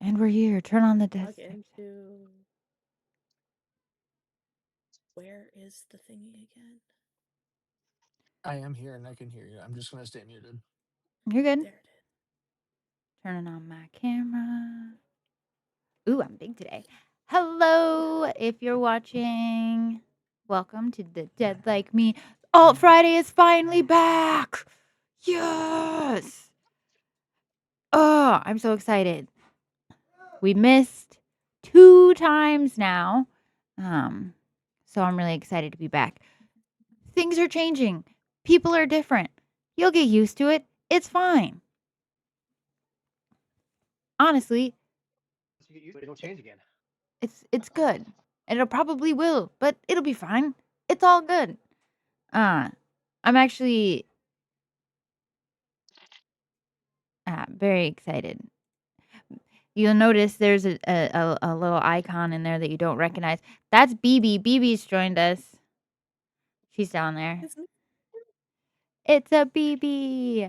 And we're here. Turn on the Log desk. into. Where is the thingy again? I am here and I can hear you. I'm just gonna stay muted. You're good. There it is. Turning on my camera. Ooh, I'm big today. Hello, if you're watching. Welcome to the Dead Like Me. Alt Friday is finally back. Yes. Oh, I'm so excited. We missed 2 times now. So I'm really excited to be back. Things are changing. People are different. You'll get used to it. It's fine. Honestly, It'll change again. it's good. And it'll probably will, but it'll be fine. It's all good. I'm actually very excited. You'll notice there's a little icon in there that you don't recognize. That's BB. BB's joined us. She's down there. It's a BB.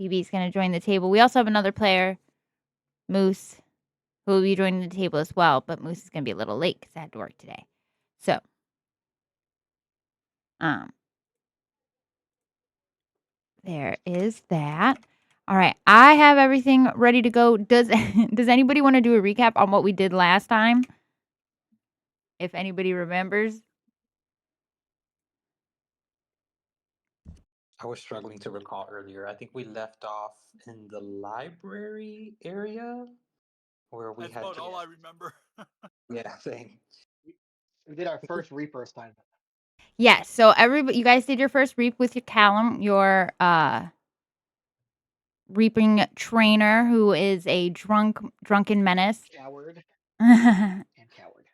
BB's gonna join the table. We also have another player, Moose, who will be joining the table as well. But Moose is gonna be a little late because I had to work today. So, there is that. All right, I have everything ready to go. Does anybody want to do a recap on what we did last time? If anybody remembers. I was struggling to recall earlier. I think we left off in the library area where we That's had about to. all I remember. Yeah, same. We did our first Reaper assignment. Yes. So everybody, you guys did your first reap with your Callum, your reaping trainer, who is a drunken menace. Coward Not and coward.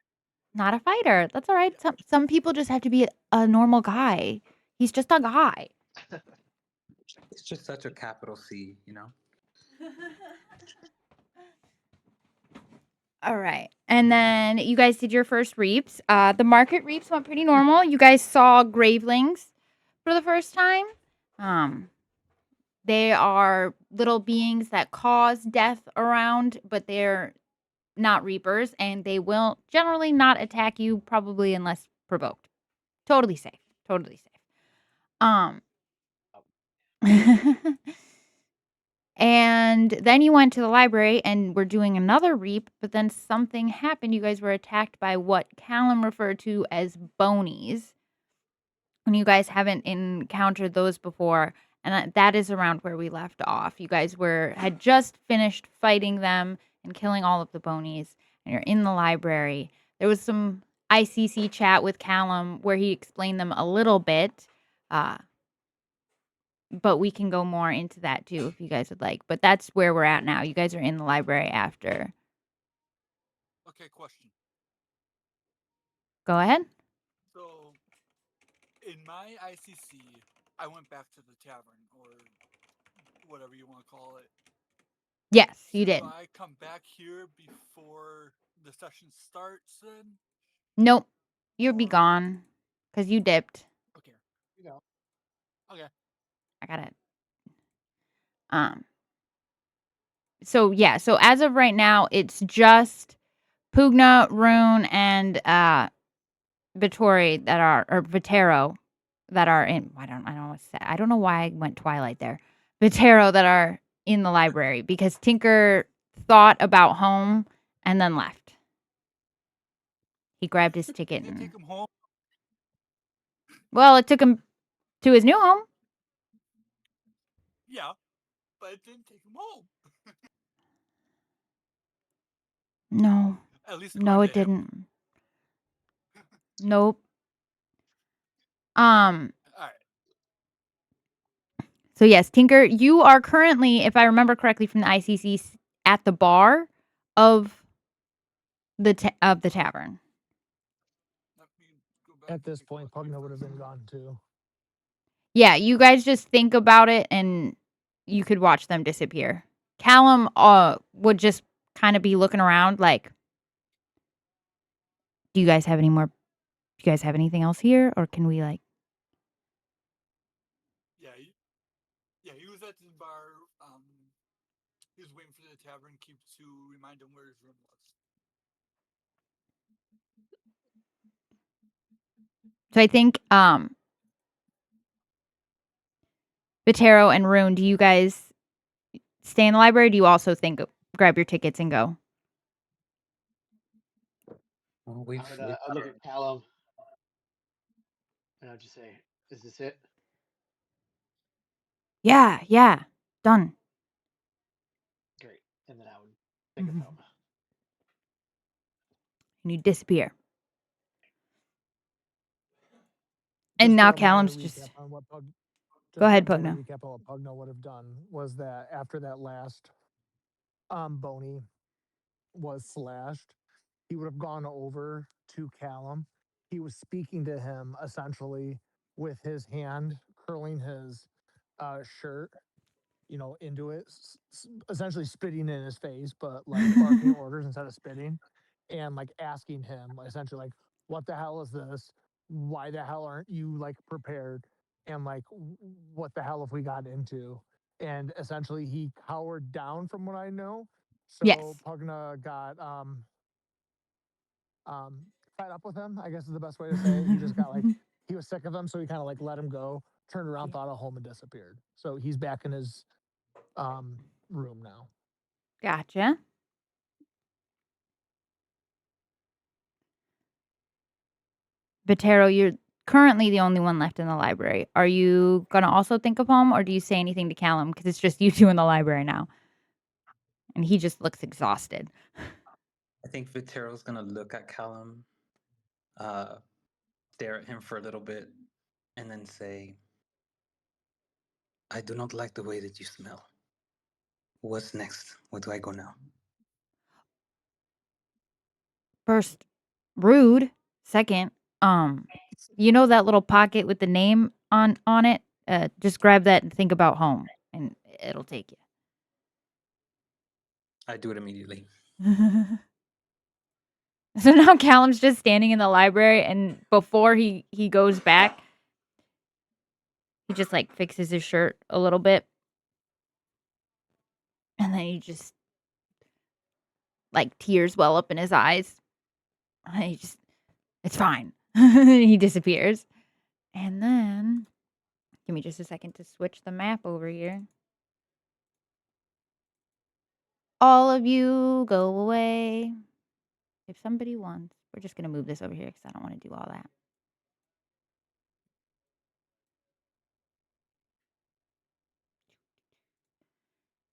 a fighter. That's all right. Some people just have to be a normal guy. He's just a guy. It's just such a capital C, you know? All right. And then you guys did your first reaps. The market reaps went pretty normal. You guys saw gravelings for the first time. They are little beings that cause death around, but they're not reapers, and they will generally not attack you, probably unless provoked. Totally safe. Totally safe. And then you went to the library and were doing another reap, but then something happened. You guys were attacked by what Callum referred to as bonies. And you guys haven't encountered those before. And that is around where we left off. You guys had just finished fighting them and killing all of the bonies. And you're in the library. There was some ICC chat with Callum where he explained them a little bit. But we can go more into that too if you guys would like. But that's where we're at now. You guys are in the library after. Okay, question. Go ahead. So, in my ICC, I went back to the tavern, or whatever you want to call it. Yes, you did. Do I come back here before the session starts then? Nope. You'll be gone because you dipped. Okay. Okay. I got it. So yeah, so as of right now, it's just Pugna, Rune, and Vittori that are, or Vitero that are in. I don't know what to say. I don't know why I went Twilight there. Vitero that are in the library because Tinker thought about home and then left. He grabbed his ticket Can't and. take him home. Well, it took him to his new home. Yeah, but it didn't take him home. No. At least No, it according to him. didn't. Nope. All right. So yes, Tinker, you are currently, if I remember correctly from the ICC, at the bar of the tavern. Let me go back At and this take a point, look Pugna would have refresh been my gone too. Yeah, you guys just think about it and you could watch them disappear. Callum would just kind of be looking around like, do you guys have any more? Do you guys have anything else here? Or can we like? Yeah, he was at the bar. He was waiting for the tavern keep to remind him where his room was. So I think Vatero and Rune, do you guys stay in the library? Or do you also think grab your tickets and go? Well, we've, I would, we've I'd look at Callum and I'd just say, "Is this it?" Yeah, done. Great, and then I would think Mhm. about. And you disappear. Just And now a minor Callum's recap just on what Pug, go just a ahead, minor Pugno. recap on what Pugno would have done was that after that last Boney was slashed, he would have gone over to Callum. He was speaking to him essentially with his hand curling his shirt, into it, essentially spitting in his face, but like barking orders instead of spitting, and like asking him essentially like, "What the hell is this? Why the hell aren't you like prepared? And like, what the hell have we got into?" And essentially, he cowered down, from what I know. Yes. So Pugna got fed up with him, I guess is the best way to say it. He just got like he was sick of him, so he kind of like let him go, turned around, thought of home, and disappeared. So he's back in his room now. Gotcha. Vatero, you're currently the only one left in the library. Are you gonna also think of home, or do you say anything to Callum? Because it's just you two in the library now, and he just looks exhausted. I think Vitero's gonna look at Callum, stare at him for a little bit, and then say, "I do not like the way that you smell. What's next? Where do I go now?" First, rude. Second, you know that little pocket with the name on it? Just grab that and think about home, and it'll take I do it immediately. you. So now Callum's just standing in the library, and before he goes back, he just like fixes his shirt a little bit, and then he just like tears well up in his eyes. And he just, it's fine. He disappears, and then give me just a second to switch the map over here. All of you go away. If somebody wants, we're just gonna move this over here because I don't want to do all that.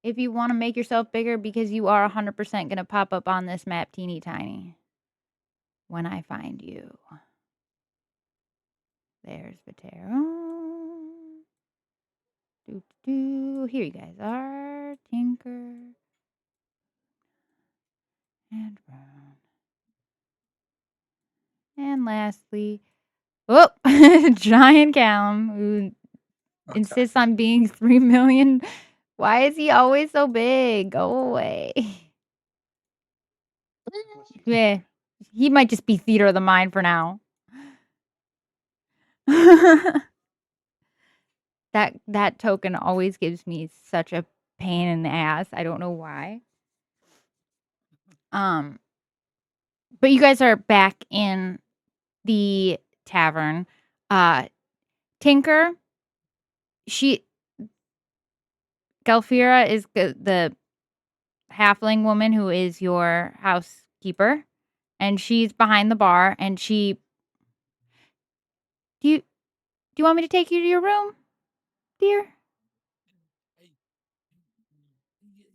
If you want to make yourself bigger, because you are 100% going to pop up on this map teeny tiny when I find you. There's Vatero. Here you guys are. Tinker. And Brown. And lastly, oh, Giant Callum, who insists on being 3 million. Why is he always so big? Go away. Yeah, he might just be theater of the mind for now. That token always gives me such a pain in the ass. I don't know why. But you guys are back in the tavern. Tinker, Galfira is the halfling woman who is your housekeeper, and she's behind the bar. And do you want me to take you to your room, dear? Hey,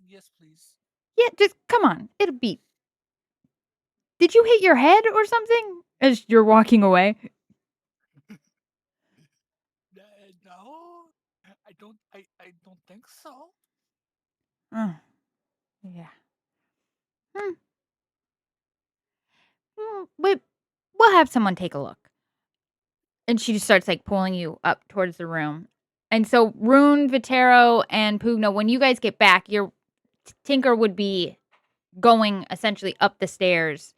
yes, please. Yeah, just come on. It'll be. Did you hit your head or something as you're walking away? No, I don't. I don't think so. Yeah. We'll have someone take a look. And she just starts like pulling you up towards the room. And so Rune, Vatero, and Pugno, when you guys get back, your Tinker would be going essentially up the stairs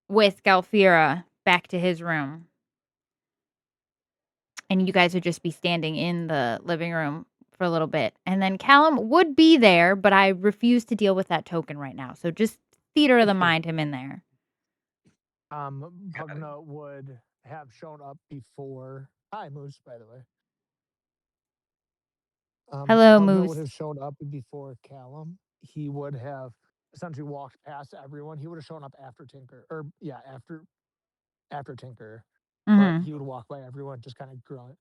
with Galfira back to his room. And you guys would just be standing in the living room for a little bit. And then Callum would be there, but I refuse to deal with that token right now. So just theater of the mind him in there. Pugna would have shown up before. Hi, Moose, by the way. Hello, Pugna Moose. would have shown up before Callum. He would have essentially walked past everyone. He would have shown up after Tinker, or yeah, after Tinker. But Mhm. he would walk by everyone, just kind of grunt.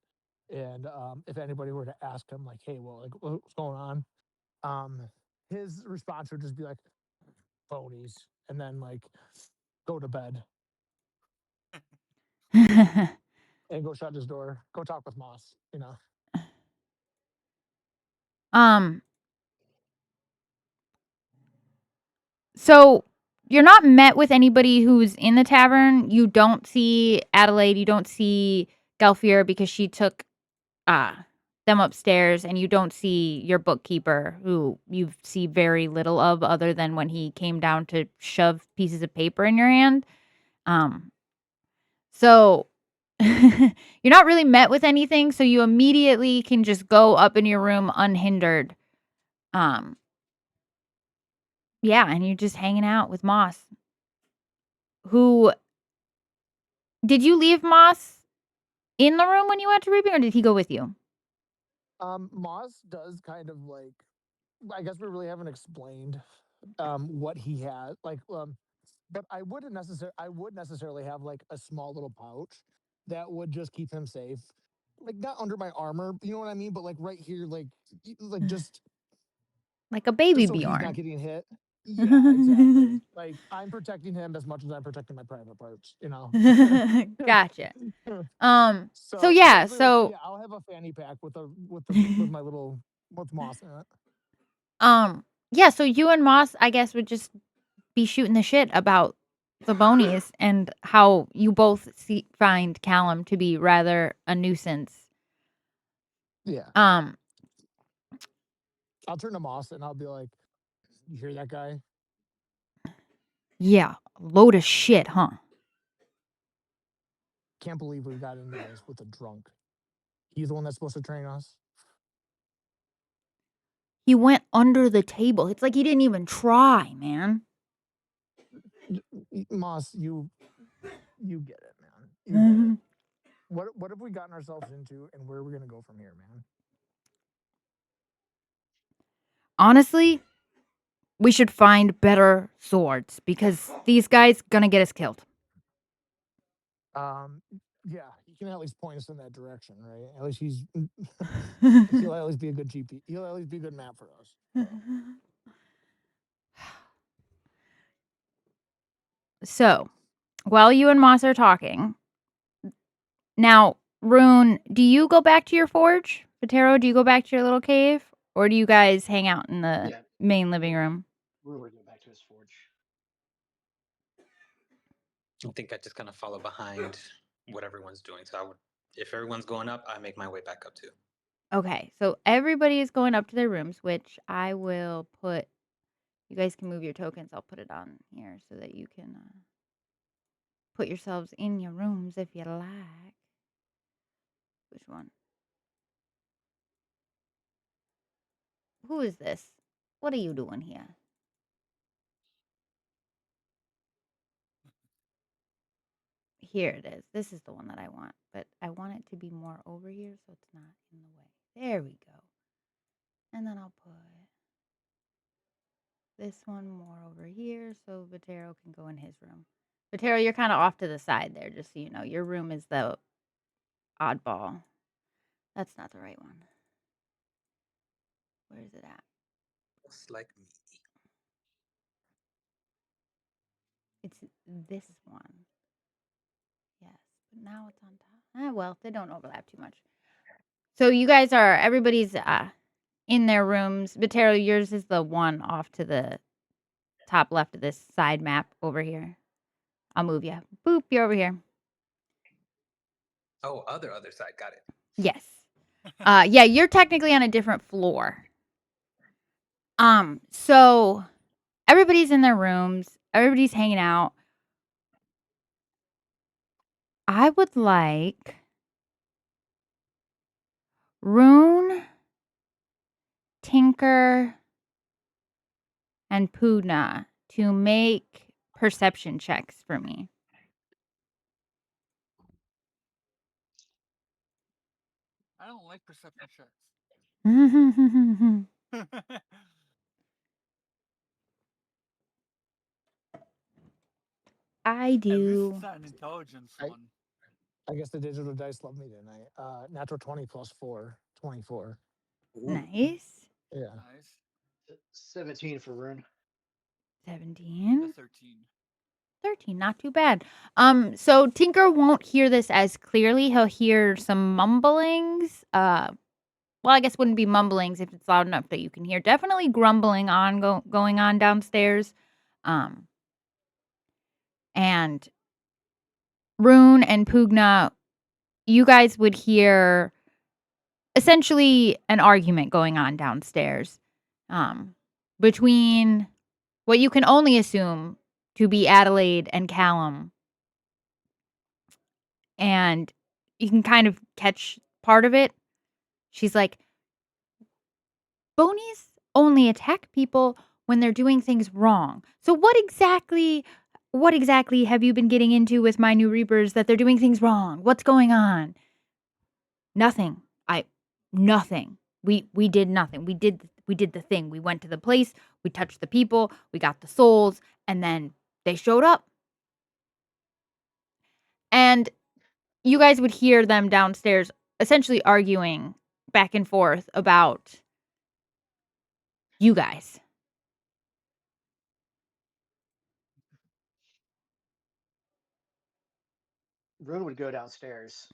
And if anybody were to ask him, like, "Hey, well, like, what's going on?" His response would just be like, "Phonies," and then like go to bed and go shut his door, go talk with Moss. You know. um So you're not met with anybody who's in the tavern. You don't see Adelaide. You don't see Galfier because she took them upstairs, and you don't see your bookkeeper, who you see very little of other than when he came down to shove pieces of paper in your hand. So you're not really met with anything, so you immediately can just go up in your room unhindered. Yeah, and you're just hanging out with Moss. Who did you leave Moss in the room when you went to reaping, or did he go with you? Moss does kind of like, I guess we really haven't explained what he had but I would necessarily have like a small little pouch that would just keep him safe, like not under my armor, you know what I mean, but like right here, like Like a baby just so he's not Bjorn. getting hit. Yeah, exactly. Like I'm protecting him as much as I'm protecting my private parts, you know. Gotcha. So Basically, so yeah, I'll have a fanny pack with my little with Moss in it. yeah, so you and Moss, I guess, would just be shooting the shit about the bonies and how you both find Callum to be rather a nuisance. Yeah. I'll turn to Moss and I'll be like, "You hear that guy? Yeah, load of shit, huh? Can't believe we got into this with a drunk. He's the one that's supposed to train us." He went under the table. It's like he didn't even try, man. Moss, you get it, man. You get it. What have we gotten ourselves into, and where are we gonna go from here, man? Honestly, we should find better swords because these guys gonna get us killed. Yeah, he can at least point us in that direction, right? At least he'll at least be a good GP. He'll at least be a good map for us. So, while you and Moss are talking, now, Rune, do you go back to your forge? Vatero, do you go back to your little cave? Or do you guys hang out in the Yeah. main living room? Rune would go back to his forge. I think I just kind of follow behind what everyone's doing. So if everyone's going up, I make my way back up too. Okay, so everybody is going up to their rooms, which I will put. You guys can move your tokens. I'll put it on here so that you can put yourselves in your rooms if you like. Which one? Who is this? What are you doing here? Here it is. This is the one that I want, but I want it to be more over here so it's not in the way. There we go. And then I'll put this one more over here so Vatero can go in his room. Vatero, you're kind of off to the side there, just so you know. Your room is the oddball. That's not the right one. Where is it at? Looks like me. It's this one. Yes, but now it's on top. Well, they don't overlap too much. So you guys are, everybody's in their rooms. Vatero, yours is the one off to the top left of this side map over here. I'll move you. Boop, you're over here. Oh, other side. Got it. Yes. Yeah, you're technically on a different floor. So everybody's in their rooms. Everybody's hanging out. I would like Rune Tinker and Puna to make perception checks for me. I don't like perception checks. I At least do. it's not an intelligence I, one. I guess the digital dice love me tonight. Natural 20 plus 4, 24. Ooh. Nice. Yeah. Nice. 17 for Rune. 17. The 13. 13, not too bad. So Tinker won't hear this as clearly. He'll hear some mumblings. Well, I guess wouldn't be mumblings if it's loud enough that you can hear. Definitely grumbling going on downstairs. And Rune and Pugna, you guys would hear essentially an argument going on downstairs. Between what you can only assume to be Adelaide and Callum. And you can kind of catch part of it. She's like, Bonies only attack people when they're doing things wrong. So what exactly have you been getting into with my new Reapers that they're doing things wrong? What's going on? Nothing. Nothing. We did nothing. We did the thing. We went to the place, we touched the people, we got the souls, and then they showed up. And you guys would hear them downstairs essentially arguing back and forth about you guys. Rune would go downstairs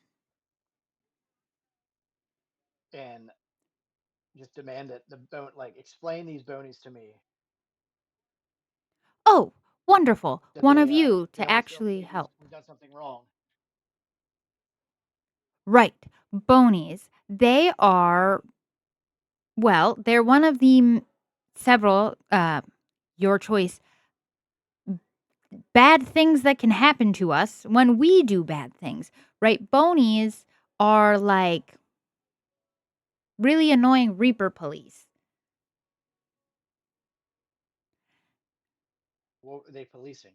and just demand that explain these bonies to me. Oh, wonderful. That One they, of you that to actually help. we've done something wrong. Right. Bonies. They are, well, they're one of the several, your choice, bad things that can happen to us when we do bad things, right? Bonies are like really annoying Reaper police. What were they policing?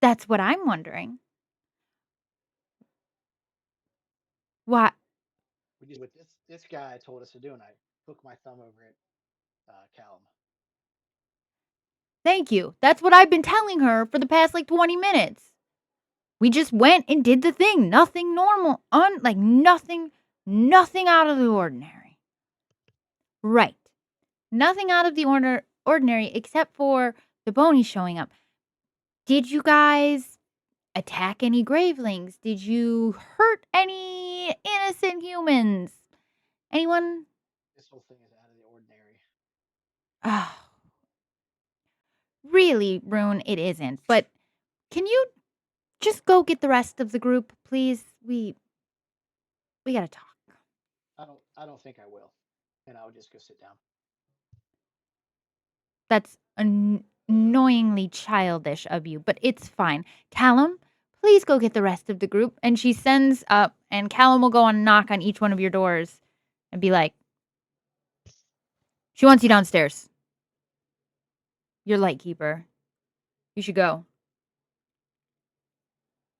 That's what I'm wondering. What? What this guy told us to do, and I hooked my thumb over it, Callum. Thank you. That's what I've been telling her for the past 20 minutes. We just went and did the thing. Nothing normal. Nothing out of the ordinary. Right. Nothing out of the ordinary except for the Bonies showing up. Did you guys attack any gravelings? Did you hurt any innocent humans? Anyone? This whole thing is out of the ordinary. Oh, really, Rune, it isn't. But can you just go get the rest of the group, please? We gotta talk. I don't think I will, and I'll just go sit down. That's annoyingly childish of you, but it's fine. Callum, please go get the rest of the group. And she sends up, and Callum will go and knock on each one of your doors and be like, she wants you downstairs. You're Lightkeeper. You should go.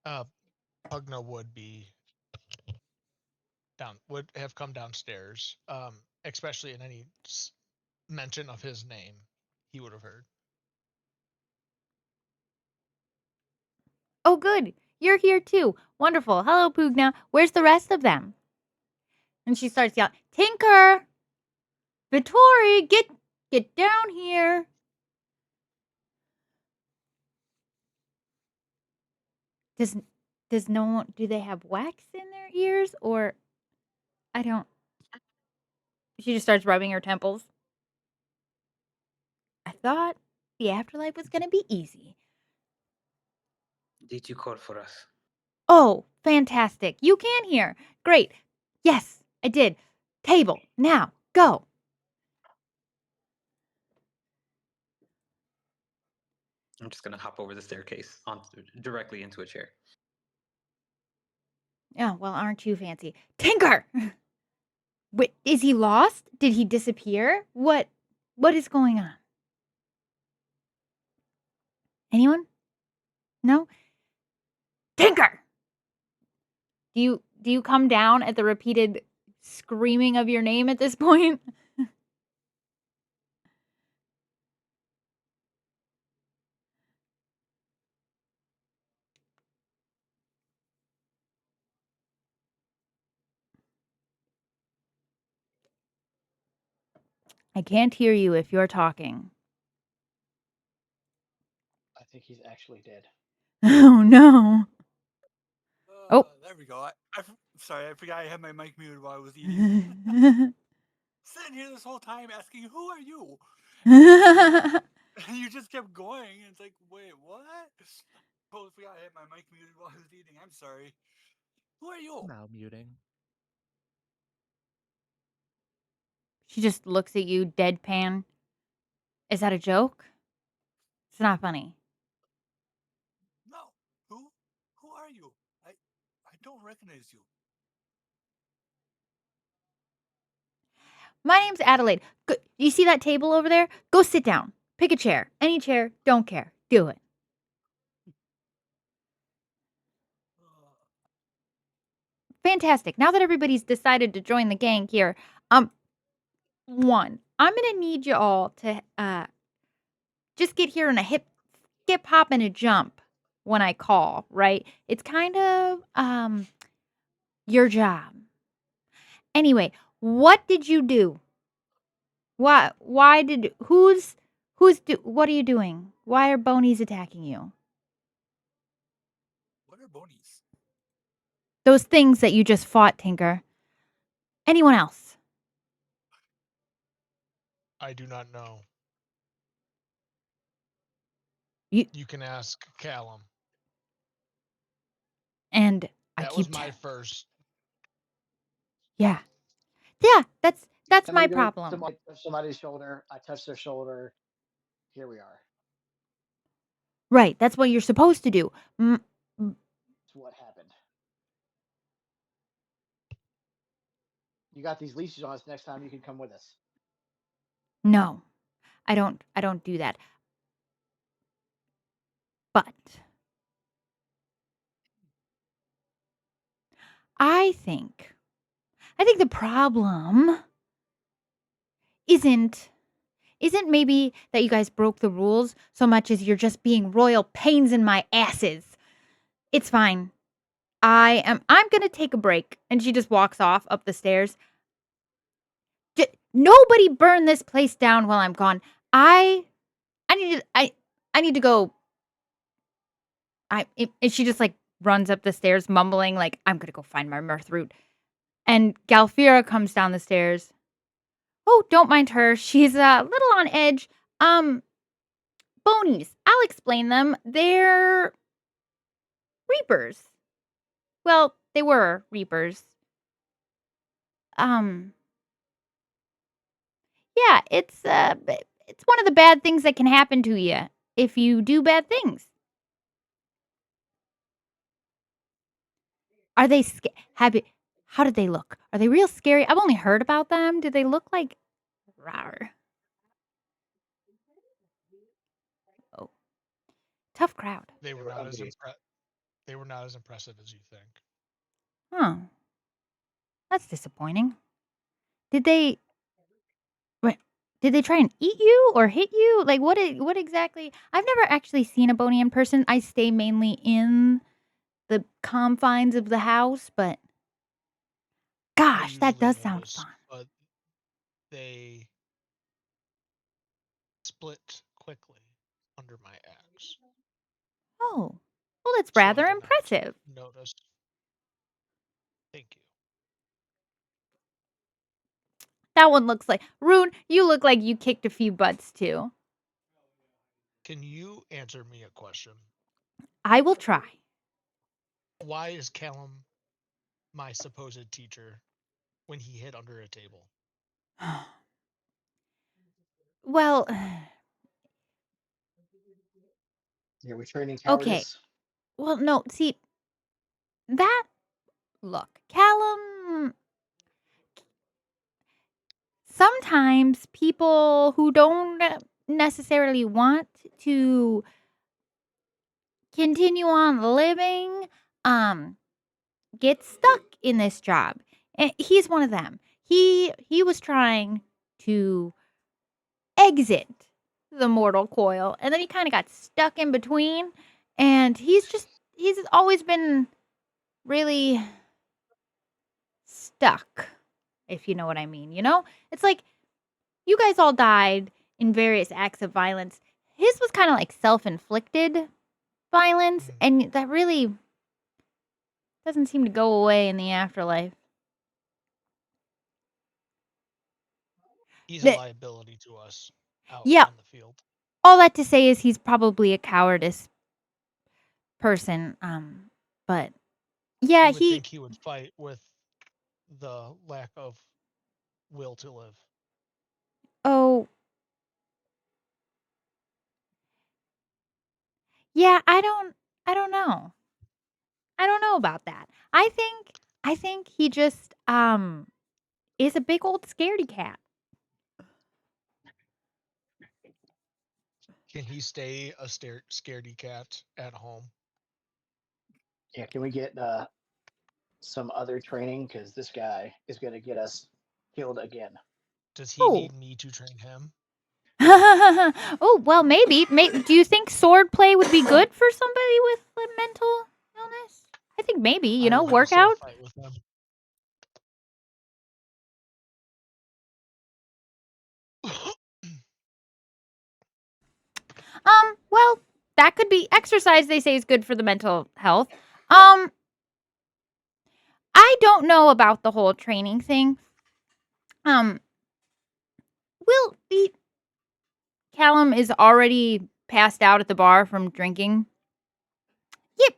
Pugna would have come downstairs, especially in any mention of his name, he would have heard. Oh, good. You're here too. Wonderful. Hello, Pugna. Where's the rest of them? And she starts yelling, Tinker! Vittori, get down here. Does no one, do they have wax in their ears or I don't. She just starts rubbing her temples. I thought the afterlife was going to be easy. Did you call for us? Oh, fantastic. You can hear. Great. Yes, I did. Table. Now, go. I'm just gonna hop over the staircase directly into a chair. Oh, well, aren't you fancy? Tinker! Wait, is he lost? Did he disappear? What is going on? Anyone? No? Tinker! Do you come down at the repeated screaming of your name at this point? I can't hear you if you're talking. I think he's actually dead. Oh no. Oh. There we go. Sorry, I forgot I had my mic muted while I was eating. Sitting here this whole time asking, "Who are you?" And you just kept going. And it's like, wait, what? Totally forgot I had my mic muted while I was eating. I'm sorry. Who are you? Now muting. She just looks at you deadpan. Is that a joke? It's not funny. No. Who are you? I don't recognize you. My name's Adelaide. You see that table over there? Go sit down. Pick a chair. Any chair. Don't care. Do it. Fantastic. Now that everybody's decided to join the gang here, one, I'm gonna need you all to just get here in a hip hop and a jump when I call, right? It's kind of your job. Anyway, what did you do? What what are you doing? Why are bonies attacking you? What are bonies? Those things that you just fought, Tinker. Anyone else? I do not know. You can ask Callum. And I That keep was my first. Yeah. Yeah, that's And my they go, problem. Somebody touched somebody's shoulder. I touched their shoulder. Here we are. Right, that's what you're supposed to do. That's what happened. You got these leashes on us. Next time you can come with us. No. I don't do that. But I think the problem isn't maybe that you guys broke the rules so much as you're just being royal pains in my asses. It's fine. I'm going to take a break. And she just walks off up the stairs. Nobody burn this place down while I'm gone. I need to go. And she just like runs up the stairs mumbling like, I'm going to go find my mirth root. And Galfira comes down the stairs. Oh, don't mind her. She's a little on edge. Bonies. I'll explain them. They're reapers. Well, they were reapers. Yeah, it's one of the bad things that can happen to you if you do bad things. Are they how did they look? Are they real scary? I've only heard about them. Do they look like rawr? Oh. Tough crowd. They were not as They were not as impressive as you think. Huh. That's disappointing. Did they try and eat you or hit you? Like what exactly? I've never actually seen a bony in person. I stay mainly in the confines of the house, but gosh, that does sound fun. But they split quickly under my axe. Oh. Well, that's rather impressive. Notice. Thank you. That one looks like Rune, you look like you kicked a few butts too. Can you answer me a question? I will try. Why is Callum my supposed teacher when he hid under a table? Well, Yeah, we're training cowardice. okay. Well, no, see that look, Callum sometimes people who don't necessarily want to continue on living get stuck in this job. And he's one of them. He was trying to exit the mortal coil, and then he kind of got stuck in between, and he's always been really stuck, if you know what I mean, you know? It's like you guys all died in various acts of violence. His was kind of like self-inflicted violence, and that really doesn't seem to go away in the afterlife. He's a liability to us out Yeah. on the field. All that to say is he's probably a cowardice person. But yeah, You would think he would fight with the lack of will to live. Oh. Yeah, I don't know. I don't know about that. I think he just is a big old scaredy cat. Can he stay a scaredy cat at home? Yeah, can we get some other training? Because this guy is going to get us killed again. Does he need me to train him? Oh, well, maybe. Do you think sword play would be good for somebody with a mental illness? I think maybe, you know, workout. Fight with him. Well, that could be exercise. They say is good for the mental health. I don't know about the whole training thing. Callum is already passed out at the bar from drinking. Yep,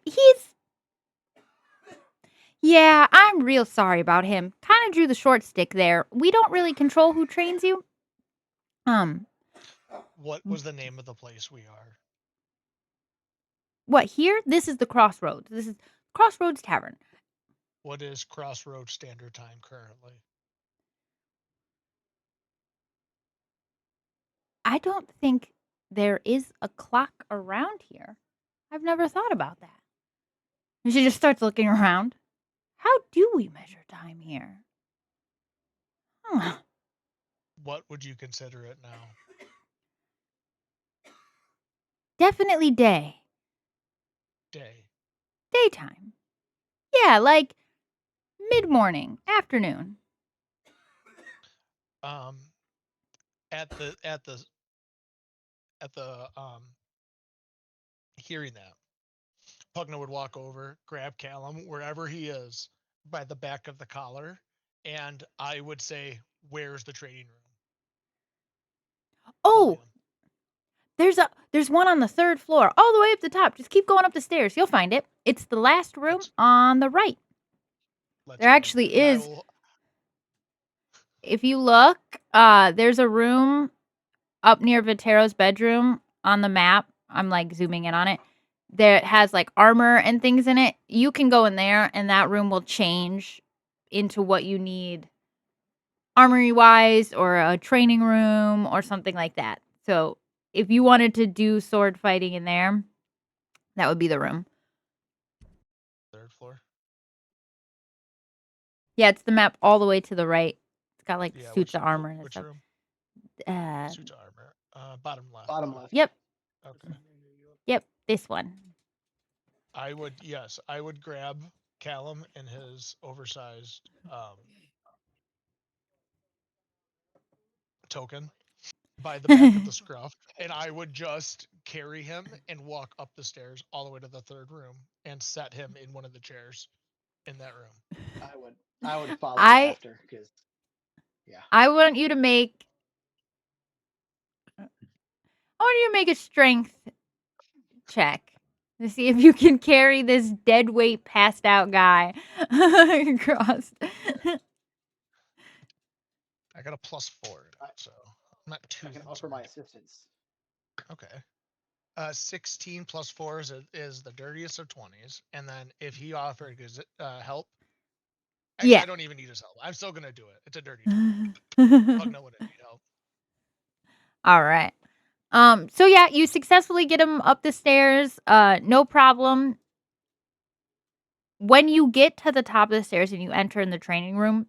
yeah, I'm real sorry about him. Kind of drew the short stick there. We don't really control who trains you. What was the name of the place we are? What, here? This is the Crossroads. This is Crossroads Tavern. What is Crossroads Standard Time currently? I don't think there is a clock around here. I've never thought about that. And she just starts looking around. How do we measure time here? Huh. What would you consider it now? Definitely day. Day. Daytime. Yeah, like mid-morning, afternoon. At the hearing that, Pugna would walk over, grab Callum wherever he is by the back of the collar, and I would say, "Where's the training room?" Oh, there's one on the 3rd floor, all the way up the top. Just keep going up the stairs. You'll find it. It's the last room on the right. There actually is. If you look, there's a room up near Vitero's bedroom on the map. I'm like zooming in on it. That has like armor and things in it. You can go in there and that room will change into what you need armory wise, or a training room or something like that. So if you wanted to do sword fighting in there, that would be the room. 3rd floor. Yeah, it's the map all the way to the right. It's got like suits of which, armor and which stuff. Room? Suits of armor. Bottom left. Bottom left. Yep. Okay. Yep, this one. I would grab Callum in his oversized token by the back of the scruff, and I would just carry him and walk up the stairs all the way to the 3rd room and set him in one of the chairs in that room. I would follow after, because I want you to make a strength check to see if you can carry this dead weight passed out guy across. I got a +4, so I'm not too. I can offer my assistance. Okay. 16 + 4 is the dirtiest of 20s, and then if he offered help, Yeah. I don't even need his help. I'm still gonna do it. It's a dirty job. Pug no wouldn't need help. All right. So yeah, you successfully get him up the stairs. No problem. When you get to the top of the stairs and you enter in the training room,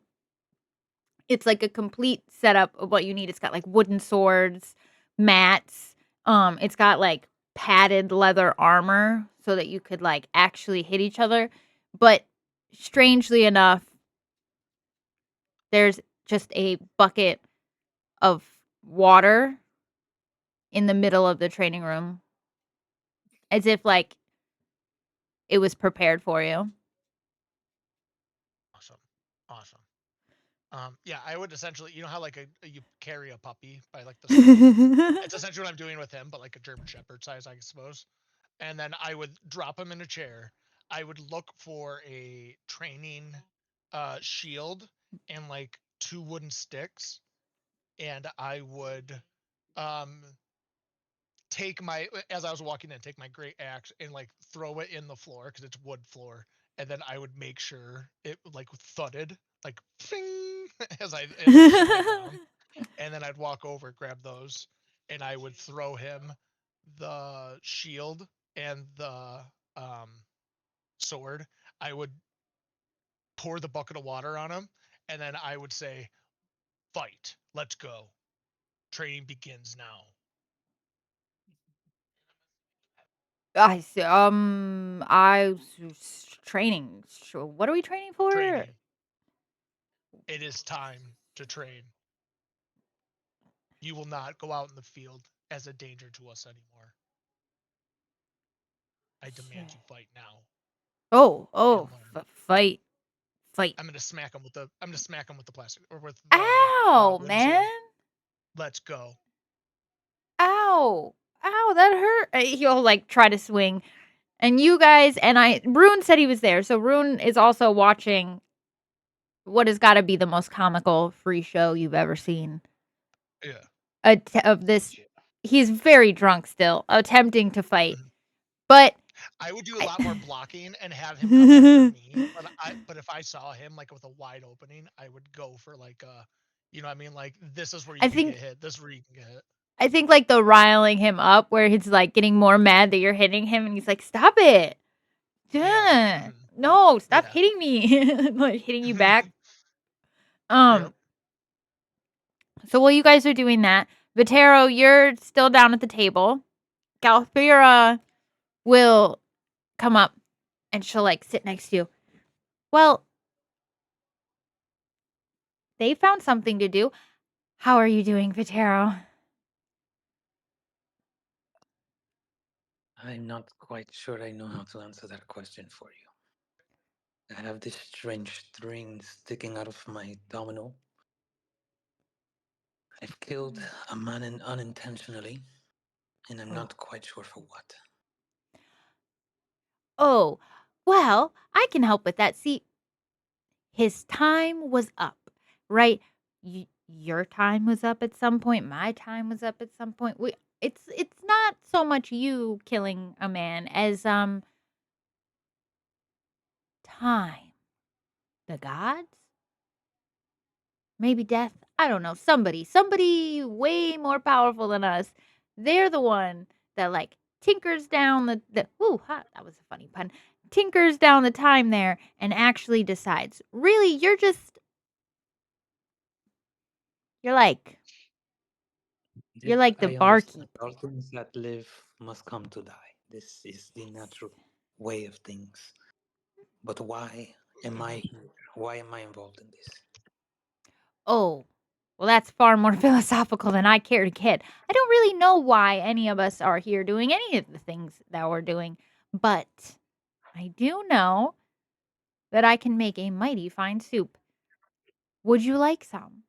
it's like a complete setup of what you need. It's got like wooden swords, mats. It's got like padded leather armor so that you could like actually hit each other. But strangely enough, there's just a bucket of water in the middle of the training room, as if like it was prepared for you. Awesome. Yeah, I would essentially, you know how like you carry a puppy by like the scruff? It's essentially what I'm doing with him, but like a German Shepherd size, I suppose. And then I would drop him in a chair. I would look for a training shield and like 2 wooden sticks, and I would take my, as I was walking in, take my great axe and like throw it in the floor because it's wood floor, and then I would make sure it like thudded like fing, as I set my down, and then I'd walk over, grab those, and I would throw him the shield and the sword. I would pour the bucket of water on him, and then I would say, "Fight, let's go. Training begins now." Training. What are we training for? Training. It is time to train. You will not go out in the field as a danger to us anymore. I demand you fight now. Fight. I'm gonna smack him with the plastic or with the Ow, wooden man. sword. Let's go. Ow, that hurt. He'll like try to swing. And you guys Rune said he was there. So Rune is also watching what has got to be the most comical free show you've ever seen. Yeah. Of this, he's very drunk still, attempting to fight. But I would do a lot more blocking and have him come after me. But if I saw him like with a wide opening, I would go for like you know what I mean? Like this is where you can get hit. This is where you can get hit. I think like the riling him up where he's like getting more mad that you're hitting him and he's like, stop it. Yeah. No, stop hitting me. Like hitting you back. Yep. So while you guys are doing that, Vatero, you're still down at the table. Galthira will come up and she'll like sit next to you. Well, they found something to do. How are you doing, Vatero? I'm not quite sure I know how to answer that question for you. I have this strange string sticking out of my domino. I've killed a man unintentionally, and I'm not quite sure for what. Oh, well, I can help with that. See, his time was up, right? Your time was up at some point. My time was up at some point. It's not so much you killing a man as time. The gods? Maybe death? I don't know. Somebody way more powerful than us. They're the one that like tinkers down the that was a funny pun. Tinkers down the time there and actually decides. Really, you're like the barkeep. All things that live must come to die. This is the natural way of things. But why am I here? Why am I involved in this? Oh, well, that's far more philosophical than I care to get. I don't really know why any of us are here doing any of the things that we're doing, but I do know that I can make a mighty fine soup. Would you like some?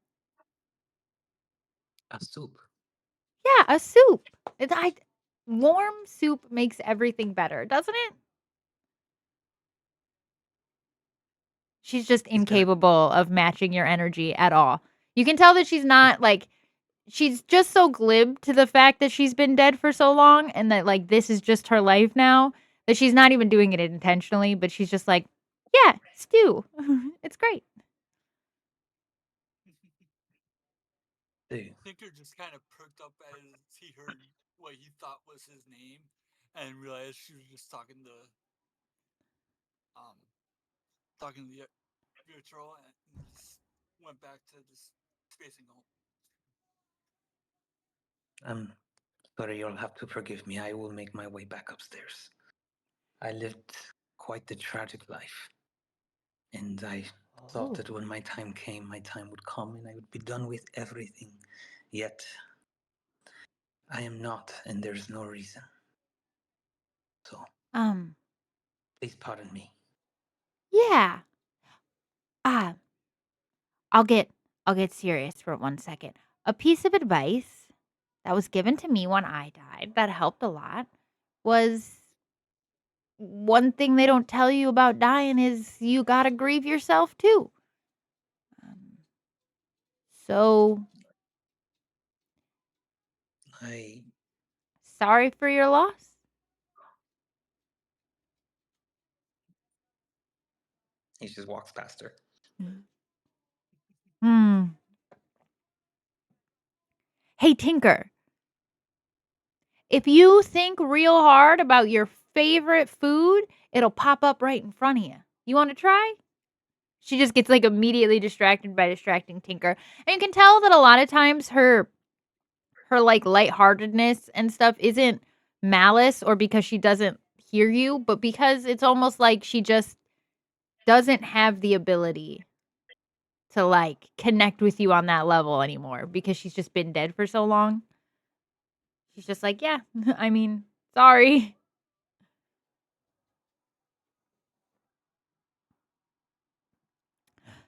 A soup? Yeah, a soup. Warm soup makes everything better, doesn't it? She's just incapable of matching your energy at all. You can tell that she's not like, she's just so glib to the fact that she's been dead for so long and that like this is just her life now that she's not even doing it intentionally, but she's just like, Yeah, stew. It's great. Dude, Tinker just kind of perked up as he heard what he thought was his name, and realized she was just talking to the virtual, and just went back to just spacing out. I'm sorry, you'll have to forgive me. I will make my way back upstairs. I lived quite the tragic life. And I thought that when my time came, my time would come and I would be done with everything. Yet, I am not, and there's no reason. So, Um, please pardon me. yeah. Ah, I'll get serious for 1 second. A piece of advice that was given to me when I died that helped a lot was one thing they don't tell you about dying is you gotta grieve yourself too. Um, so I sorry for your loss. He just walks past her. Hmm. Hey, Tinker, if you think real hard about your favorite food, it'll pop up right in front of you. You want to try? She just gets like immediately distracted by distracting Tinker. And you can tell that a lot of times her like lightheartedness and stuff isn't malice or because she doesn't hear you, but because it's almost like she just doesn't have the ability to like connect with you on that level anymore because she's just been dead for so long. She's just like, yeah, I mean, sorry.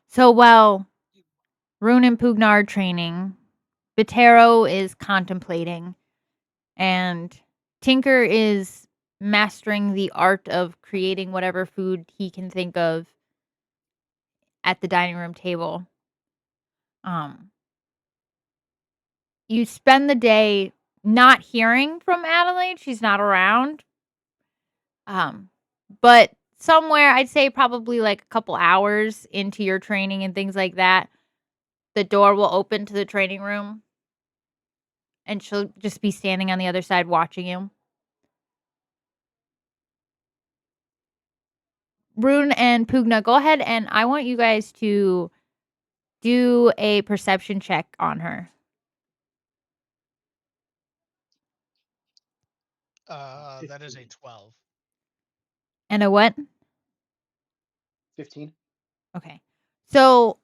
So while Rune and Pugna are training, Vitero is contemplating, and Tinker is mastering the art of creating whatever food he can think of at the dining room table. You spend the day not hearing from Adelaide. She's not around. But somewhere, I'd say probably like a couple hours into your training and things like that, the door will open to the training room and she'll just be standing on the other side watching you. Rune and Pugna, go ahead and I want you guys to do a perception check on her. That is a 15. 12. And a what? 15. Okay. So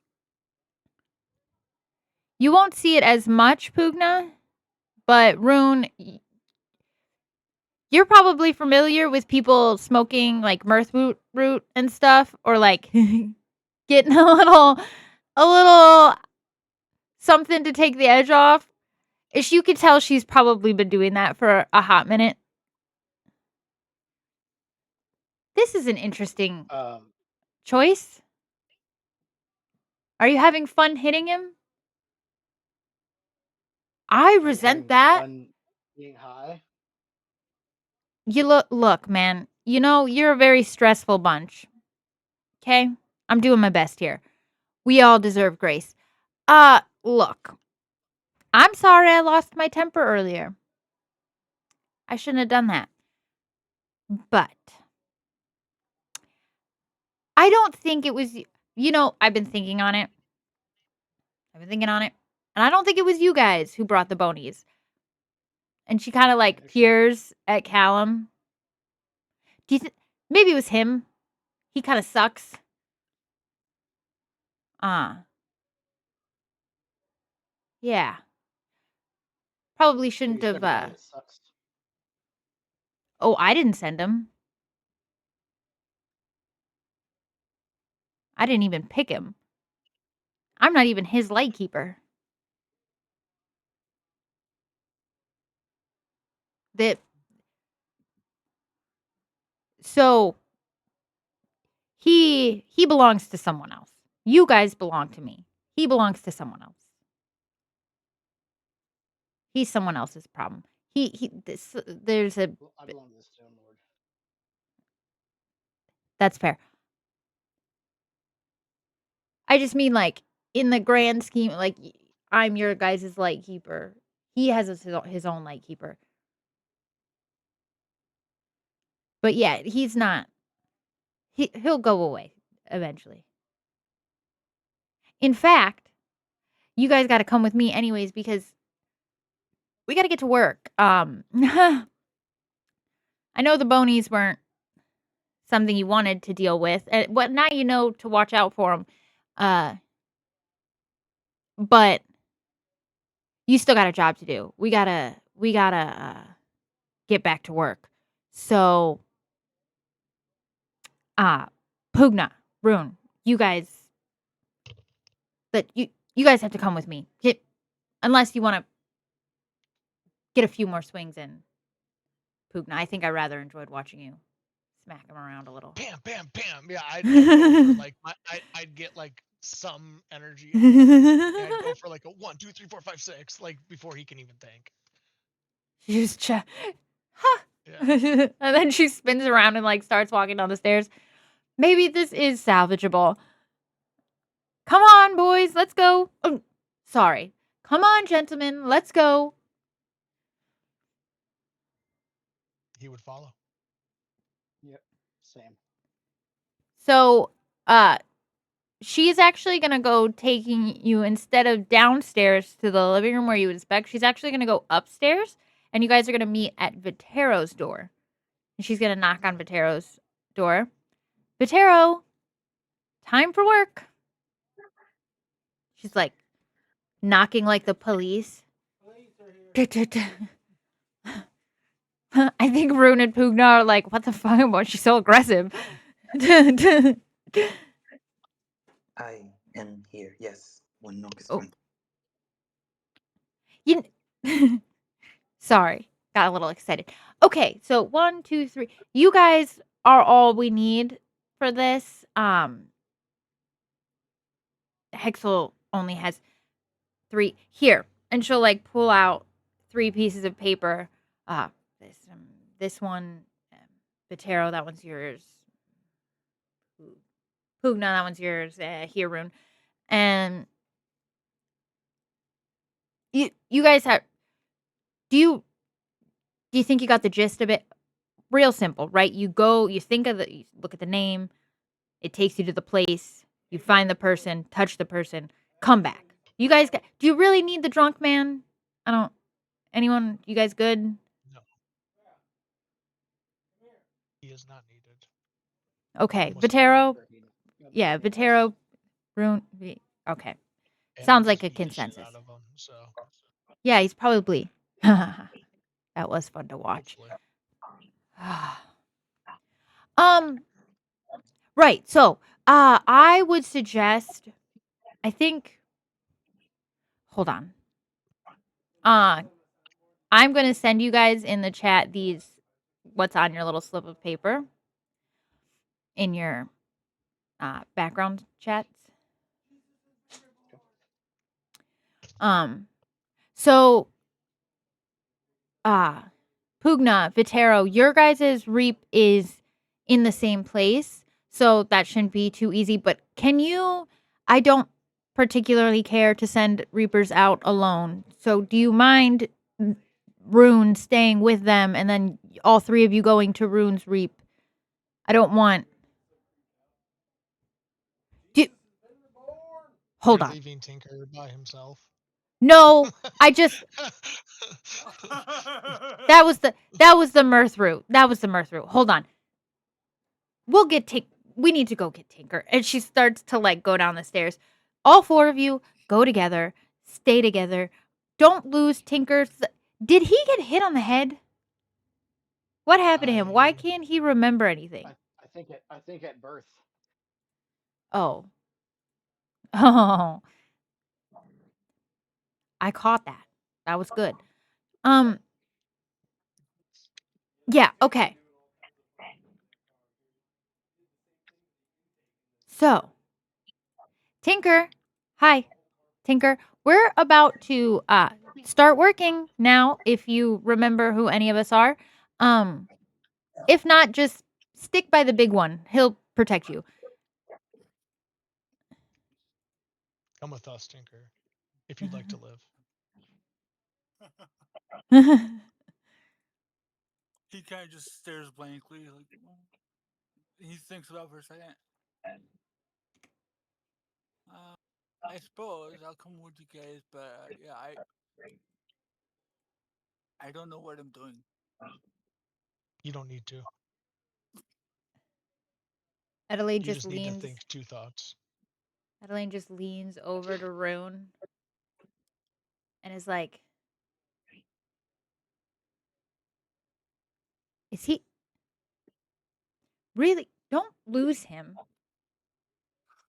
you won't see it as much, Pugna, but Rune, you're probably familiar with people smoking like mirth root and stuff, or like getting a little something to take the edge off. Ish, you could tell she's probably been doing that for a hot minute. This is an interesting choice. Are you having fun hitting him? I resent that. Fun being high. You look, man. You know, you're a very stressful bunch. Okay? I'm doing my best here. We all deserve grace. Look. I'm sorry I lost my temper earlier. I shouldn't have done that. But I don't think it was, I've been thinking on it. And I don't think it was you guys who brought the bonies. And she kind of like peers at Callum. Do you think maybe it was him? He kind of sucks. Yeah. Probably shouldn't You sent a guy have. that sucks. Oh, I didn't send him. I didn't even pick him. I'm not even his light keeper. So he belongs to someone else. You guys belong to me. He belongs to someone else. He's someone else's problem. There's a I belong to the Stone Lord. That's fair. I just mean like in the grand scheme, like I'm your guys' light keeper. He has his own light keeper. But yeah, he's not. He'll go away eventually. In fact, you guys got to come with me anyways because we got to get to work. I know the bonies weren't something you wanted to deal with, but now you know to watch out for them. But you still got a job to do. We gotta get back to work. So, Pugna, Rune, you guys, you guys have to come with me. Unless you want to get a few more swings in. Pugna, I think I rather enjoyed watching you smack him around a little. Bam, bam, bam. Yeah, I'd go for like I'd get like some energy. Yeah, I'd go for like a 1, 2, 3, 4, 5, 6, like before he can even think. She just huh. Yeah. And then she spins around and like starts walking down the stairs. Maybe this is salvageable. Come on, boys, let's go. Oh, sorry. Come on, gentlemen, let's go. He would follow. Yep, same. So, she's actually gonna go taking you instead of downstairs to the living room where you would expect. She's actually gonna go upstairs, and you guys are gonna meet at Vitero's door. And she's gonna knock on Vitero's door. Vitero, time for work. She's like knocking like the police. I think Rune and Pugna are like, what the fuck? Why is she so aggressive? I am here. Yes, one knock is fine. Sorry, got a little excited. Okay, so 1, 2, 3. You guys are all we need for this. Hexel only has 3 here, and she'll like pull out 3 pieces of paper. This one, Vitero, that one's yours. Pugna, that one's yours. Here, Rune, and you guys have. Do you think you got the gist of it? Real simple, right? You go, you look at the name, it takes you to the place, you find the person, touch the person, come back. You guys do you really need the drunk man? Anyone, you guys good? No. He is not needed. Okay, Vitero. Yeah, Vitero, Rune. Okay. And Sounds like a beat the shit consensus. out of him, so. Yeah, he's probably. That was fun to watch. Right. So, I would suggest. I think. Hold on. I'm gonna send you guys in the chat what's on your little slip of paper in your background chats. So, Pugna, Vitero, your guys' reap is in the same place, so that shouldn't be too easy. But I don't particularly care to send reapers out alone. So do you mind Rune staying with them and then all 3 of you going to Rune's reap? I don't want. Hold on. Leaving Tinker by himself. No, I just. That was the mirth route. That was the mirth route. Hold on. We need to go get Tinker. And she starts to like go down the stairs. All 4 of you go together, stay together. Don't lose Tinker. Did he get hit on the head? What happened to him? Why can't he remember anything? I think at birth. Oh. I caught that. That was good. Yeah, okay. So, Tinker. Hi, Tinker. We're about to start working now, if you remember who any of us are. If not, just stick by the big one. He'll protect you. Come with us, Tinker, if you'd like to live. He kind of just stares blankly, like he thinks about it for a second. I suppose I'll come with you guys, but yeah, I don't know what I'm doing. You don't need to. Adelaide You just just need to leans. think 2 thoughts. Adelaide just leans over to Rune and is like, "Is he really? Don't lose him.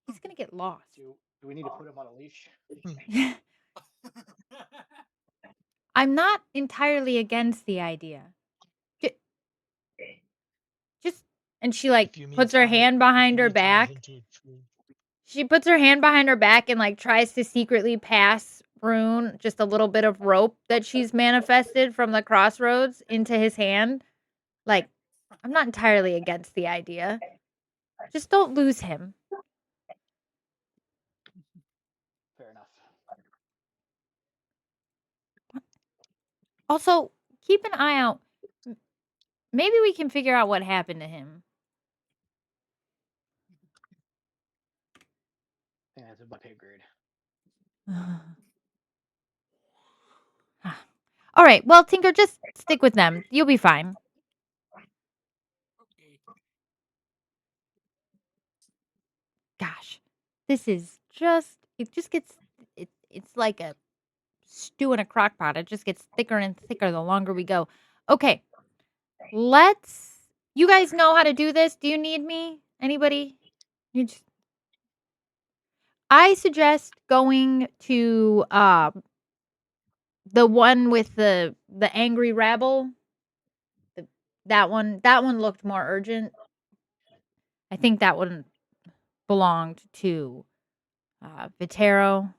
He's gonna get lost." Do we need to put him on a leash? I'm not entirely against the idea. Just and she like If you mean puts her tie- hand behind you her mean tie back. him to a tree. She puts her hand behind her back and like tries to secretly pass Rune just a little bit of rope that she's manifested from the crossroads into his hand. Like, I'm not entirely against the idea. Just don't lose him. Fair enough. Also, keep an eye out. Maybe we can figure out what happened to him. Yeah, it's above pay grade. All right. Well, Tinker, just stick with them. You'll be fine. Okay. Gosh, this is just, it just gets, it's like a stew in a crock pot. It just gets thicker and thicker the longer we go. Okay. You guys know how to do this? Do you need me? Anybody? I suggest going to the one with the angry rabble. That one looked more urgent. I think that one belonged to Vitero.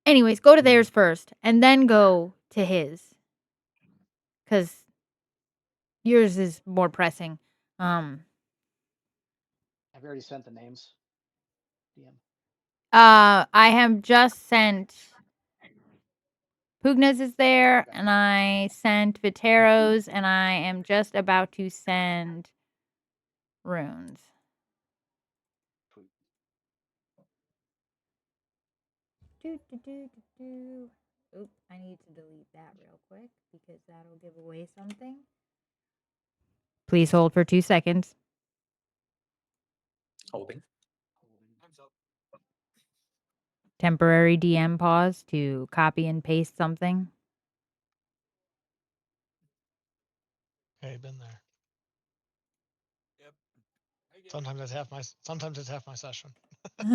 Anyways, go to theirs first and then go to his. Cuz yours is more pressing. Have you already sent the names? DM. I have just sent Pugna's is there, and I sent Vitero's, and I am just about to send Runes. Sweet. Oop, I need to delete that real quick because that'll give away something. Please hold for 2 seconds. Holding. Time's up. Temporary DM pause to copy and paste something. Hey, been there. Yep. I get Sometimes it's half my session. right?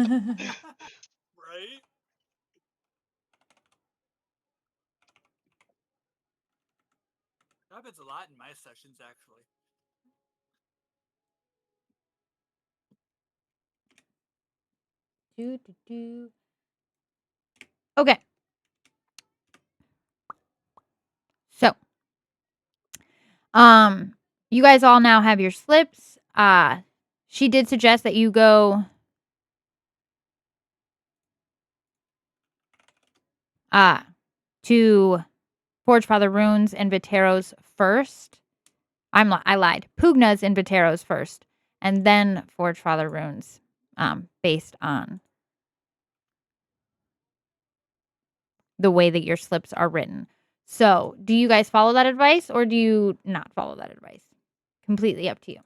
That happens a lot in my sessions, actually. Okay. So, you guys all now have your slips. She did suggest that you go to Forge Father Runes and Vitero's first. I lied. Pugna's and Vitero's first, and then Forge Father Runes, based on the way that your slips are written. So, do you guys follow that advice or do you not follow that advice? Completely up to you.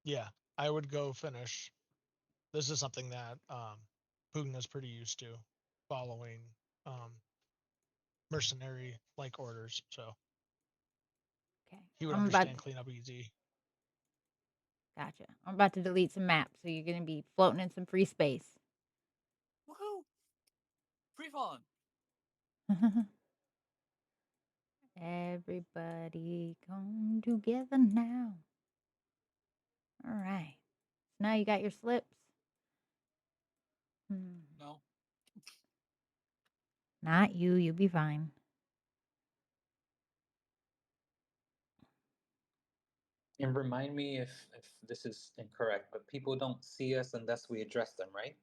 Yeah, I would go finish. This is something that Pugna's pretty used to, following mercenary like orders, so Okay. he would understand cleanup easy. Gotcha. I'm about to delete some maps, so you're going to be floating in some free space. Woohoo! Free falling. Everybody come together now. All right. Now you got your slips. No. Not you. You'll be fine. And remind me if this is incorrect, but people don't see us unless we address them, right?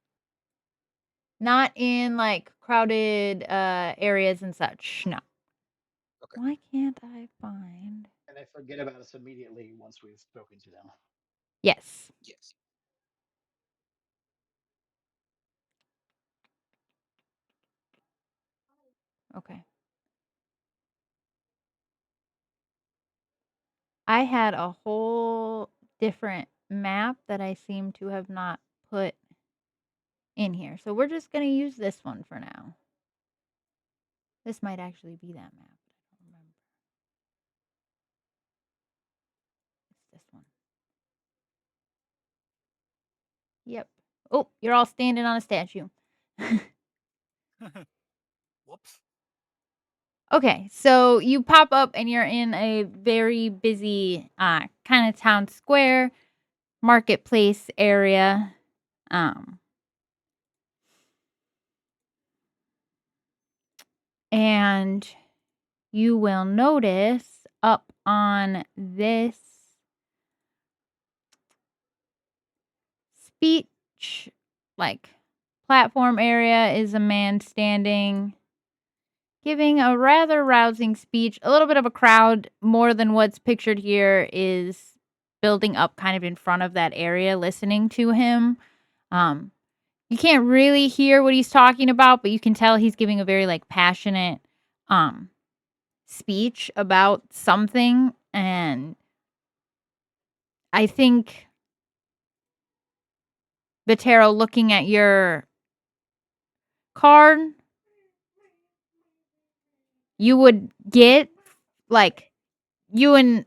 Not in like crowded areas and such. No. Okay. Why can't I find? And they forget about us immediately once we've spoken to them. Yes. Yes. Okay. I had a whole different map that I seem to have not put in here. So we're just going to use this one for now. This might actually be that map. I don't remember. It's this one. Yep. Oh, you're all standing on a statue. Whoops. Okay, so you pop up and you're in a very busy kind of town square, marketplace area. And you will notice up on this speech, like platform area, is a man standing, giving a rather rousing speech. A little bit of a crowd, more than what's pictured here, is building up kind of in front of that area, listening to him. You can't really hear what he's talking about, but you can tell he's giving a very like passionate speech about something. And I think Vatero, looking at your card, you would get like you and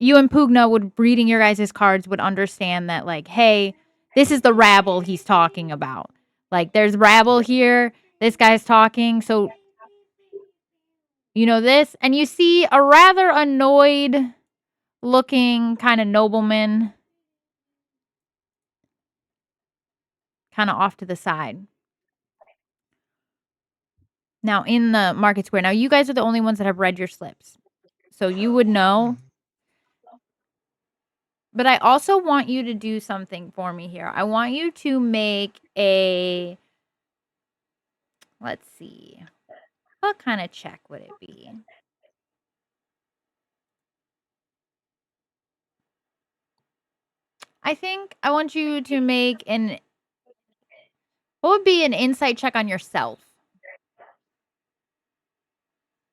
Pugna would, reading your guys' cards, would understand that like, hey, this is the rabble he's talking about. Like there's rabble here. This guy's talking, so you know this, and you see a rather annoyed looking kind of nobleman kind of off to the side. Now in the market square. Now you guys are the only ones that have read your slips. So you would know. But I also want you to do something for me here. I want you to make a, let's see. What kind of check would it be? I think I want you to make an, what would be an insight check on yourself?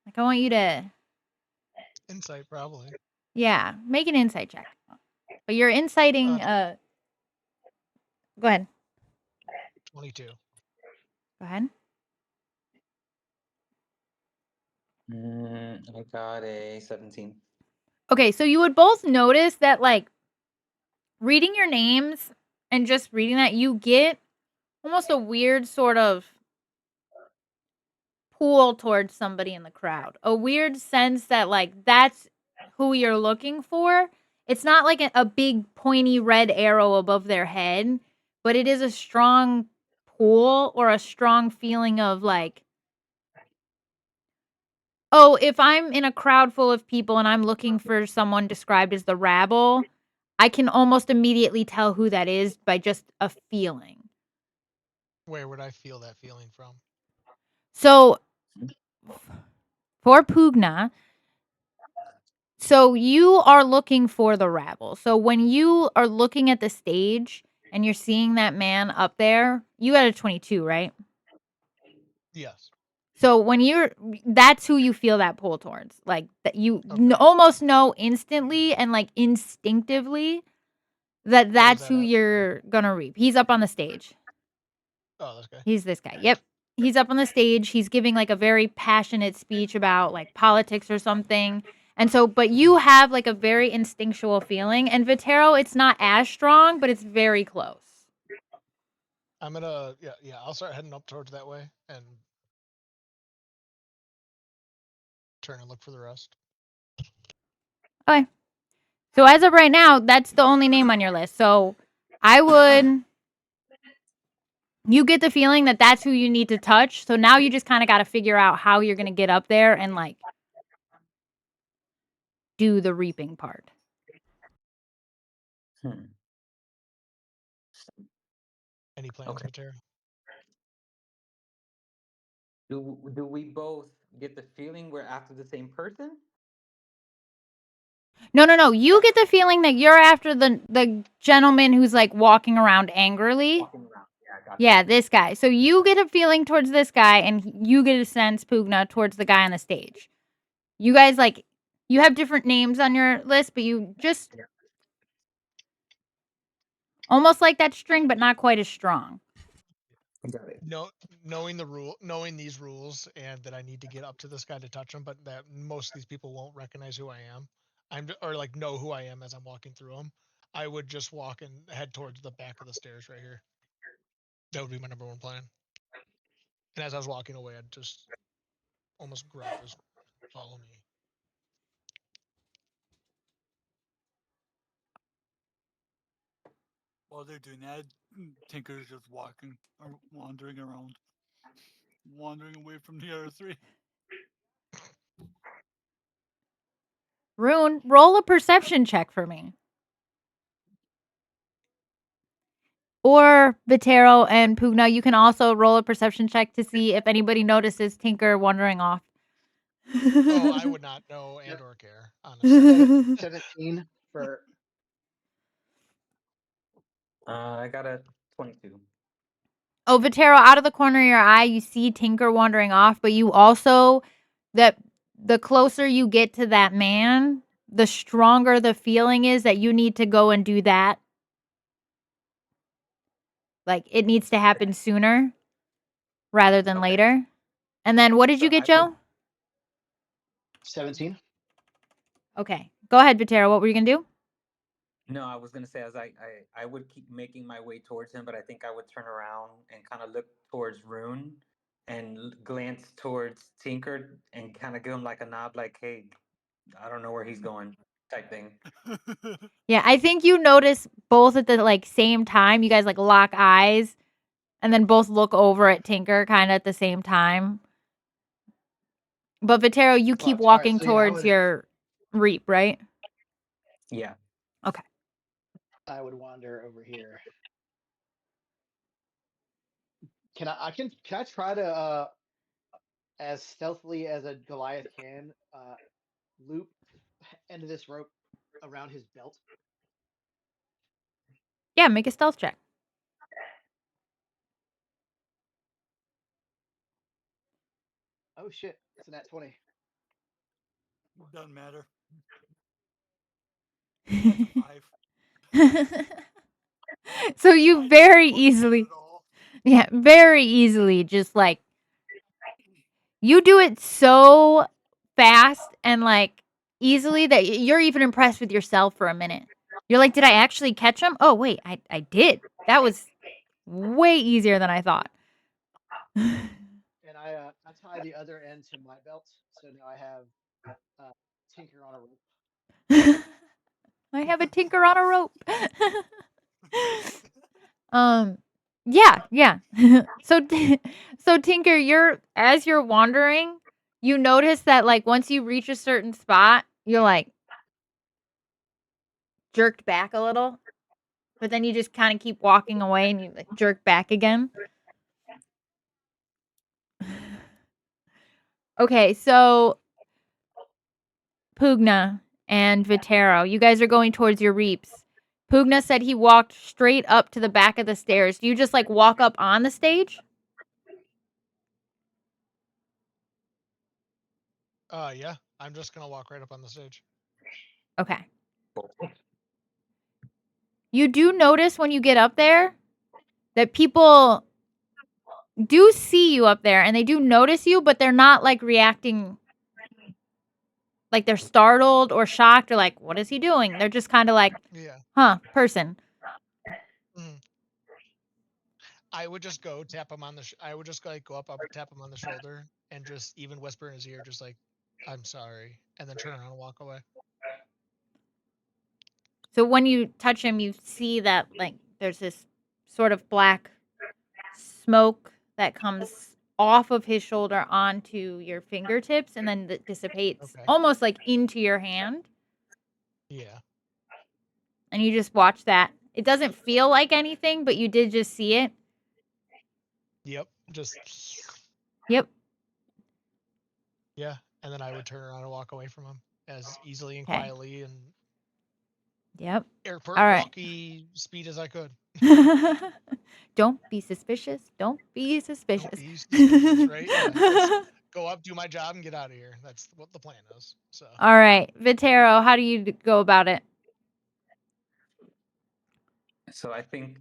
Like I want you to, Insight, probably. yeah, make an insight check. But you're inciting, go ahead. 22. Go ahead. I got a 17. Okay, so you would both notice that like reading your names and just reading that, you get almost a weird sort of pull towards somebody in the crowd. A weird sense that like that's who you're looking for. It's not like a big pointy red arrow above their head, but it is a strong pull or a strong feeling of like, oh, if I'm in a crowd full of people and I'm looking for someone described as the rabble, I can almost immediately tell who that is by just a feeling. Where would I feel that feeling from? So for Pugna, so you are looking for the rabble. So when you are looking at the stage and you're seeing that man up there, you got a 22, right? Yes. So when you're, that's who you feel that pull towards. Like that you Okay. almost know instantly and like instinctively that that's that who at? you're gonna reap. He's up on the stage. Oh, this guy. He's this guy. Yep. He's up on the stage. He's giving like a very passionate speech about like politics or something. And so, but you have like a very instinctual feeling. And Vatero, it's not as strong, but it's very close. I'm gonna, yeah, I'll start heading up towards that way and turn and look for the rest. Okay. So as of right now, that's the only name on your list. So I would, you get the feeling that that's who you need to touch. So now you just kind of got to figure out how you're going to get up there and like do the reaping part. Hmm. Any plans, Okay. Matera? Do we both get the feeling we're after the same person? No. You get the feeling that you're after the gentleman who's like walking around angrily. Walking around. Yeah, I got Yeah, this guy. So you get a feeling towards this guy, and you get a sense, Pugna, towards the guy on the stage. You guys like you have different names on your list, but you just Yeah. almost like that string, but not quite as strong. Got it. Knowing these rules, and that I need to get up to this guy to touch him, but that most of these people won't recognize who I am. Or like know who I am as I'm walking through them. I would just walk and head towards the back of the stairs right here. That would be my number one plan. And as I was walking away, I'd just almost grunt, just follow me. While they're doing that, Tinker's just walking or wandering around, wandering away from the other three. Rune, roll a perception check for me. Or Vitero and Pugna, you can also roll a perception check to see if anybody notices Tinker wandering off. Oh, I would not know and or care, honestly. 17 for I got a 22. Oh, Vitero, out of the corner of your eye, you see Tinker wandering off, but you also, that the closer you get to that man, the stronger the feeling is that you need to go and do that. Like, it needs to happen sooner rather than Okay. later. And then what did you So get, I Joe? would- 17. Okay. Go ahead, Vitero. What were you going to do? No, I was gonna say as I would keep making my way towards him, but I think I would turn around and kind of look towards Rune and glance towards Tinker and kind of give him like a nod, like, "Hey, I don't know where he's going," type thing. Yeah, I think you notice both at the like same time. You guys like lock eyes and then both look over at Tinker kind of at the same time. But Vitero, you keep Well, sorry, walking so yeah, I towards would, your reap, right? Yeah. Okay. I would wander over here. Can I try to as stealthily as a Goliath can loop end of this rope around his belt? Yeah, make a stealth check. Oh shit, it's a nat 20. Doesn't matter. That's a 5. So you I very don't look at it easily, at all. yeah, very easily just like you do it so fast and like easily that you're even impressed with yourself for a minute. You're like, did I actually catch him? Oh, wait, I did. That was way easier than I thought. And I tie the other end to my belt, so now I have Tinker on a rope. I have a tinker on a rope. Yeah. So Tinker, as you're wandering, you notice that like once you reach a certain spot, you're like jerked back a little, but then you just kind of keep walking away and you like jerk back again. Okay, so Pugna and Vitero, you guys are going towards your reaps. Pugna said he walked straight up to the back of the stairs. Do you just like walk up on the stage? Yeah, I'm just gonna walk right up on the stage. Okay. You do notice when you get up there that people do see you up there and they do notice you, but they're not like reacting like they're startled or shocked or like, what is he doing? They're just kind of like, Yeah. huh, person. Mhm. I would just go tap him on the. I would just like go up, tap him on the shoulder, and just even whisper in his ear, just like, "I'm sorry," and then turn around and walk away. So when you touch him, you see that like there's this sort of black smoke that comes off of his shoulder onto your fingertips and then that dissipates Okay. almost like into your hand. Yeah. And you just watch that. It doesn't feel like anything, but you did just see it. Yep. Just. Yep. Yeah. And then I would turn around and walk away from him as easily and Okay. quietly and Yep. airport All right. walkie speed as I could. Don't be suspicious. Don't be suspicious. Don't be suspicious, right? Yeah. Just go up, do my job, and get out of here. That's what the plan is. So. All right. Vitero, how do you go about it? So I think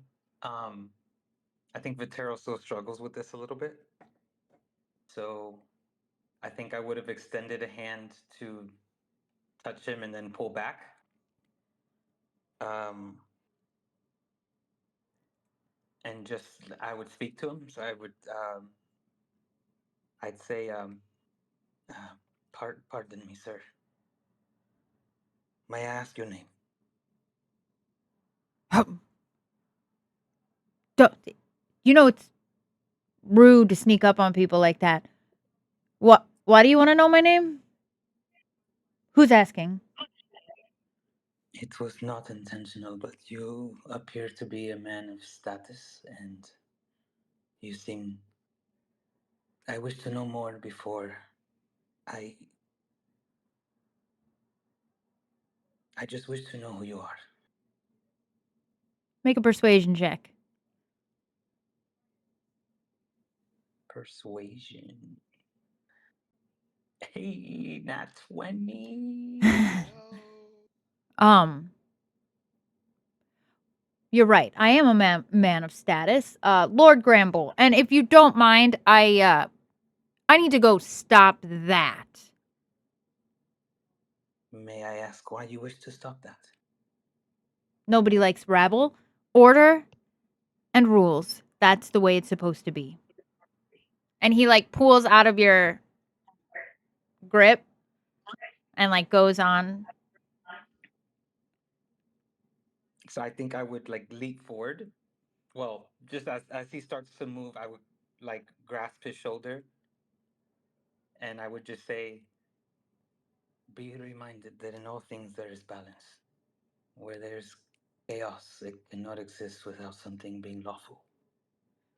Vitero still struggles with this a little bit. So I think I would have extended a hand to touch him and then pull back. And just I would speak to him. So I would I'd say pardon me, sir. May I ask your name? Don't, you know it's rude to sneak up on people like that. What? Why do you want to know my name? Who's asking? It was not intentional, but you appear to be a man of status, and you seem. I wish to know more before I just wish to know who you are. Make a persuasion check. Persuasion. Hey, not 20. You're right. I am a man of status, Lord Gramble. And if you don't mind, I need to go stop that. May I ask why you wish to stop that? Nobody likes rabble, order, and rules. That's the way it's supposed to be. And he like pulls out of your grip and like goes on. So I think I would like leap forward. Well, just as he starts to move, I would like grasp his shoulder and I would just say, be reminded that in all things there is balance. Where there's chaos, it cannot exist without something being lawful,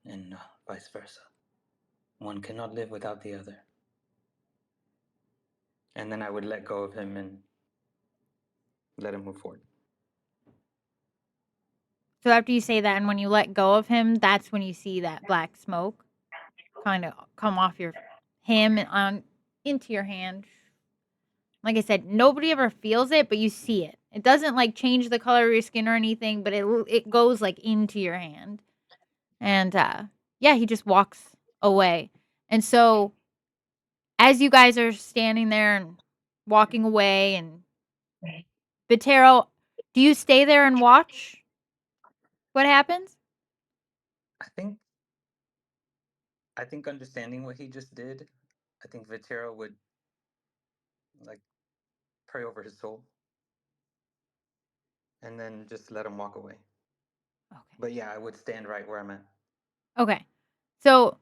and vice versa. One cannot live without the other. And then I would let go of him and let him move forward. So after you say that and when you let go of him, that's when you see that black smoke kind of come off him on into your hand. Like I said, nobody ever feels it, but you see it. It doesn't like change the color of your skin or anything, but it goes like into your hand. And yeah, he just walks away. And so as you guys are standing there and walking away, and Vitero, do you stay there and watch what happens? I think understanding what he just did, I think Vitero would like pray over his soul and then just let him walk away. Okay. But yeah, I would stand right where I'm at. Okay. So,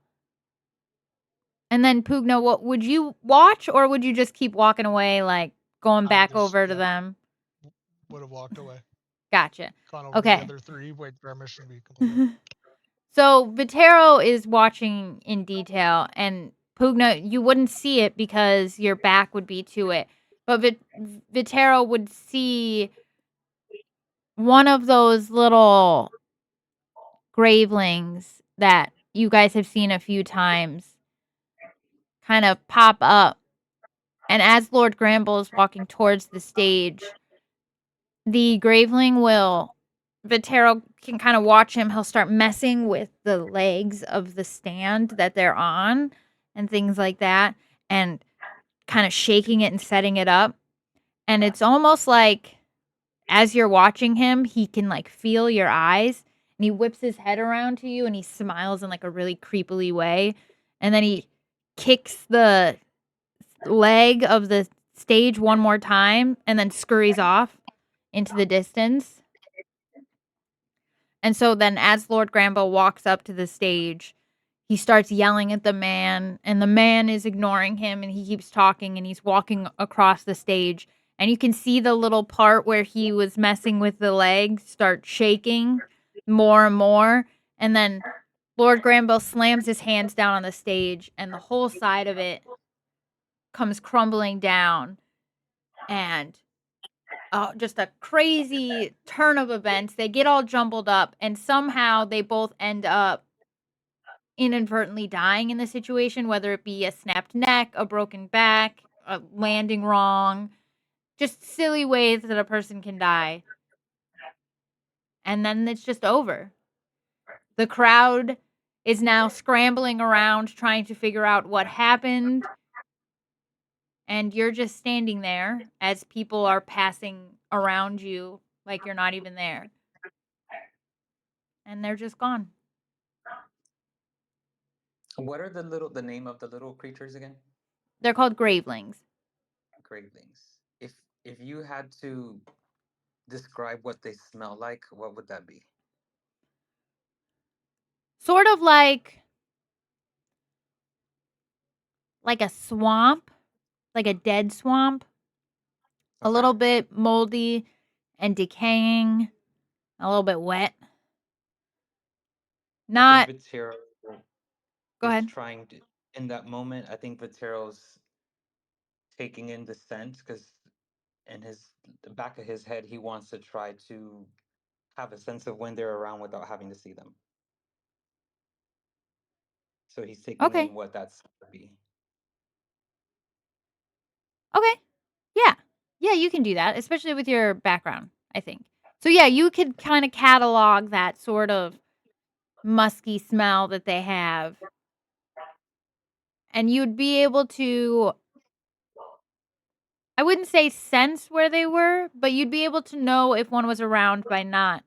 and then Pugna, what would you watch, or would you just keep walking away, like going back over to them? Would have walked away. Gotcha. Gone over to the other three, wait for our mission to be completed. So Vitero is watching in detail, and Pugna, you wouldn't see it because your back would be to it. But Vitero would see one of those little gravelings that you guys have seen a few times kind of pop up. And as Lord Gramble is walking towards the stage, the graveling Vitero can kind of watch him. He'll start messing with the legs of the stand that they're on and things like that, and kind of shaking it and setting it up. And it's almost like as you're watching him, he can like feel your eyes, and he whips his head around to you and he smiles in like a really creepily way. And then he kicks the leg of the stage one more time and then scurries off into the distance. And so then as Lord Gramble walks up to the stage, he starts yelling at the man, and the man is ignoring him, and he keeps talking, and he's walking across the stage, And you can see the little part where he was messing with the leg start shaking more and more. And then Lord Granville slams his hands down on the stage, and the whole side of it comes crumbling down. And just a crazy turn of events. They get all jumbled up, and somehow they both end up inadvertently dying in the situation, whether it be a snapped neck, a broken back, a landing wrong, just silly ways that a person can die. And then it's just over. The crowd is now scrambling around trying to figure out what happened. And you're just standing there as people are passing around you like you're not even there. And they're just gone. What are the name of the little creatures again? They're called gravelings. Gravelings. If you had to describe what they smell like, what would that be? Sort of like a swamp, like a dead swamp. A Okay. little bit moldy and decaying, a little bit wet. I Not think Vatero Go is ahead. trying to, in that moment, I think Vatero's taking in the scent because in the back of his head, he wants to try to have a sense of when they're around without having to see them. So he's taking Okay. in what that's to be. Okay. Yeah. Yeah, you can do that, especially with your background, I think. So yeah, you could kind of catalog that sort of musky smell that they have. And you'd be able to, I wouldn't say sense where they were, but you'd be able to know if one was around by not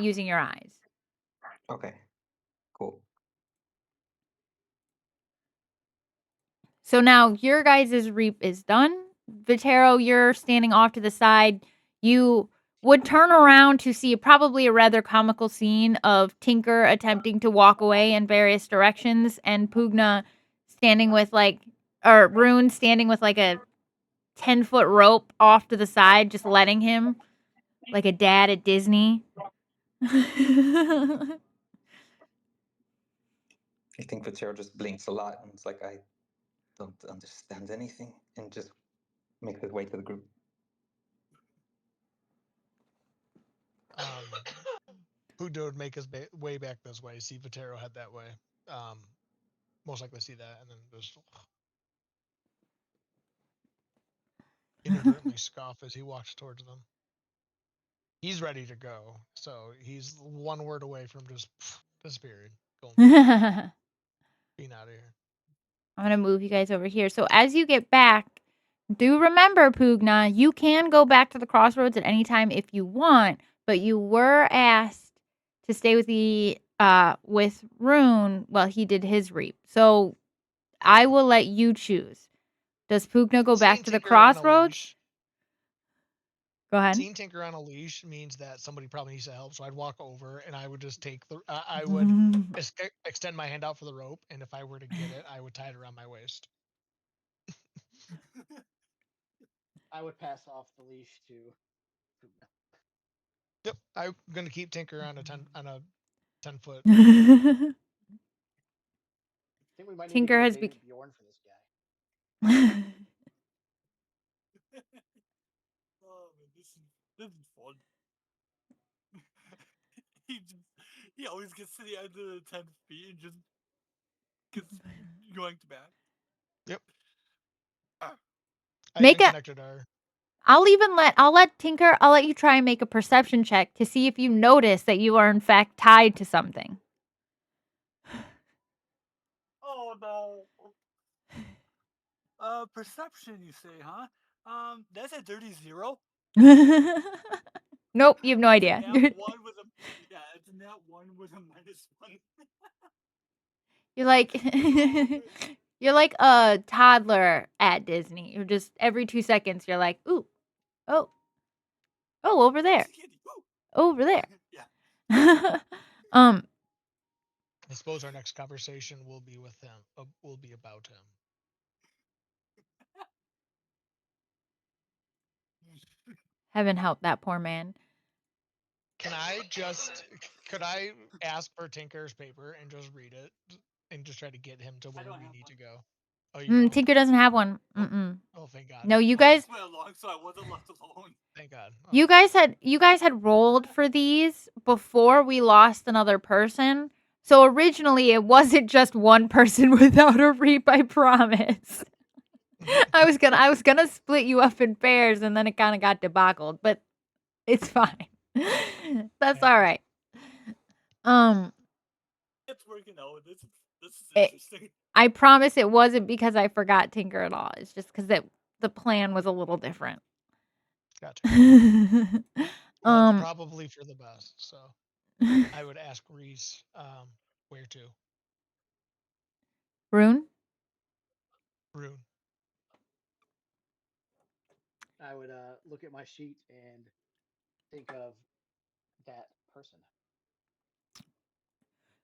using your eyes. Okay. Cool. So now your guys' reap is done. Vatero, you're standing off to the side. You would turn around to see probably a rather comical scene of Tinker attempting to walk away in various directions and Pugna standing with Rune standing with like a 10-foot rope off to the side, just letting him like a dad at Disney. I think Vatero just blinks a lot and it's like, I don't understand anything, and just makes his way to the group. Pugna would make his way back this way. See Vatero head that way. Most likely see that, and then just inadvertently scoff as he walks towards them. He's ready to go, so he's one word away from just disappearing, being out of here. I'm going to move you guys over here. So as you get back, do remember, Pugna, you can go back to the crossroads at any time if you want, but you were asked to stay with Rune while he did his reap. So I will let you choose. Does Pugna go back to the crossroads? Go ahead. Seeing Tinker on a leash means that somebody probably needs to help, so I'd walk over and I would just take I would extend my hand out for the rope, and if I were to get it, I would tie it around my waist. I would pass off the leash to Pugna. Yep, I'm gonna keep Tinker on a 10-foot. I think we might need Tinker to has get Baby Bjorn for this guy. Oh man, this is fun. he always gets to the end of the 10 feet and just gets yoinked back. Yep. Make I'll let Tinker, I'll let you try and make a perception check to see if you notice that you are in fact tied to something. Oh no. Perception, you say, huh? That's a dirty 0. Nope, you have no idea. It's a nat 1 with a -1. You're like a toddler at Disney. You're just every 2 seconds you're like, "Ooh. Oh. Oh, over there. Over there." Yeah. I suppose our next conversation will be with him. Will be about him. Heaven help that poor man. Could I ask for Tinker's paper and just read it and just try to get him to where we need to go? Oh, you don't? Tinker doesn't have one. Mm-mm. Oh, thank God. No, you I guys. just went along, so I wasn't left alone. Thank God. Oh. You guys had rolled for these before we lost another person. So originally it wasn't just one person without a reap, I promise. I was gonna split you up in pairs and then it kind of got debacled, but it's fine. That's all right. It's working out. This is It- interesting. I promise it wasn't because I forgot Tinker at all. It's just because the plan was a little different. Gotcha. Well, it's probably for the best. So I would ask Reese where to. Rune? Rune. I would look at my sheet and think of that person.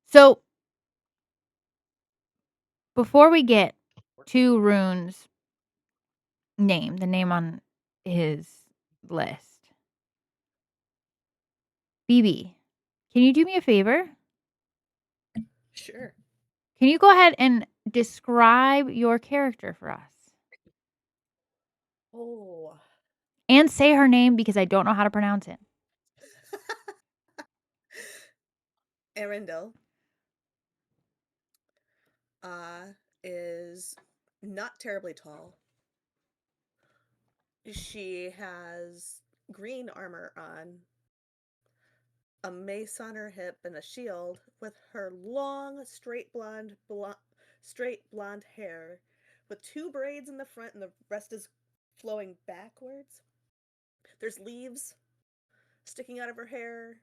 So before we get to Rune's name, the name on his list, BB, can you do me a favor? Sure. Can you go ahead and describe your character for us? Oh. And say her name because I don't know how to pronounce it. Arendelle is not terribly tall. She has green armor on, a mace on her hip, and a shield, with her long, straight blonde hair, with 2 braids in the front, and the rest is flowing backwards. There's leaves sticking out of her hair,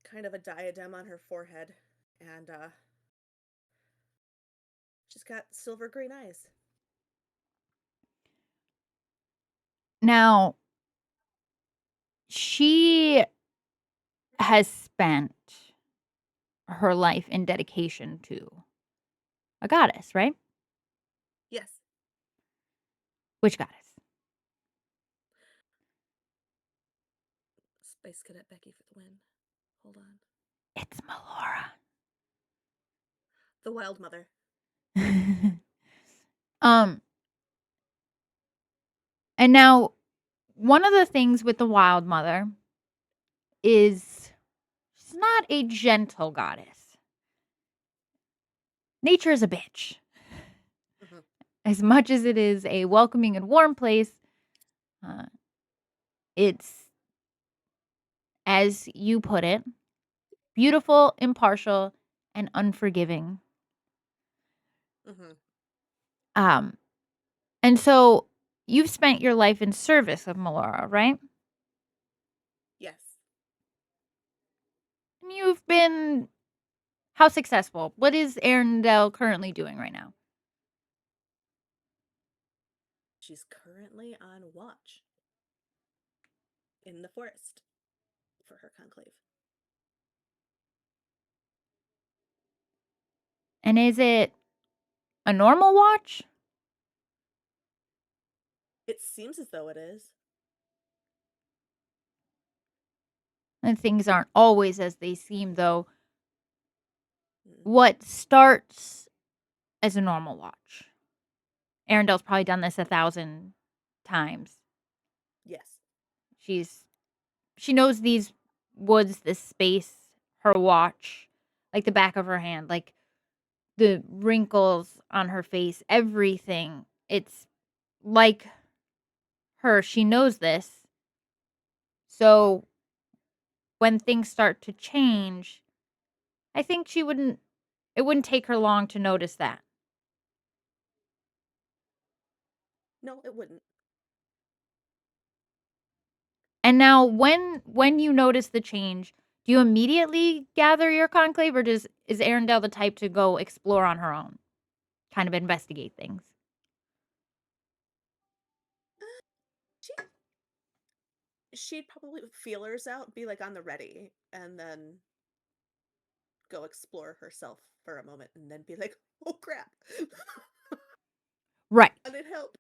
kind of a diadem on her forehead, and she's got silver green eyes. Now, she has spent her life in dedication to a goddess, right? Yes. Which goddess? Space Cadet Becky for the win. Hold on. It's Melora. The Wild Mother. And now one of the things with the Wild Mother is she's not a gentle goddess. Nature is a bitch. Mhm. As much as it is a welcoming and warm place, it's, as you put it, beautiful, impartial, and unforgiving. Mhm. And so you've spent your life in service of Melora, right? Yes. And you've been how successful? What is Arendelle currently doing right now? She's currently on watch in the forest for her conclave. And is it a normal watch? It seems as though it is. And things aren't always as they seem, though. Mm. What starts as a normal watch? Arendelle's probably done this 1,000 times. Yes. She knows these woods, this space, her watch, like the back of her hand, like the wrinkles on her face, everything. It's like her. She knows this. So when things start to change, I think it wouldn't take her long to notice that. No, it wouldn't. And now when you notice the change, do you immediately gather your conclave, or is Arendelle the type to go explore on her own? Kind of investigate things. She'd probably feelers out, be like on the ready, and then go explore herself for a moment, and then be like, "Oh crap, Right. I need help."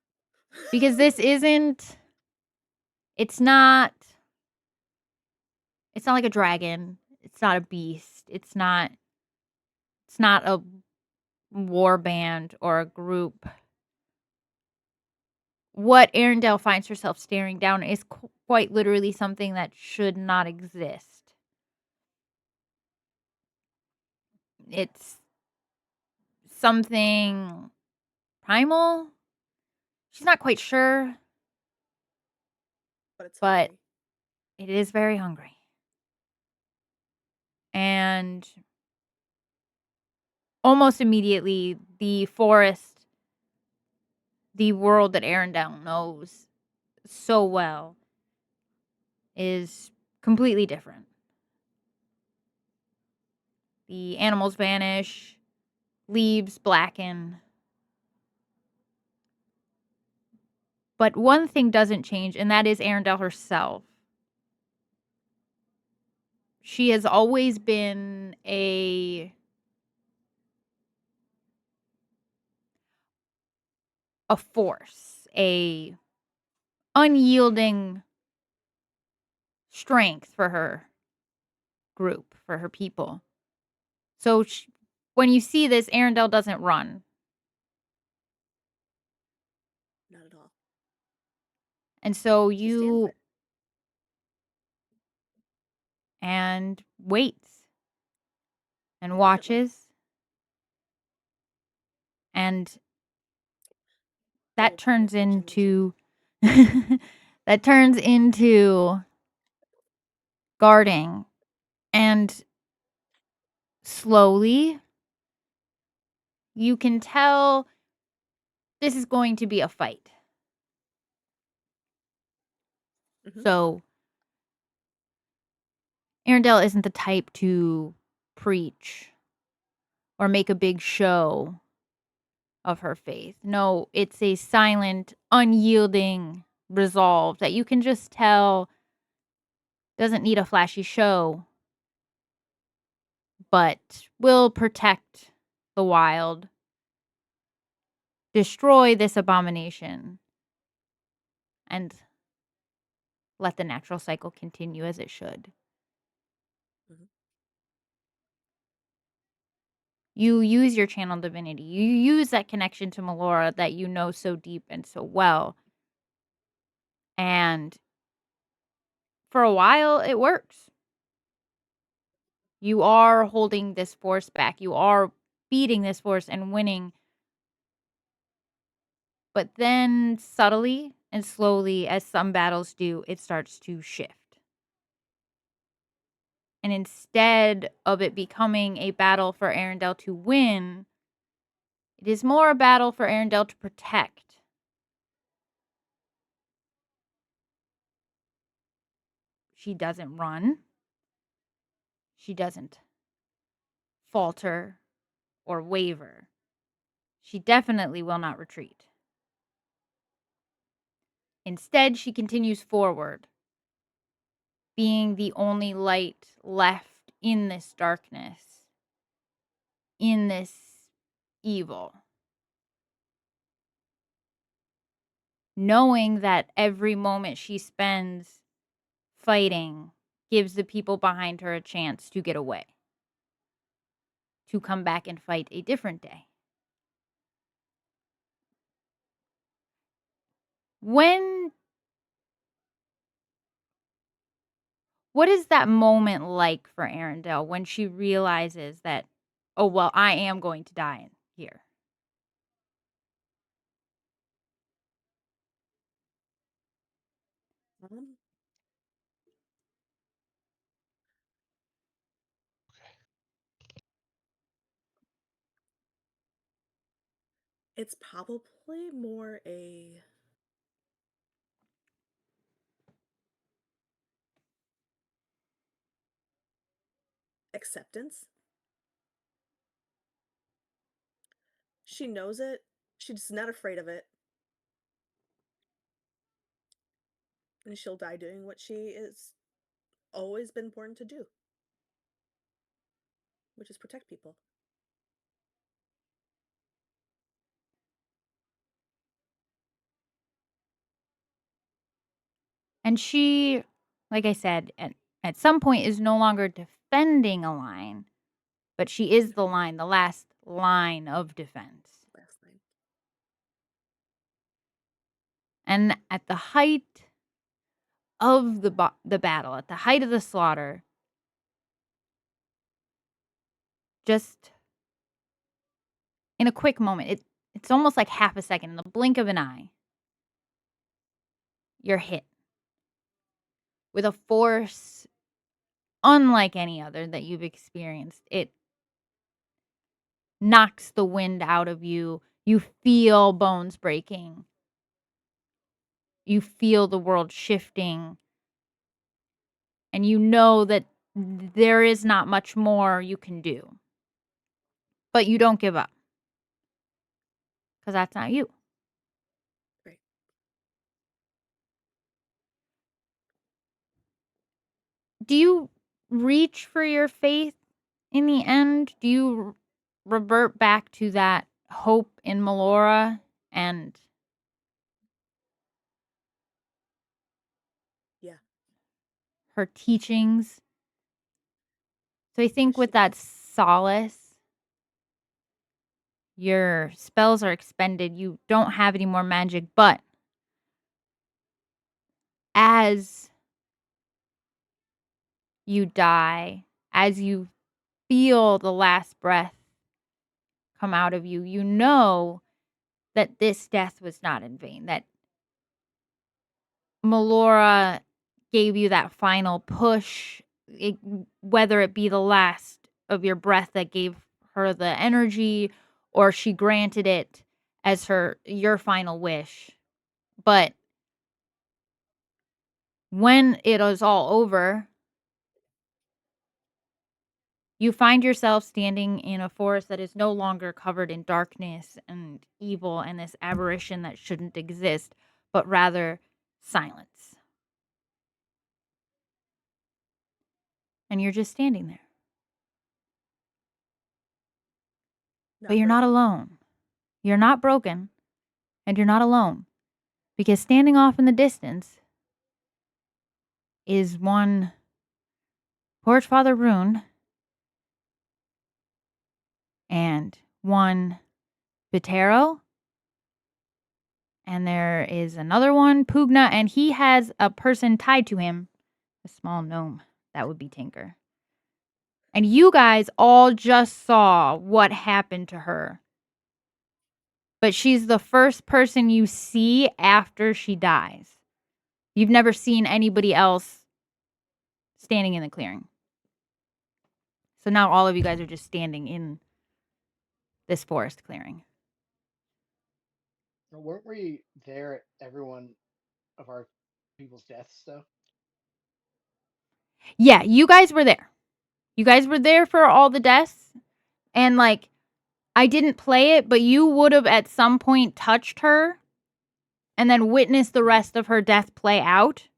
Because this isn't it's not like a dragon. It's not a beast. It's not a war band or a group. What Arendelle finds herself staring down is quite literally something that should not exist. It's something primal. She's not quite sure, But it's but hungry. it is very hungry. And almost immediately, the forest, the world that Arendelle knows so well, is completely different. The animals vanish, leaves blacken. But one thing doesn't change, and that is Arendelle herself. She has always been a force, a unyielding strength for her group, for her people. So when you see this, Arendelle doesn't run. Not at all. And so She stands you there. and waits and Patiently. watches, and that Oh, turns yeah, watching music. into that turns into guarding. And slowly you can tell this is going to be a fight. Mhm. So Arendelle isn't the type to preach or make a big show of her faith. No, it's a silent, unyielding resolve that you can just tell doesn't need a flashy show, but will protect the wild, destroy this abomination, and let the natural cycle continue as it should. Mhm. You use your channel divinity. You use that connection to Melora that you know so deep and so well. And for a while, it works. You are holding this force back. You are beating this force and winning. But then subtly and slowly, as some battles do, it starts to shift. And instead of it becoming a battle for Arendelle to win, it is more a battle for Arendelle to protect. She doesn't run. She doesn't falter or waver. She definitely will not retreat. Instead, she continues forward, being the only light left in this darkness, in this evil. Knowing that every moment she spends fighting gives the people behind her a chance to get away, to come back and fight a different day. What is that moment like for Arendelle when she realizes that, oh, well, I am going to die here? Um, it's probably more a acceptance. She knows it. She's not afraid of it. And she'll die doing what she is always been born to do, which is protect people. And she, like I said, at some point is no longer defending a line, but she is the line, the last line of defense. Last line. And at the height of the battle, at the height of the slaughter, just in a quick moment, it's almost like half a second, in the blink of an eye, you're hit with a force unlike any other that you've experienced. It knocks the wind out of you. You feel bones breaking. You feel the world shifting. And you know that there is not much more you can do. But you don't give up. Because that's not you. Right. Do you reach for your faith in the end? Do you revert back to that hope in Melora and Yeah. her teachings? So I think with that solace, your spells are expended. You don't have any more magic, but as you die, as you feel the last breath come out of you, you know that this death was not in vain, that Melora gave you that final push, whether it be the last of your breath that gave her the energy or she granted it as your final wish. But when it is all over, you find yourself standing in a forest that is no longer covered in darkness and evil and this aberration that shouldn't exist, but rather silence. And you're just standing there. But you're not alone. You're not broken, and you're not alone. Because standing off in the distance is one Porch Father Rune and one Vitero. And there is another one, Pugna, and he has a person tied to him, a small gnome. That would be Tinker. And you guys all just saw what happened to her. But she's the first person you see after she dies. You've never seen anybody else standing in the clearing. So now all of you guys are just standing in this forest clearing. Weren't we there at every one of our people's deaths, though? Yeah, you guys were there. You guys were there for all the deaths. And, like, I didn't play it, but you would have at some point touched her and then witnessed the rest of her death play out.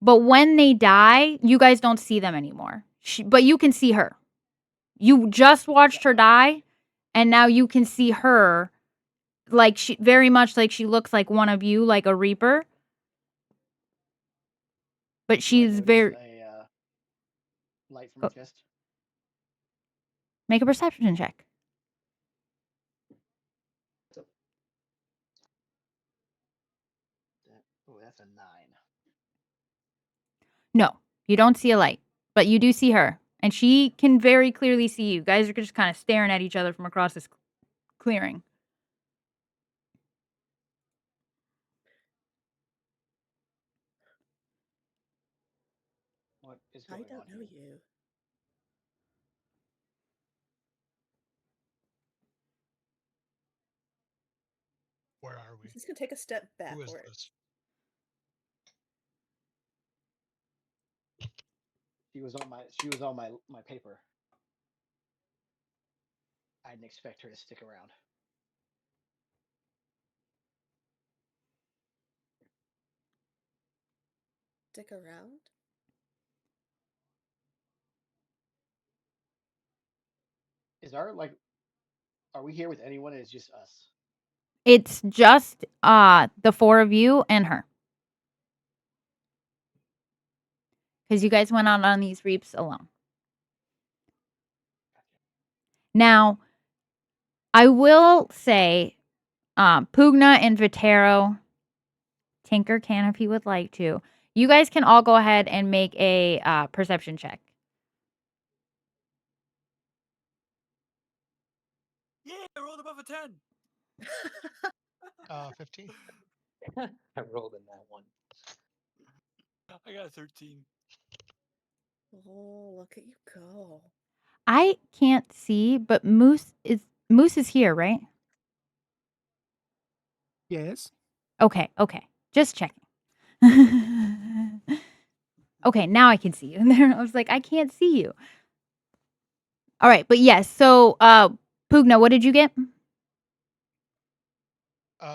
But when they die, you guys don't see them anymore. But you can see her. You just watched her die, and now you can see her, like, she very much like she looks like one of you, like a Reaper. But she's very... A light from her chest. Make a perception check. Oh, that's a 9. No, you don't see a light, but you do see her. And she can very clearly see you. Guys are just kind of staring at each other from across this clearing. What is going on here? I don't know you. Where are we? She's gonna take a step backwards. Who is this? She was on my paper. I didn't expect her to stick around. Stick around? Are we here with anyone? It's just us. It's just the four of you and her. because you guys went out on these reaps alone. Now, I will say, Pugna and Vitero, Tinker can if he would like to. You guys can all go ahead and make a perception check. Yeah, I rolled above a 10. 15. I rolled in that one. I got a 13. Oh, look at you go. I can't see, but Moose is here, right? Yes. Okay. Just checking. Okay, now I can see you. And there I was like, I can't see you. All right, but yes. So, Pugna, what did you get?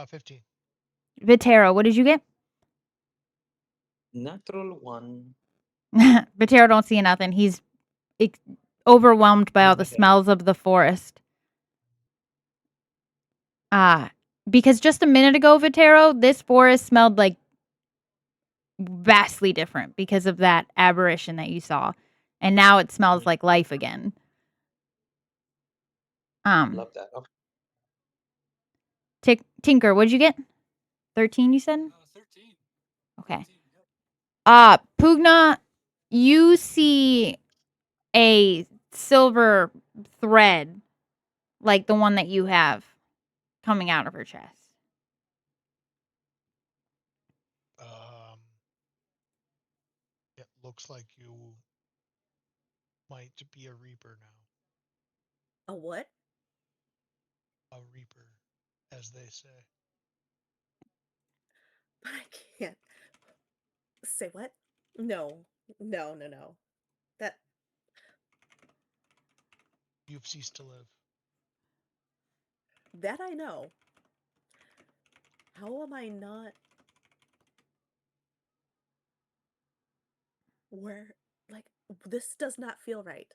15. Vitero, what did you get? Natural one. Vitero don't see nothing. He's overwhelmed by all the Okay. smells of the forest. Because just a minute ago, Vitero, this forest smelled like vastly different because of that aberration that you saw. And now it smells like life again. Love that. Okay. Tinker, what'd you get? 13, you said? 13. Okay. 13, yep. Pugna, you see a silver thread like the one that you have coming out of her chest. It looks like you might be a reaper now. A what? A reaper, as they say. But I can't. Say what? No. That You've ceased to live. I know. How am I not? Where, like, this does not feel right.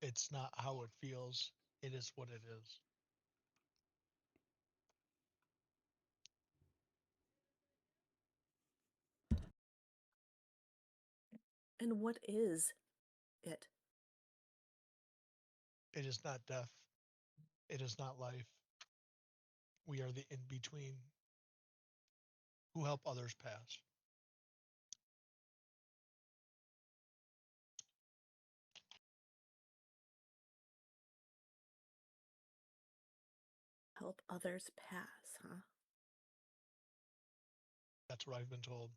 It's not how it feels. It is what it is. And what is it? It is not death. It is not life. We are the in-between who help others pass. Help others pass, huh? That's what I've been told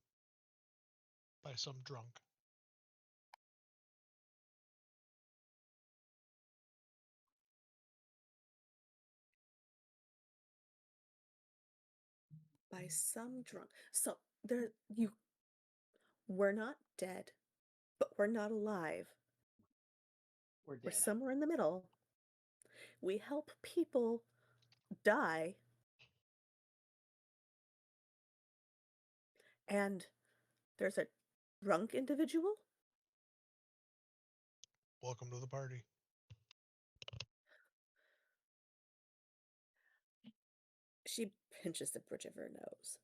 by some drunk. By some drunk. So we're not dead, but we're not alive. We're We're dead. somewhere in the middle. We help people die. And there's a drunk individual? Welcome to the party. She pinches the bridge of her nose.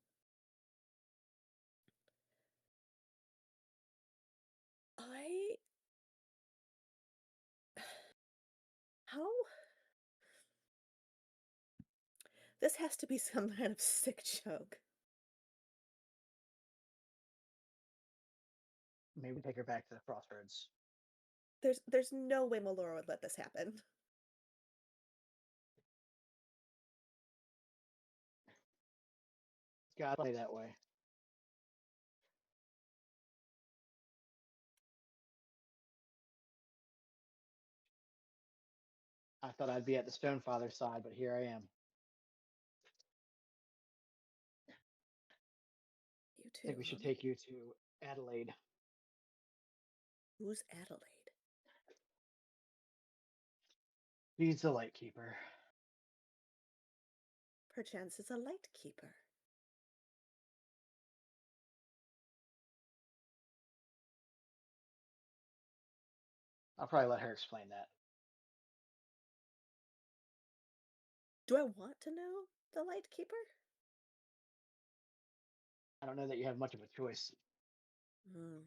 How? This has to be some kind of sick joke. Maybe take her back to the crossroads. There's no way Melora would let this happen. It's gotta play that way. I thought I'd be at the Stonefather side, but here I am. You I too, think we should huh? take you to Adelaide. Who's Adelaide? He's the Lightkeeper. Perchance is a light keeper. I'll probably let her explain that. Do I want to know the Lightkeeper? I don't know that you have much of a choice. Hmm.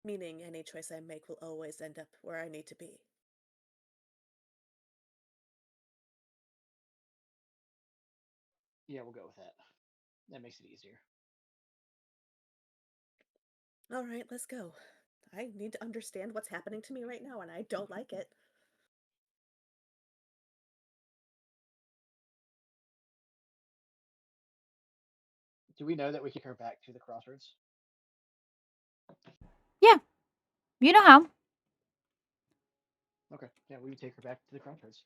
Meaning any choice I make will always end up where I need to be. Yeah, we'll go with that. That makes it easier. All right, let's go. I need to understand what's happening to me right now, and I don't like it. Do we know that we can take her back to the crossroads? Yeah, you know how. Okay. Yeah, we would take her back to the crossroads.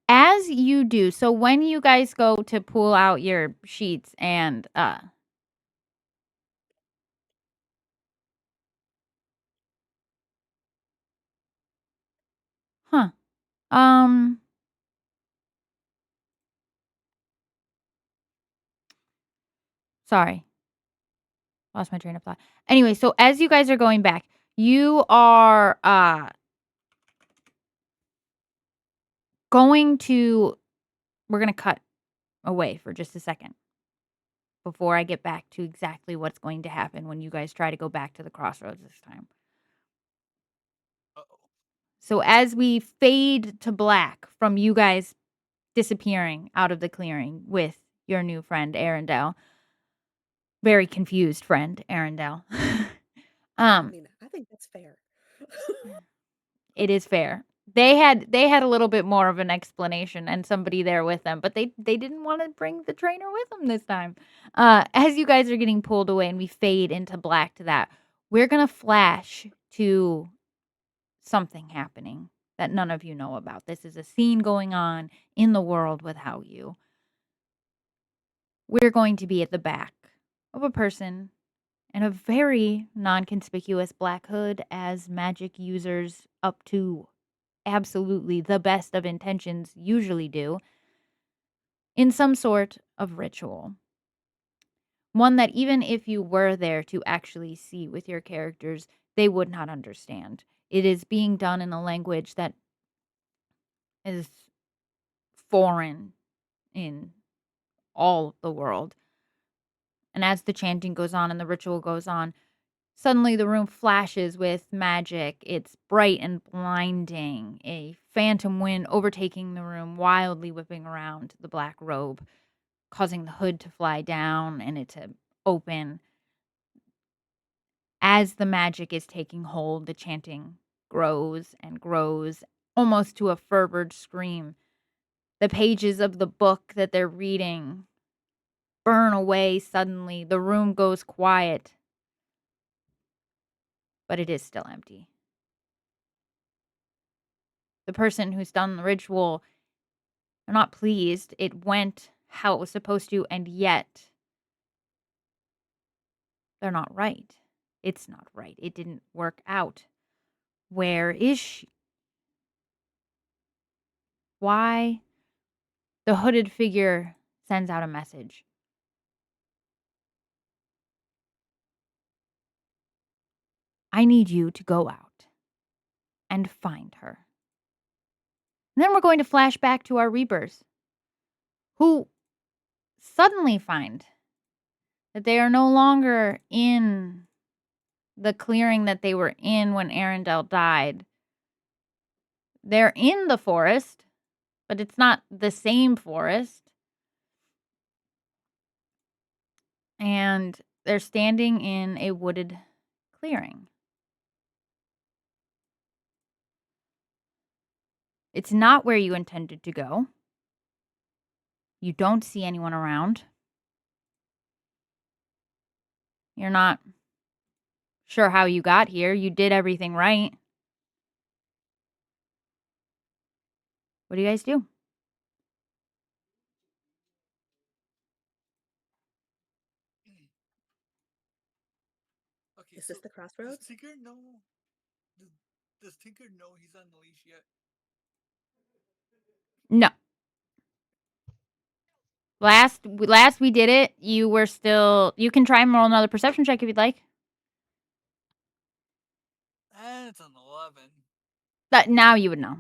As you do, so when you guys go to pull out your sheets and huh. Um sorry. Lost my train of thought. Anyway, so as you guys are going back, you are going to we're going to cut away for just a second before I get back to exactly what's going to happen when you guys try to go back to the crossroads this time. Uh-oh. So as we fade to black from you guys disappearing out of the clearing with your new friend Arendelle, very confused friend Arendelle. I mean, I think that's fair. It is fair. They had a little bit more of an explanation and somebody there with them, but they didn't want to bring the trainer with them this time. As you guys are getting pulled away and we fade into black to that, we're gonna flash to something happening that none of you know about. This is a scene going on in the world without you. We're going to be at the back of a person in a very non-conspicuous black hood, as magic users up to absolutely the best of intentions usually do, in some sort of ritual. One that even if you were there to actually see with your characters, they would not understand. It is being done in a language that is foreign in all the world. And as the chanting goes on and the ritual goes on, suddenly the room flashes with magic. It's bright and blinding. A phantom wind overtaking the room, wildly whipping around the black robe, causing the hood to fly down and it to open. As the magic is taking hold, the chanting grows and grows, almost to a fervid scream. The pages of the book that they're reading burn away suddenly. The room goes quiet, but it is still empty. The person who's done the ritual, they're not pleased. It went how it was supposed to, and yet they're not right. It's not right. It didn't work out. Where is she? Why? The hooded figure sends out a message. I need you to go out and find her. And then we're going to flash back to our Reapers, who suddenly find that they are no longer in the clearing that they were in when Arendelle died. They're in the forest, but it's not the same forest. And they're standing in a wooded clearing. It's not where you intended to go. You don't see anyone around. You're not sure how you got here. You did everything right. What do you guys do? Okay, Is so this the does crossroads? Tinker know? Does Tinker know he's on the leash yet? No. Last we did it, you were still. You can try and roll another perception check if you'd like. It's an 11. That now you would know.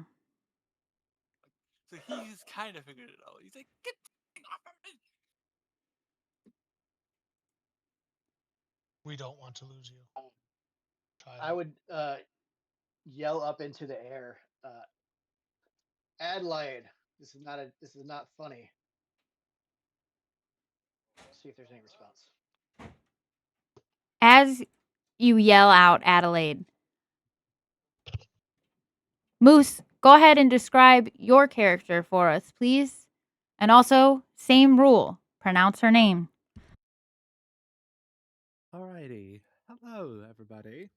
So he's kind of figured it out. He's like, get the thing off of me. We don't want to lose you. I would yell up into the air, Adelaide. This is not funny. See if there's any response. As you yell out Adelaide, Moose, go ahead and describe your character for us, please. And also, same rule. Pronounce her name. Alrighty. Hello, everybody.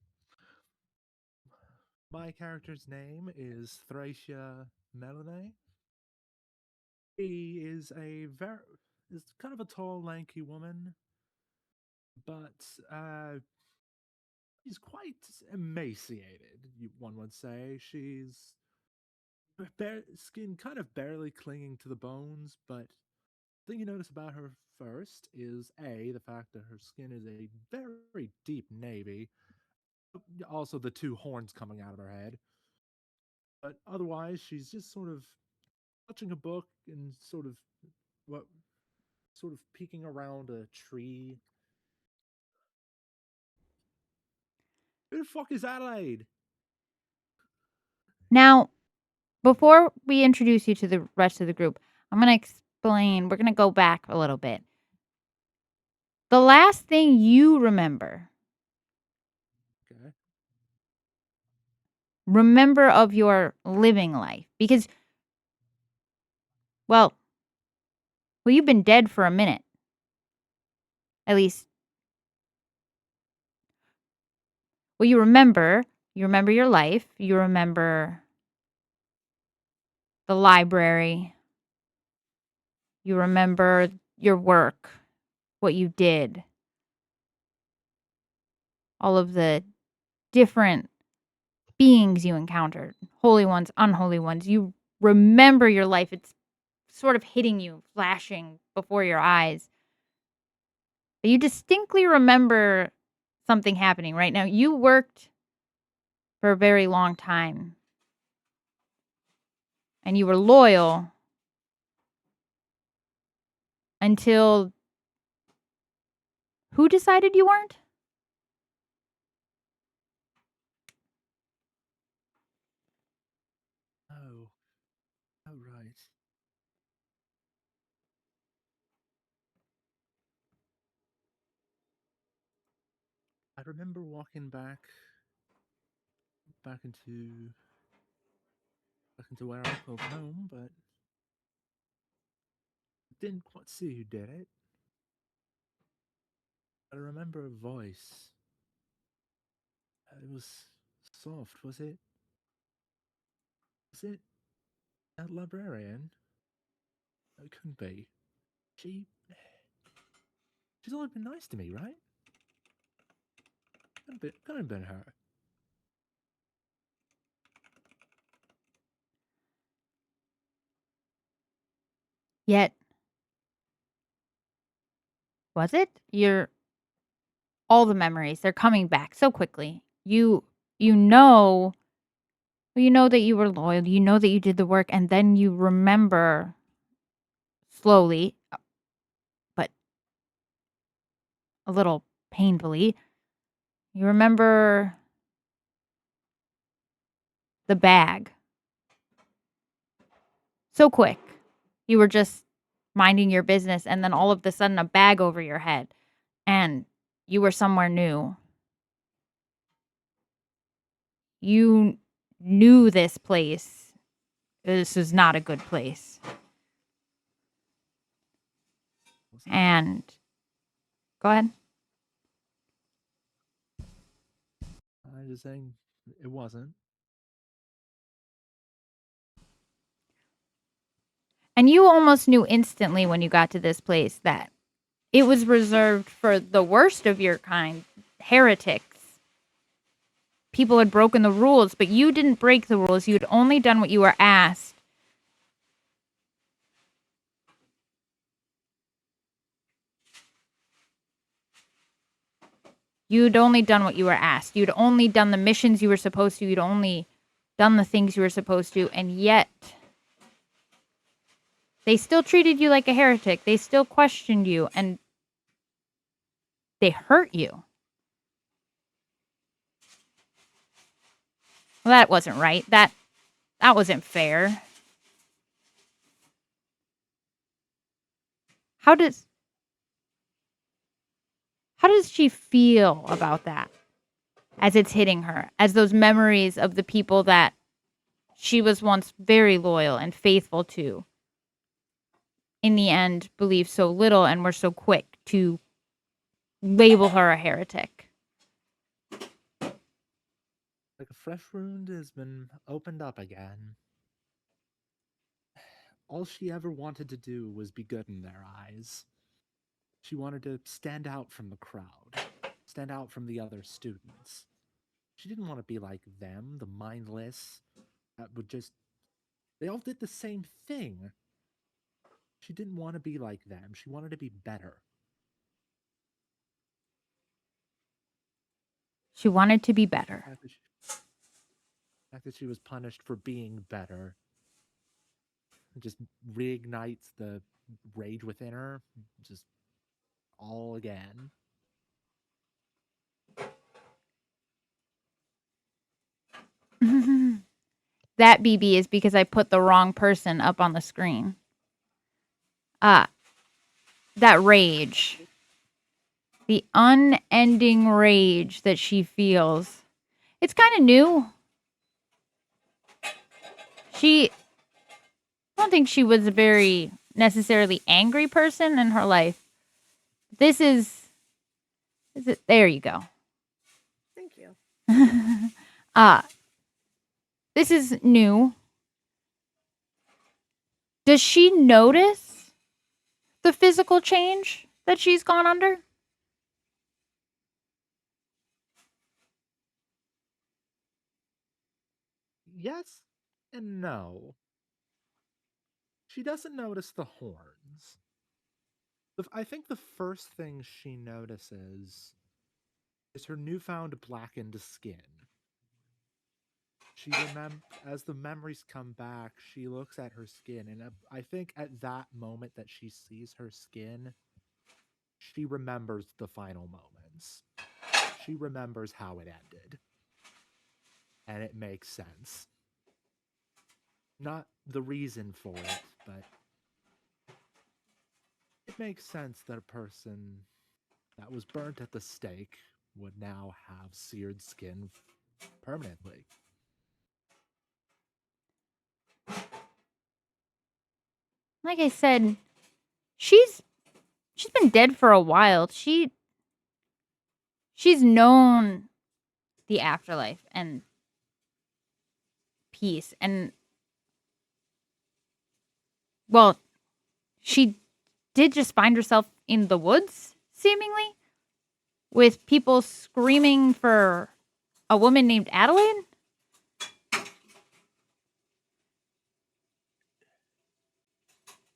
My character's name is Thracia Melanie. She is is kind of a tall, lanky woman, but she's quite emaciated, one would say. She's skin kind of barely clinging to the bones, but the thing you notice about her first is the fact that her skin is a very deep navy. Also, the two horns coming out of her head. But otherwise, she's just sort of touching a book and sort of peeking around a tree. Who the fuck is Adelaide? Now, before we introduce you to the rest of the group, I'm going to explain. We're going to go back a little bit. The last thing you remember of your living life, because, well, you've been dead for a minute. At least. Well, you remember your life. You remember the library. You remember your work, what you did, all of the different beings you encountered, holy ones, unholy ones. You remember your life. It's sort of hitting you, flashing before your eyes. But you distinctly remember something happening right now. You worked for a very long time, and you were loyal until who decided you weren't? Oh, right. I remember walking back into where I called home, but didn't quite see who did it. I remember a voice. It was soft, was it? Was it that librarian? It couldn't be. She's always been nice to me, right? Couldn't have been her. Yet, was it? All the memories, they're coming back so quickly. You know that you were loyal, you know that you did the work, and then you remember slowly, but a little painfully, you remember the bag. So quick. You were just minding your business, and then all of a sudden a bag over your head, and you were somewhere new. You knew this place. This is not a good place. And go ahead. I was just saying it wasn't. And you almost knew instantly when you got to this place that it was reserved for the worst of your kind, heretics. People had broken the rules, but you didn't break the rules. You had only done what you were asked. You'd only done what you were asked. You'd only done the missions you were supposed to. You'd only done the things you were supposed to. And yet, they still treated you like a heretic. They still questioned you. And they hurt you. Well, that wasn't right. That wasn't fair. How does she feel about that as it's hitting her? As those memories of the people that she was once very loyal and faithful to, in the end, believed so little and were so quick to label her a heretic. Like a fresh wound has been opened up again. All she ever wanted to do was be good in their eyes. She wanted to stand out from the crowd, stand out from the other students. She didn't want to be like them, the mindless, that would just. They all did the same thing. She didn't want to be like them. She wanted to be better. She wanted to be better. The fact that she was punished for being better, it just reignites the rage within her, just all again. That BB is because I put the wrong person up on the screen. That rage. The unending rage that she feels. It's kind of new. I don't think she was a very necessarily angry person in her life. This is it? There you go. Thank you. This is new. Does she notice the physical change that she's gone under? Yes and no. She doesn't notice the horns. I think the first thing she notices is her newfound blackened skin. As the memories come back, she looks at her skin, and I think at that moment that she sees her skin, she remembers the final moments. She remembers how it ended. And it makes sense. Not the reason for it, but it makes sense that a person that was burnt at the stake would now have seared skin permanently. Like I said, she's been dead for a while. She's known the afterlife and peace, and well, she did just find herself in the woods, seemingly, with people screaming for a woman named Adelaide.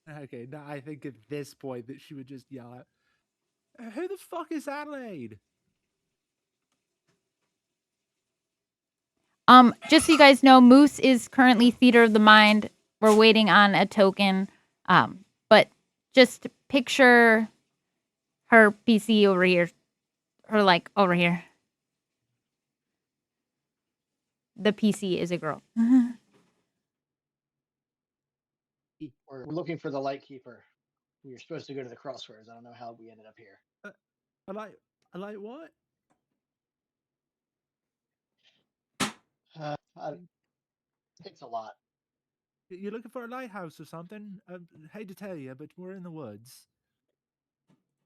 Okay, now I think at this point that she would just yell out, "Who the fuck is Adelaide?" Just so you guys know, Moose is currently Theater of the Mind. We're waiting on a token. But just picture her PC over here. Her, like, over here. The PC is a girl. We're looking for the Lightkeeper. We were supposed to go to the crossroads. I don't know how we ended up here. I like what? It's a lot. You're looking for a lighthouse or something? Hate to tell you, but we're in the woods.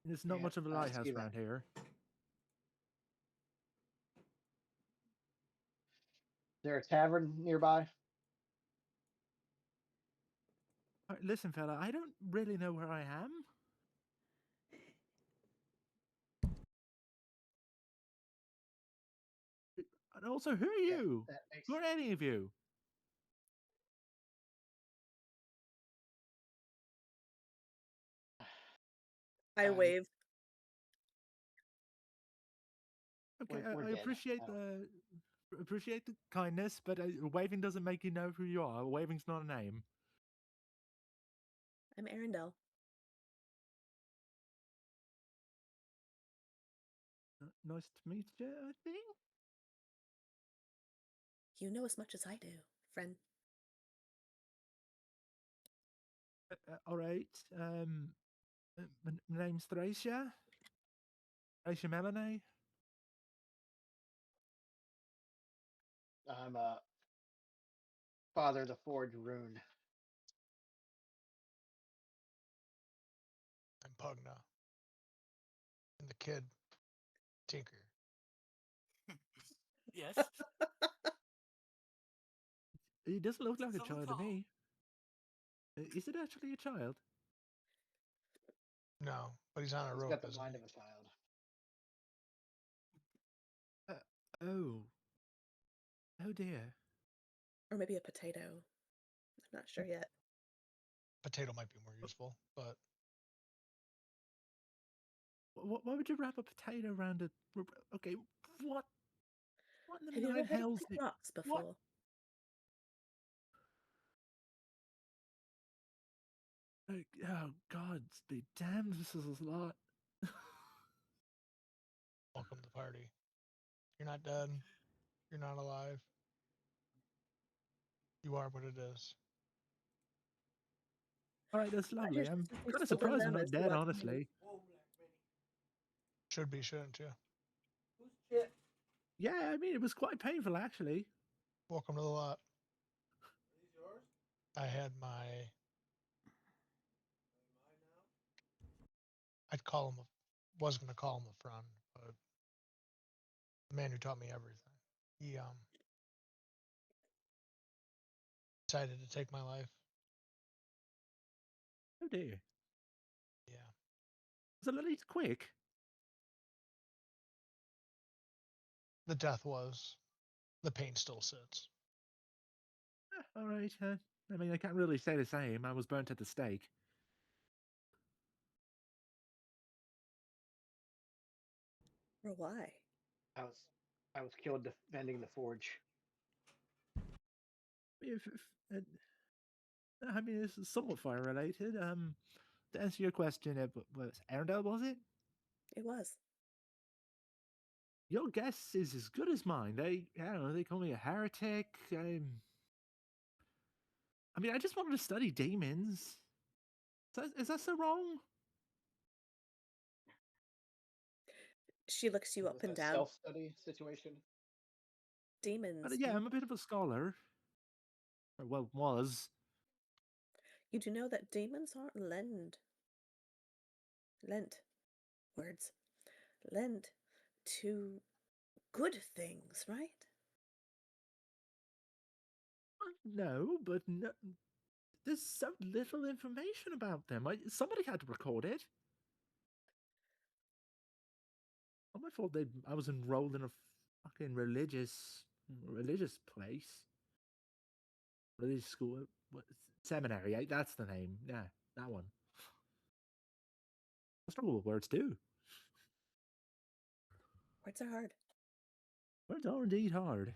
There's not much of a lighthouse around here. Is there a tavern nearby? Listen, fella, I don't really know where I am. And also, who are you? Who are any of you? I wave. Okay, we're I dead. appreciate I don't- the kindness, but waving doesn't make you know who you are. Waving's not a name. I'm Arendelle. Nice to meet you, I think. You know as much as I do, friend. All right. My name's Thracia. Thracia Melanie. I'm Father the Forge Rune. I'm Pugna. And the kid, Tinker. Yes. He doesn't look like a Someone child to call. me. Is it actually a child? No, but he's on a He's rope, got the isn't mind he? of a child. Oh. Oh dear. Or maybe a potato. I'm not sure yet. Potato might be more useful, but Why would you wrap a potato around a? Okay, what? What in the Have you ever nine heard of hells? pink rocks before? Oh God, be damned! This is a lot. welcome to the party. You're not dead. You're not alive. You are what it is. All right, that's lovely. Just I'm as kind of useful to surprised I'm them not as you dead, are to me. honestly. Should be, shouldn't you? Yeah, I mean it was quite painful actually. Welcome to the lot. I had my. I'd call him was gonna call him a friend, but the man who taught me everything. He decided to take my life. Oh dear. Yeah. Was it at least quick? The death was. The pain still sits. All right. I mean, I can't really say the same. I was burnt at the stake. Or why? I was killed defending the forge. I mean, this is somewhat fire related. To answer your question, was Arendelle, was it? It was. Your guess is as good as mine. I don't know, they call me a heretic. I mean, I just wanted to study demons. Is that so wrong? She looks you Was up this and a down. self-study situation? Demons. Yeah, I'm a bit of a scholar. Or, well, was. You do know that demons aren't lent to good things, right? No, but no, there's so little information about them. Somebody had to record it. Not my fault. I was enrolled in a fucking religious place, religious school, seminary. That's the name. Yeah, that one. I struggle with words too. Words are hard. Words are indeed hard.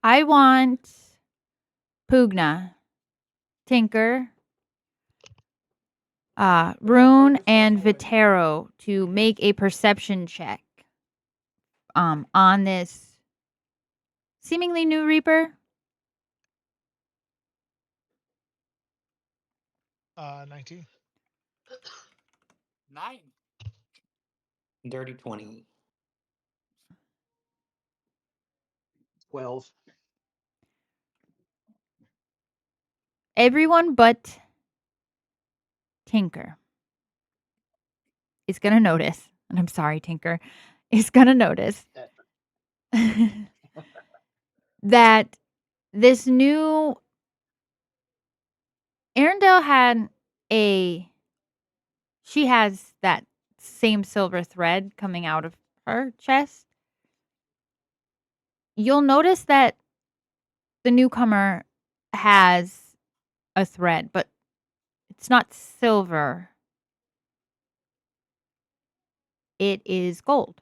I want Pugna, Tinker, Rune, and Vitero to make a perception check on this seemingly new Reaper. 19. 9. Dirty 20. 12. Everyone but Tinker is gonna notice, and I'm sorry, Tinker, is gonna notice that this new Arendelle she has that same silver thread coming out of her chest. You'll notice that the newcomer has a thread, but it's not silver. It is gold.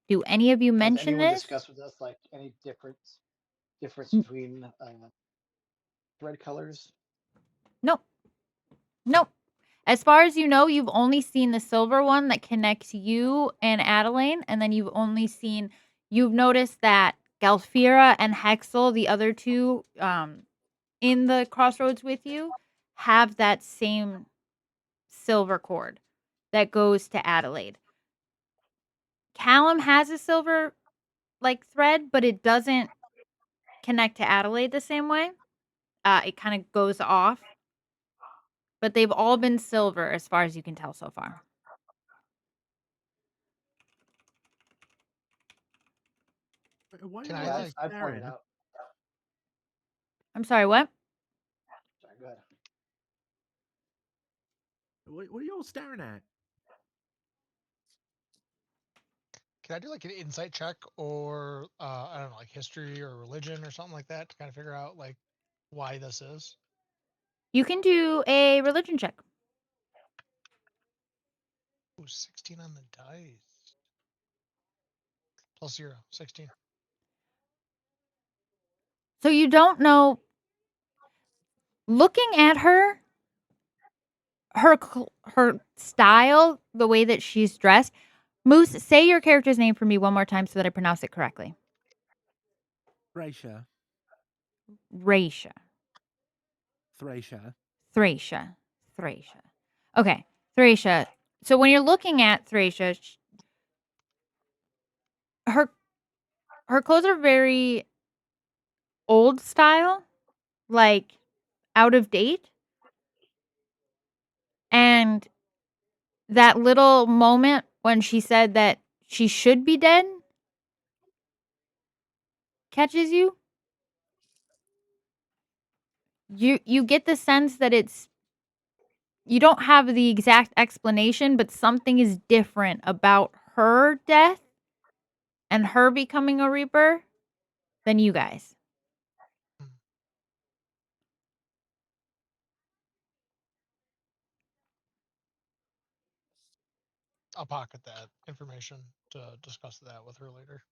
Do any of you Has mention anyone this? discussed with us like any difference N- between thread colors? Nope. Nope. As far as you know, you've only seen the silver one that connects you and Adeline, and then you've noticed that Galfira and Hexel, the other two in the crossroads with you, have that same silver cord that goes to Adelaide. Callum has a silver like thread, but it doesn't connect to Adelaide the same way. It kind of goes off. But they've all been silver as far as you can tell so far. Why are Can you I, all Yeah, just like I pointed staring? out. I'm sorry, what? Sorry, go ahead. What are you all staring at? Can I do like an insight check or I don't know, like history or religion or something like that to kind of figure out like why this is? You can do a religion check. Ooh, 16 on the dice. Plus 0, 16. So you don't know. Looking at her style, the way that she's dressed. Moose, say your character's name for me one more time so that I pronounce it correctly. Thracia. Thracia. Thracia. Thracia. Thracia. Okay, Thracia. So when you're looking at Thracia, her clothes are very old style, like out of date. And that little moment when she said that she should be dead catches you. You get the sense that you don't have the exact explanation, but something is different about her death and her becoming a Reaper than you guys. I'll pocket that information to discuss that with her later.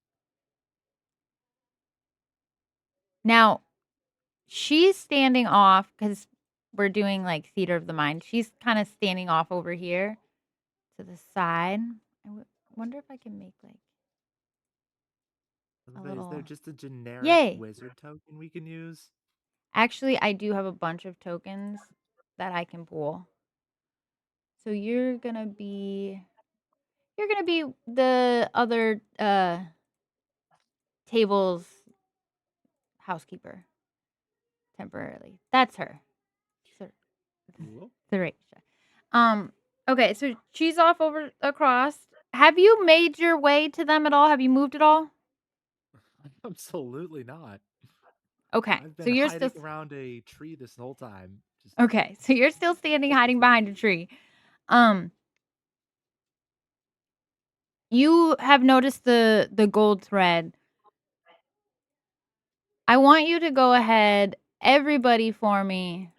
Now, she's standing off because we're doing like theater of the mind. She's kind of standing off over here to the side. Wonder if I can make like a Is little. there just a generic Yay. wizard token we can use? Actually, I do have a bunch of tokens that I can pull. So you're gonna be the other table's housekeeper temporarily. That's her. Cool. Thracia. Okay, so she's off over across. Have you made your way to them at all? Have you moved at all? Absolutely not. Okay, I've so been you're hiding still around a tree this whole time. Just okay. So you're still standing hiding behind a tree. You have noticed the gold thread. I want you to go ahead, everybody, for me.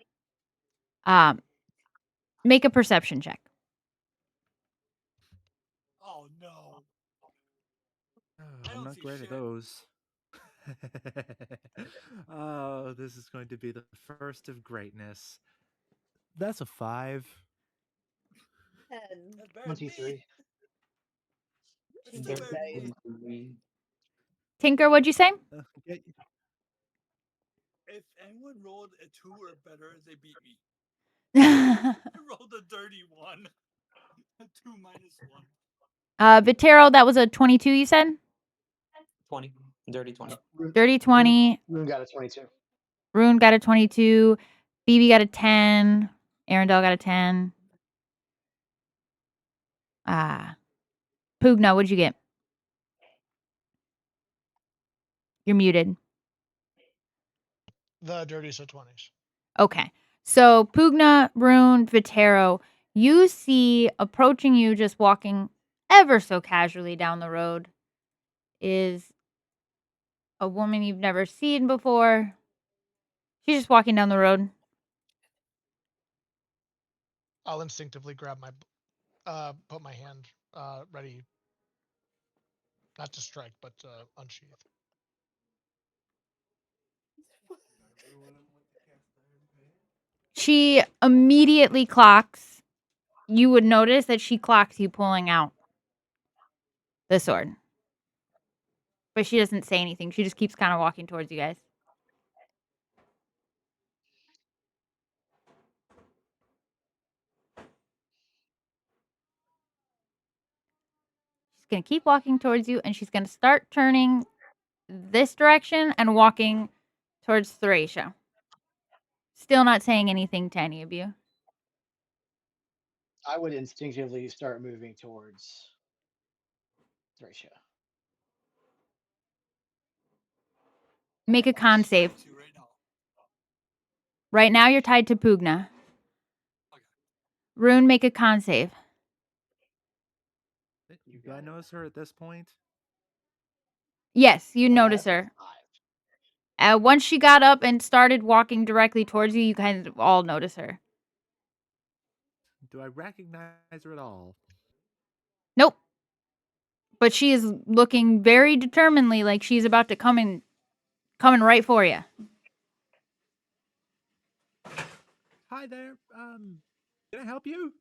Make a perception check. Oh no. I I'm don't not see great shit. at those. Oh, this is going to be the first of greatness. That's a 5. 10. That's better than me. 23. That's still better than me. Tinker, what'd you say? Okay. If anyone rolled a 2 or better, they beat me. I rolled a dirty 1. A 2 minus 1. Vitero, that was a 22, you said? 20. Dirty 20. Dirty 20. Rune got a 22. Rune got a 22. BB got a 10. Arendelle got a 10. Pugna, what'd you get? You're muted. The dirty so 20s. Okay. So Pugna, Rune, Vitero, you see approaching you, just walking ever so casually down the road, is a woman you've never seen before. She's just walking down the road. I'll instinctively grab my, put my hand ready, not to strike, but to unsheath. She immediately clocks. You would notice that she clocks you pulling out the sword. But she doesn't say anything. She just keeps kind of walking towards you guys. She's going to keep walking towards you, and she's going to start turning this direction and walking towards Thracia. Still not saying anything to any of you. I would instinctively start moving towards Thracia. Make a con save. To right now. Right now, you're tied to Pugna. Okay. Rune, make a con save. Do I notice her at this point? Yes, you notice That's her. 5. Once she got up and started walking directly towards you, you kind of all notice her. Do I recognize her at all? Nope. But she is looking very determinedly like she's about to coming right for you. Hi there. Can I help you?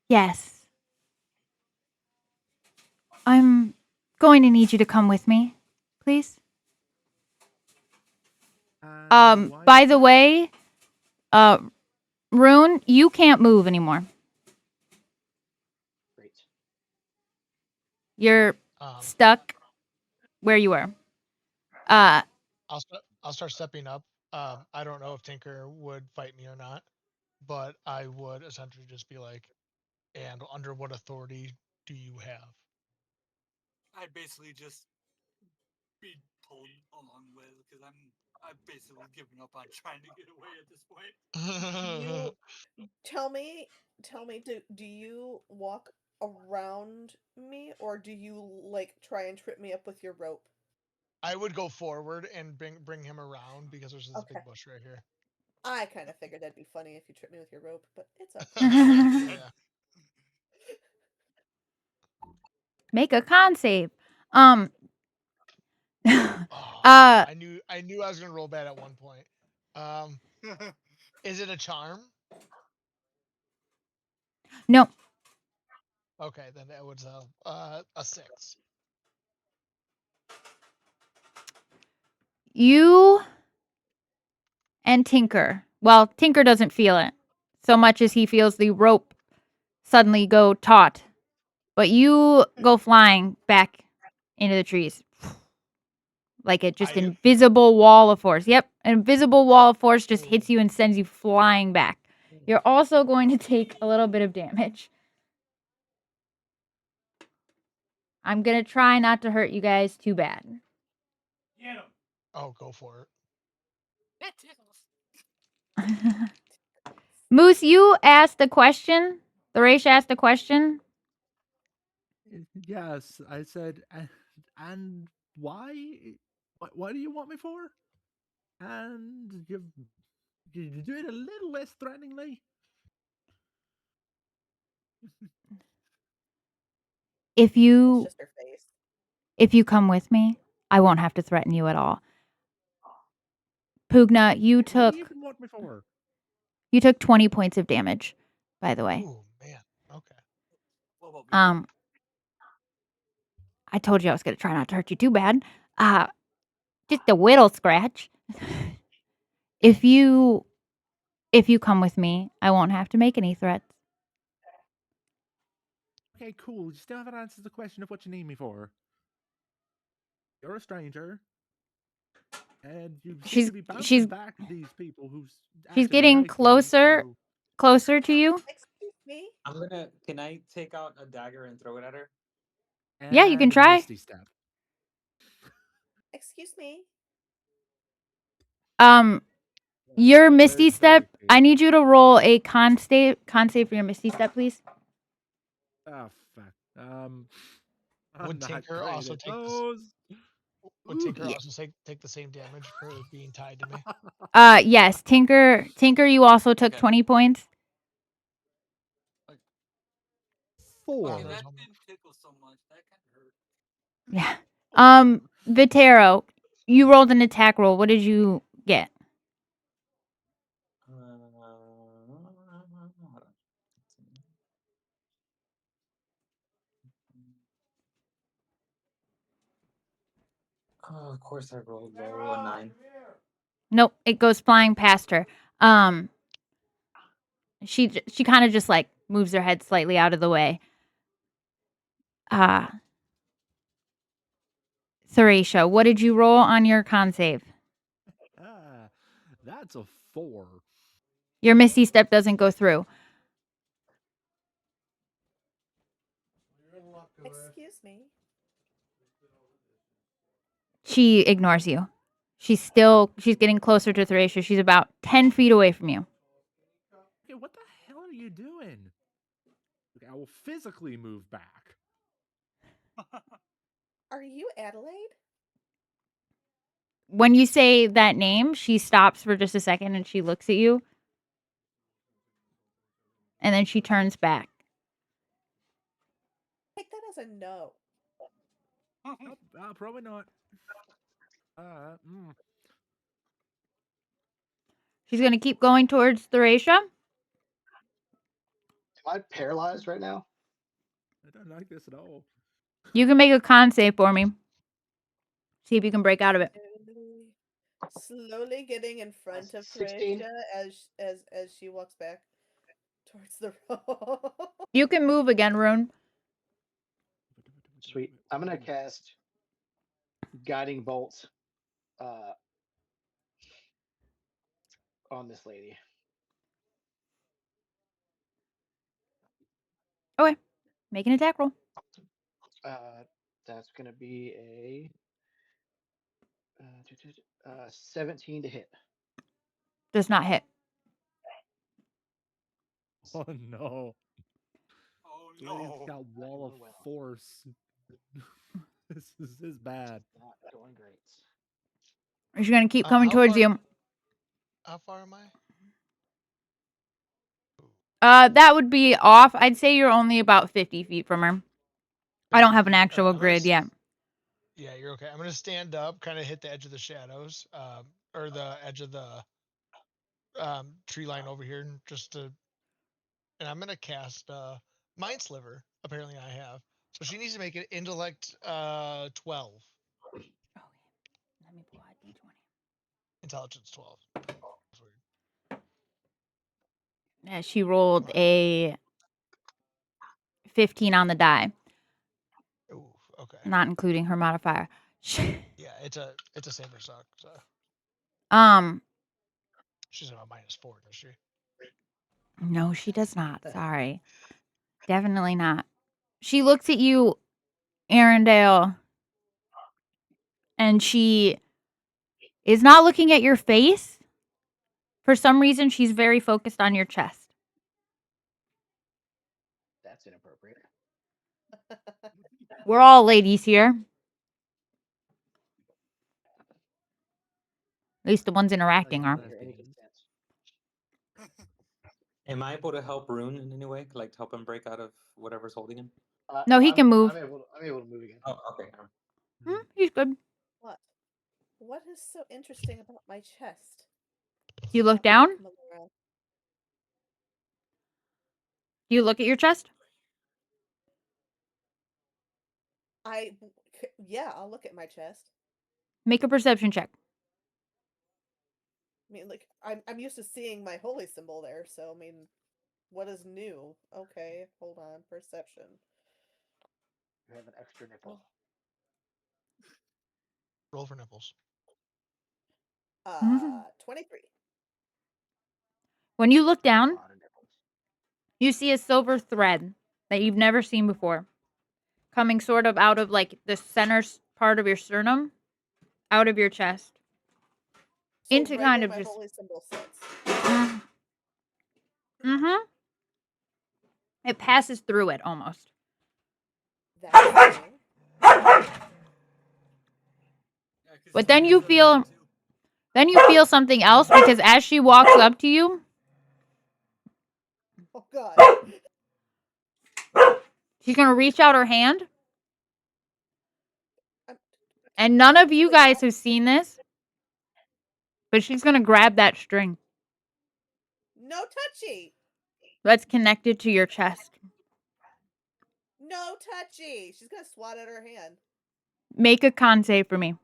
Yes. I'm going to need you to come with me, please. Why By is the that? way, Rune, you can't move anymore. Great. You're stuck where you were. I'll start stepping up. I don't know if Tinker would fight me or not, but I would essentially just be like, and under what authority do you have? I basically just be pulled along with because I've basically given up on trying to get away at this point. You tell me, do you walk around me or do you like try and trip me up with your rope? I would go forward and bring him around because there's this Okay. big bush right here. I kind of figured that'd be funny if you tripped me with your rope, but it's okay. Yeah. Make a con save. Oh, I knew I was gonna roll bad at one point. Is it a charm? No. Okay, then that was a 6. You and Tinker. Well, Tinker doesn't feel it so much as he feels the rope suddenly go taut. But you go flying back into the trees. Like a just invisible wall of force. Yep, an invisible wall of force just hits you and sends you flying back. You're also going to take a little bit of damage. I'm going to try not to hurt you guys too bad. Oh, go for it. That tickles. Moose, you asked a question. Thracia asked a question. Yes, I said, and why? What do you want me for? And you do it a little less threateningly. If It's you just her face. if you come with me, I won't have to threaten you at all. Pugna, you What do took you even want me for? 20 points of damage, by the way. Oh man. Okay. What about me? I told you I was going to try not to hurt you too bad. Just a whittle scratch. If you come with me, I won't have to make any threats. Okay, cool. You still haven't answered the question of what you need me for. You're a stranger, and you seem to be bouncing back these people who's. She's getting closer to you. Excuse me? Can I take out a dagger and throw it at her? Yeah, you can try. Misty step. Excuse me? Your Misty Step, I need you to roll a con save for your Misty Step, please. Oh, fuck. I'm Would not Tinker great also at take those. would Tinker Yeah. also take the same damage for being tied to me? Yes, Tinker, you also took Okay. 20 points. Okay, 4. there's that one. didn't tickle so much. That kind of hurt. Yeah. Vitero, you rolled an attack roll. What did you get? Hold on. Oh, of course I rolled low, a 9. Nope, it goes flying past her. She kind of just like moves her head slightly out of the way. Theracia, what did you roll on your con save? That's a 4. Your Misty Step doesn't go through. Excuse me. She ignores you. She's getting closer to Theracia. She's about 10 feet away from you. Okay, what the hell are you doing? Okay, I will physically move back. Are you Adelaide? When you say that name, she stops for just a second and she looks at you. And then she turns back. Take that as a no. Nope, probably not. She's going to keep going towards Theracia. Am I paralyzed right now? I don't like this at all. You can make a con save for me. See if you can break out of it. Slowly getting in front of 16. Theracia as she walks back towards the road. You can move again, Rune. Sweet. I'm gonna cast Guiding Bolt on this lady. Okay. Make an attack roll. That's gonna be a 17 to hit. Does not hit. Oh no. Oh Lady's no. got wall of force. This is bad. Not going great. She's going to keep coming How towards far- you. How far am I? That would be off. I'd say you're only about 50 feet from her. I don't have an 50 feet. actual I'm gonna grid yet. Yeah, you're okay. I'm gonna stand up, kind of hit the edge of the shadows, or the edge of the tree line over here, and I'm gonna cast Mind Sliver. Apparently, I have. So she needs to make an intellect 12, Okay. Let me pull out D20. intelligence 12. That's weird. Yeah, she rolled a 15 on the die, Ooh, okay. not including her modifier. Yeah, it's a saber suck. So she's about -4, does she? No, she does not. Sorry. Definitely not. She looks at you, Arendelle, and she is not looking at your face. For some reason, she's very focused on your chest. That's inappropriate. We're all ladies here. At least the ones interacting are. Under any consent. Am I able to help Rune in any way? Like help him break out of whatever's holding him? No, he can move. I'm able to move again. Oh, okay. He's good. What? What is so interesting about my chest? You look down? You look at your chest? Yeah, I'll look at my chest. Make a perception check. I mean, like I'm used to seeing my holy symbol there, so I mean, what is new? Okay, hold on, perception. You have an extra nipple. Roll for nipples. 23. When you look A down, lot of nipples. you see a silver thread that you've never seen before, coming sort of out of like the center part of your sternum, out of your chest, So into right kind where of my just. holy symbol sits. Mm-hmm. It passes through it almost. That's the thing. Yeah, 'cause But he's then got you that feel too. then you feel something else because as she walks up to you, Oh God. she's gonna reach out her hand, I'm and none of you totally guys not. have seen this, but she's gonna grab that string No touchy. that's connected to your chest. No touchy. She's gonna swat at her hand. Make a con save for me.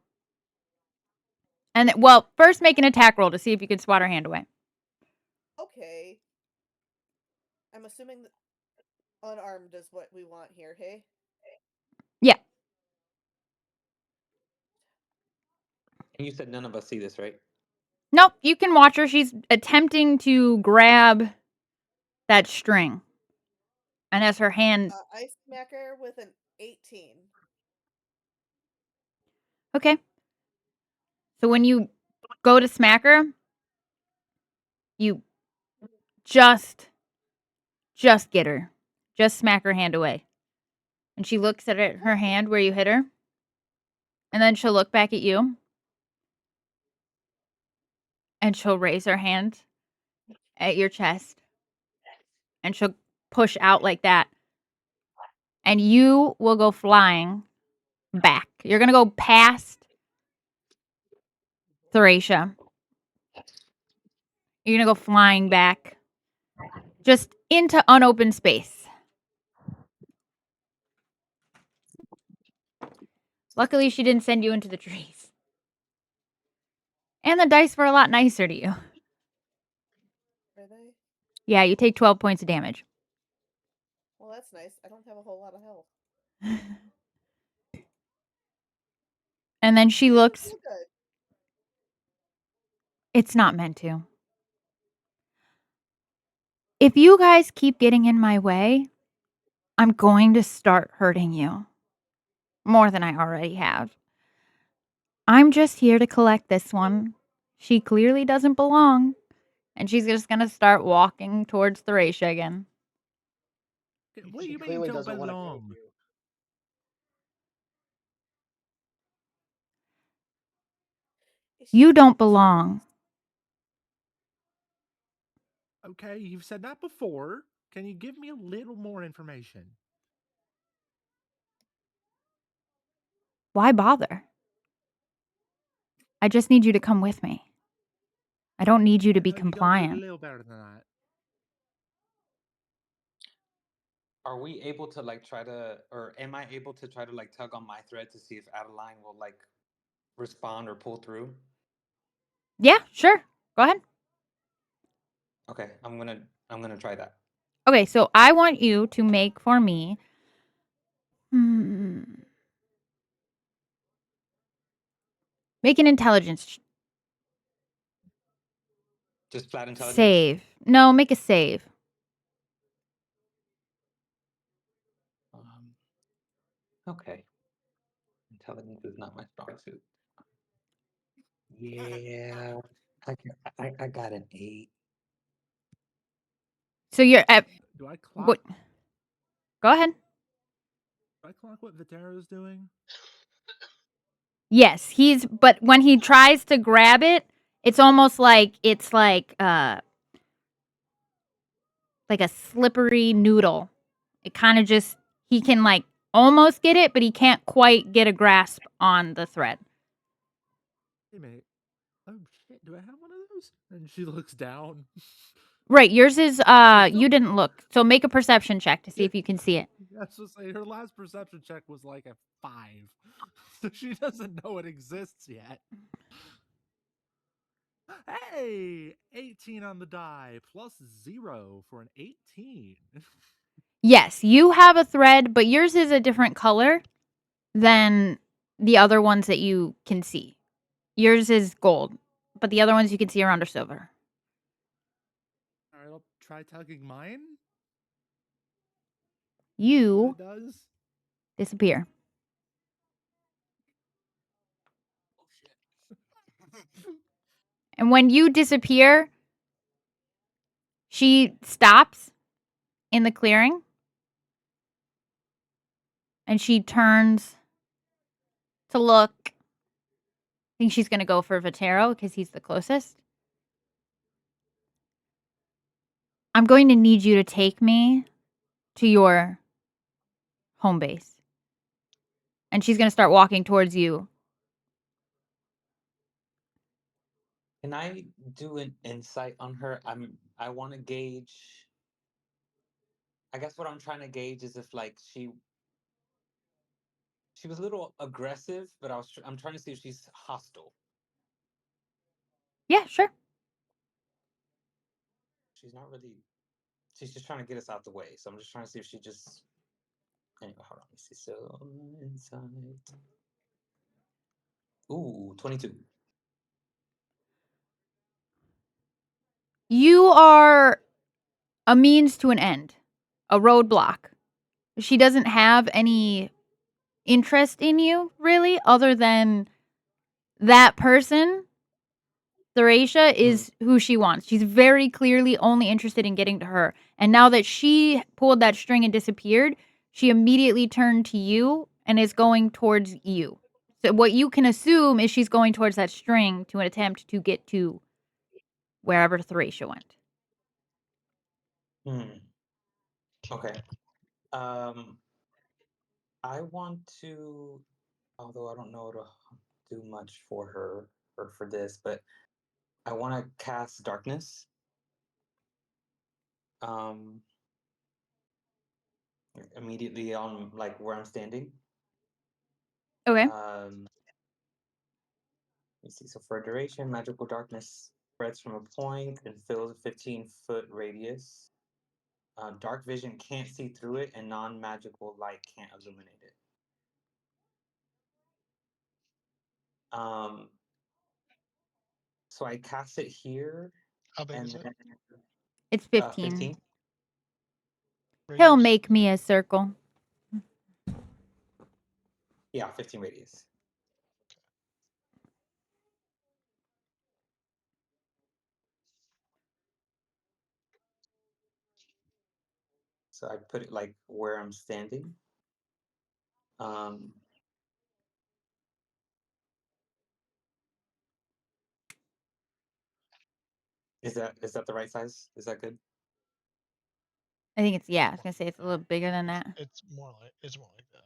And well, first make an attack roll to see if you can swat her hand away. Okay. I'm assuming that unarmed is what we want here, hey? Yeah. And you said none of us see this, right? Nope, you can watch her. She's attempting to grab that string. And as her hand. I smack her with an 18. Okay. So when you go to smack her, you just get her. Just smack her hand away. And she looks at her hand where you hit her. And then she'll look back at you. And she'll raise her hand at your chest. And she'll push out like that. And you will go flying back. You're going to go past Thracia. You're going to go flying back. Just into unopened space. Luckily, she didn't send you into the trees. And the dice were a lot nicer to you. Are they? Yeah, you take 12 points of damage. Well, that's nice. I don't have a whole lot of health. And then she looks. Feel good. It's not meant to. If you guys keep getting in my way, I'm going to start hurting you. More than I already have. I'm just here to collect this one. She clearly doesn't belong. And she's just going to start walking towards Thracia again. What do She you mean clearly don't doesn't want to go belong? with you. Is she- You don't belong. Okay, you've said that before. Can you give me a little more information? Why bother? I just need you to come with me. I don't need you to be You gotta do a compliant. little better than that. Are we able to like try to, or am I able to try to like tug on my thread to see if Adeline will like respond or pull through? Yeah, sure. Go ahead. Okay, I'm gonna try that. Okay, so I want you to make for me. Make an intelligence Just flat intelligence. save. No, make a save. Okay. Intelligence is not my strong suit. Yeah, I got an 8. So you're at Do I clock? what? Go ahead. Do I clock what Vitero's doing? Yes, but when he tries to grab it, it's almost like like a slippery noodle. It kind of just he can like almost get it, but he can't quite get a grasp on the thread. Hey, mate. Oh shit! Do I have one of those? And she looks down. Right, yours is you didn't look. So make a perception check to see if you can see it. That's just say her last perception check was like a 5, so she doesn't know it exists yet. Hey, 18 on the die plus 0 for an 18. Yes, you have a thread, but yours is a different color than the other ones that you can see. Yours is gold, but the other ones you can see around are silver. All right, I'll try tugging mine. You It does. disappear. Oh shit. And when you disappear, she stops in the clearing. And she turns to look. I think she's going to go for Vatero because he's the closest. I'm going to need you to take me to your home base. And she's going to start walking towards you. Can I do an insight on her? I want to gauge. I guess what I'm trying to gauge is if like she was a little aggressive, but I'm trying to see if she's hostile. Yeah, sure. She's not really. She's just trying to get us out the way. So I'm just trying to see if she just. Anyway, hold on. Let me see. So insight. Ooh, 22. You are a means to an end, a roadblock. She doesn't have any interest in you, really, other than that person. Theracia is who she wants. She's very clearly only interested in getting to her. And now that she pulled that string and disappeared, she immediately turned to you and is going towards you. So what you can assume is she's going towards that string to attempt to get to wherever Theracia went. Okay. I want to, although I don't know to do much for her or for this, but I want to cast darkness. Immediately on like where I'm standing. Okay. Let me see. So for a duration, magical darkness spreads from a point and fills a 15-foot radius. Dark vision can't see through it, and non-magical light can't illuminate it. So I cast it here. How big is it? It's 15. 15. He'll make me a circle. Yeah, 15 radius. So I put it like where I'm standing. Is that the right size? Is that good? I think it's, yeah, I was going to say it's a little bigger than that. It's more like that.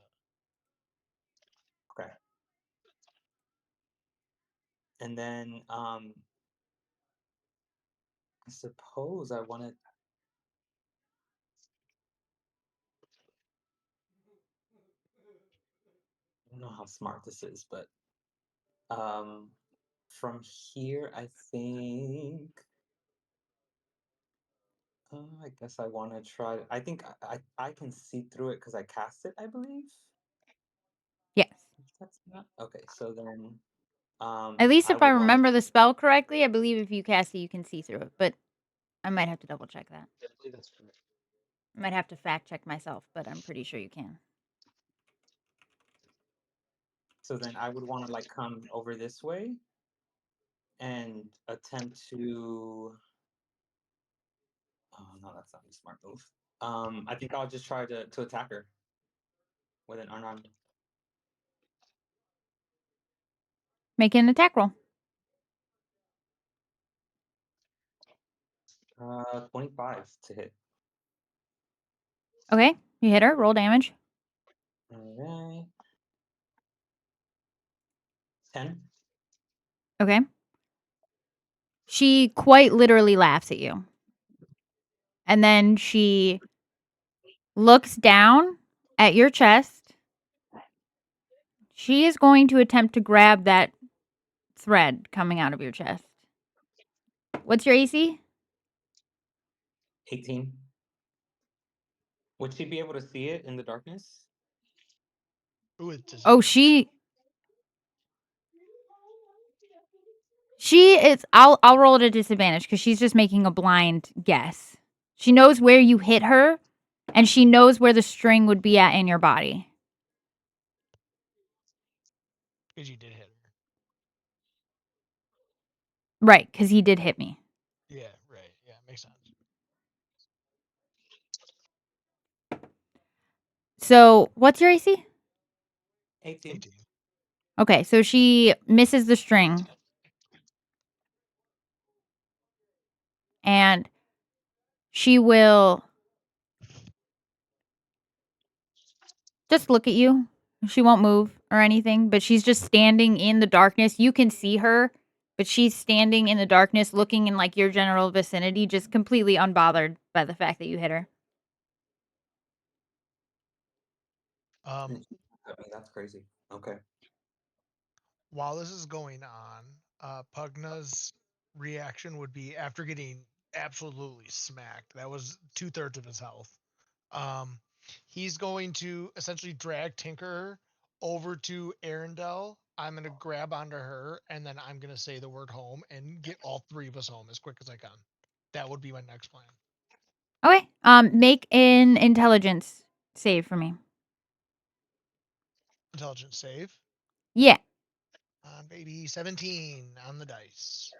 Okay. And then I suppose I want to. I don't know how smart this is, but from here I think I guess I want to try. I think I can see through it because I cast it, I believe. Yes. That's not okay. So then, At least if I would wanna- remember the spell correctly, I believe if you cast it, you can see through it. But I might have to double check that. I believe that's correct. I might have to fact check myself, but I'm pretty sure you can. So then I would want to like come over this way and attempt to. Oh no, that's not a smart move. I think I'll just try to attack her with an unarmed. Make an attack roll. 25 to hit. Okay, you hit her. Roll damage. All right. 10. Okay. She quite literally laughs at you. And then she looks down at your chest. She is going to attempt to grab that thread coming out of your chest. What's your AC? 18. Would she be able to see it in the darkness? Ooh, it's Oh, she is. I'll roll at a disadvantage because she's just making a blind guess. She knows where you hit her, and she knows where the string would be at in your body. Because you did hit her. Right, because he did hit me. Yeah, right. Yeah, makes sense. So, what's your AC? 18. 18. Okay, so she misses the string. And she will just look at you. She won't move or anything, but she's just standing in the darkness. You can see her, but she's standing in the darkness looking in like your general vicinity, just completely unbothered by the fact that you hit her. Um, I mean, that's crazy. Okay. while this is going on, Pugna's reaction would be after getting absolutely smacked. That was 2/3 of his health. He's going to essentially drag Tinker over to Arendelle. I'm gonna grab onto her, and then I'm gonna say the word home and get all three of us home as quick as I can. That would be my next plan. Okay. Make an intelligence save for me. Intelligence save. Yeah. Baby, 17 on the dice.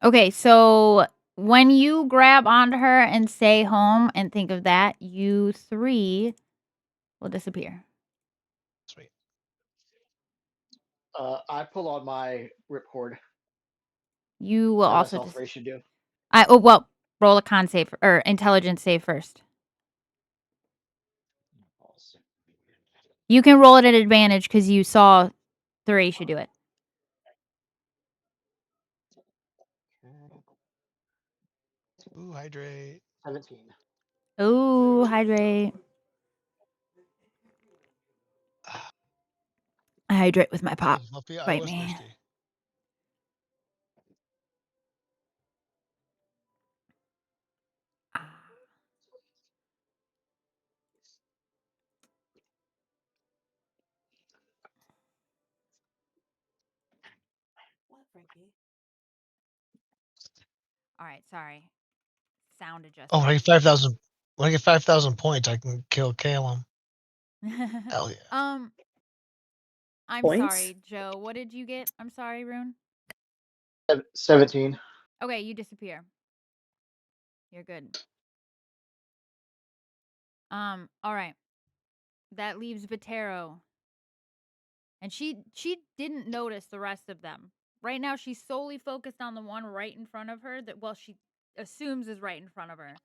Okay, so when you grab onto her and say home and think of that, you three will disappear. Sweet. I pull on my ripcord, You will as I also saw Three should do. well, roll a con save or intelligence save first. You can roll it at advantage because you saw Theracia do it. Ooh, hydrate. 17. Ooh, hydrate. I hydrate with my pop. Fluffy, I Bite was me. thirsty. What, Frankie? All right, sorry. Sound adjustment. Oh, when I get 5,000, when I get 5,000 points, I can kill Calum. Hell yeah. I'm Points? sorry, Joe. What did you get? I'm sorry, Rune. 17. Okay, you disappear. You're good. All right. That leaves Vitero. And she didn't notice the rest of them. Right now she's solely focused on the one right in front of her that she assumes is right in front of her.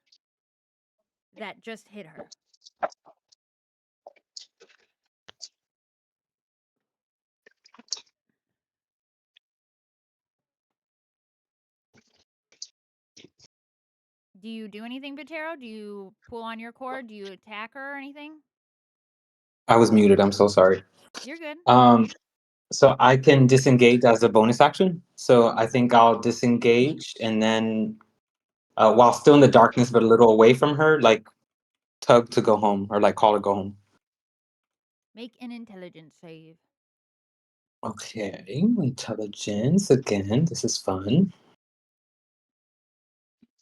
That just hit her. Do you do anything, Vitero? Do you pull on your cord? Do you attack her or anything? I was muted. I'm so sorry. You're good. So I can disengage as a bonus action. So I think I'll disengage and then, while still in the darkness but a little away from her, like tug to go home or like call her go home. Make an intelligence save. Okay, intelligence again. This is fun.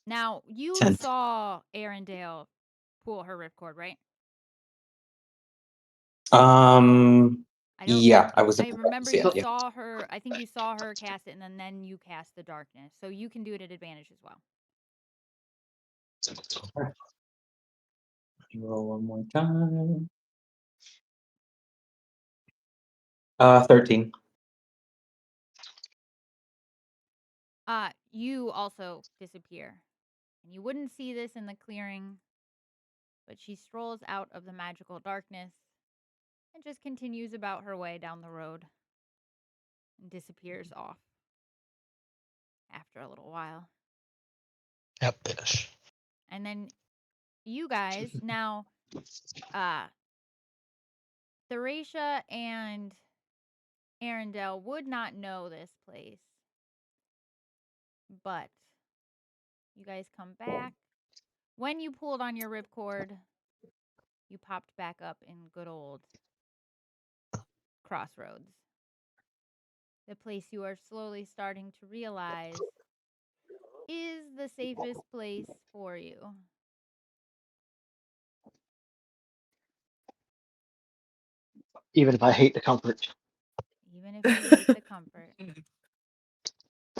Now, you 10. saw Arendelle pull her ripcord, right? Yeah, I was in I the remember darkness, you yeah. saw her. I think you saw her cast it, and then you cast the darkness. So you can do it at advantage as well. Okay. Roll one more time. 13. You also disappear. And you wouldn't see this in the clearing, but she strolls out of the magical darkness and just continues about her way down the road and disappears off after a little while. Yep, ish. And then you guys now, Theracia and Arendelle would not know this place, but you guys come back. When you pulled on your ripcord, you popped back up in good old Crossroads. The place you are slowly starting to realize is the safest place for you. Even if I hate the comfort. Even if you hate the comfort.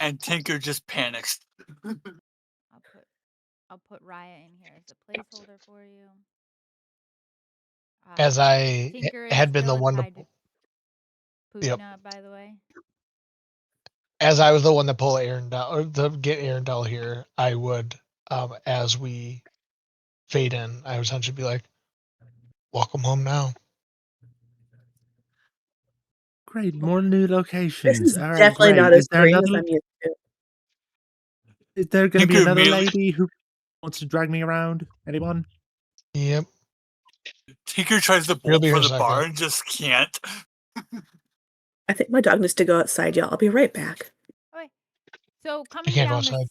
And Tinker just panics. I'll put Raya in here as a placeholder for you. As I Tinker is had been the still one to tied to Yep. Pugna, by the way? As I was the one that pulled Arendelle or to get Arendelle here, I would, as we fade in, I would essentially be like, "Welcome home now." Great, more new This locations. is All right, definitely great. not as green as I'm used to. Is there going to be Tinker another immediately lady who wants to drag me around? Anyone? Yep. Tinker tries to He'll bolt be here for in a the bar second. and just can't. I think my dog needs to go outside, y'all. I'll be right back. Okay. So I coming can't go down outside.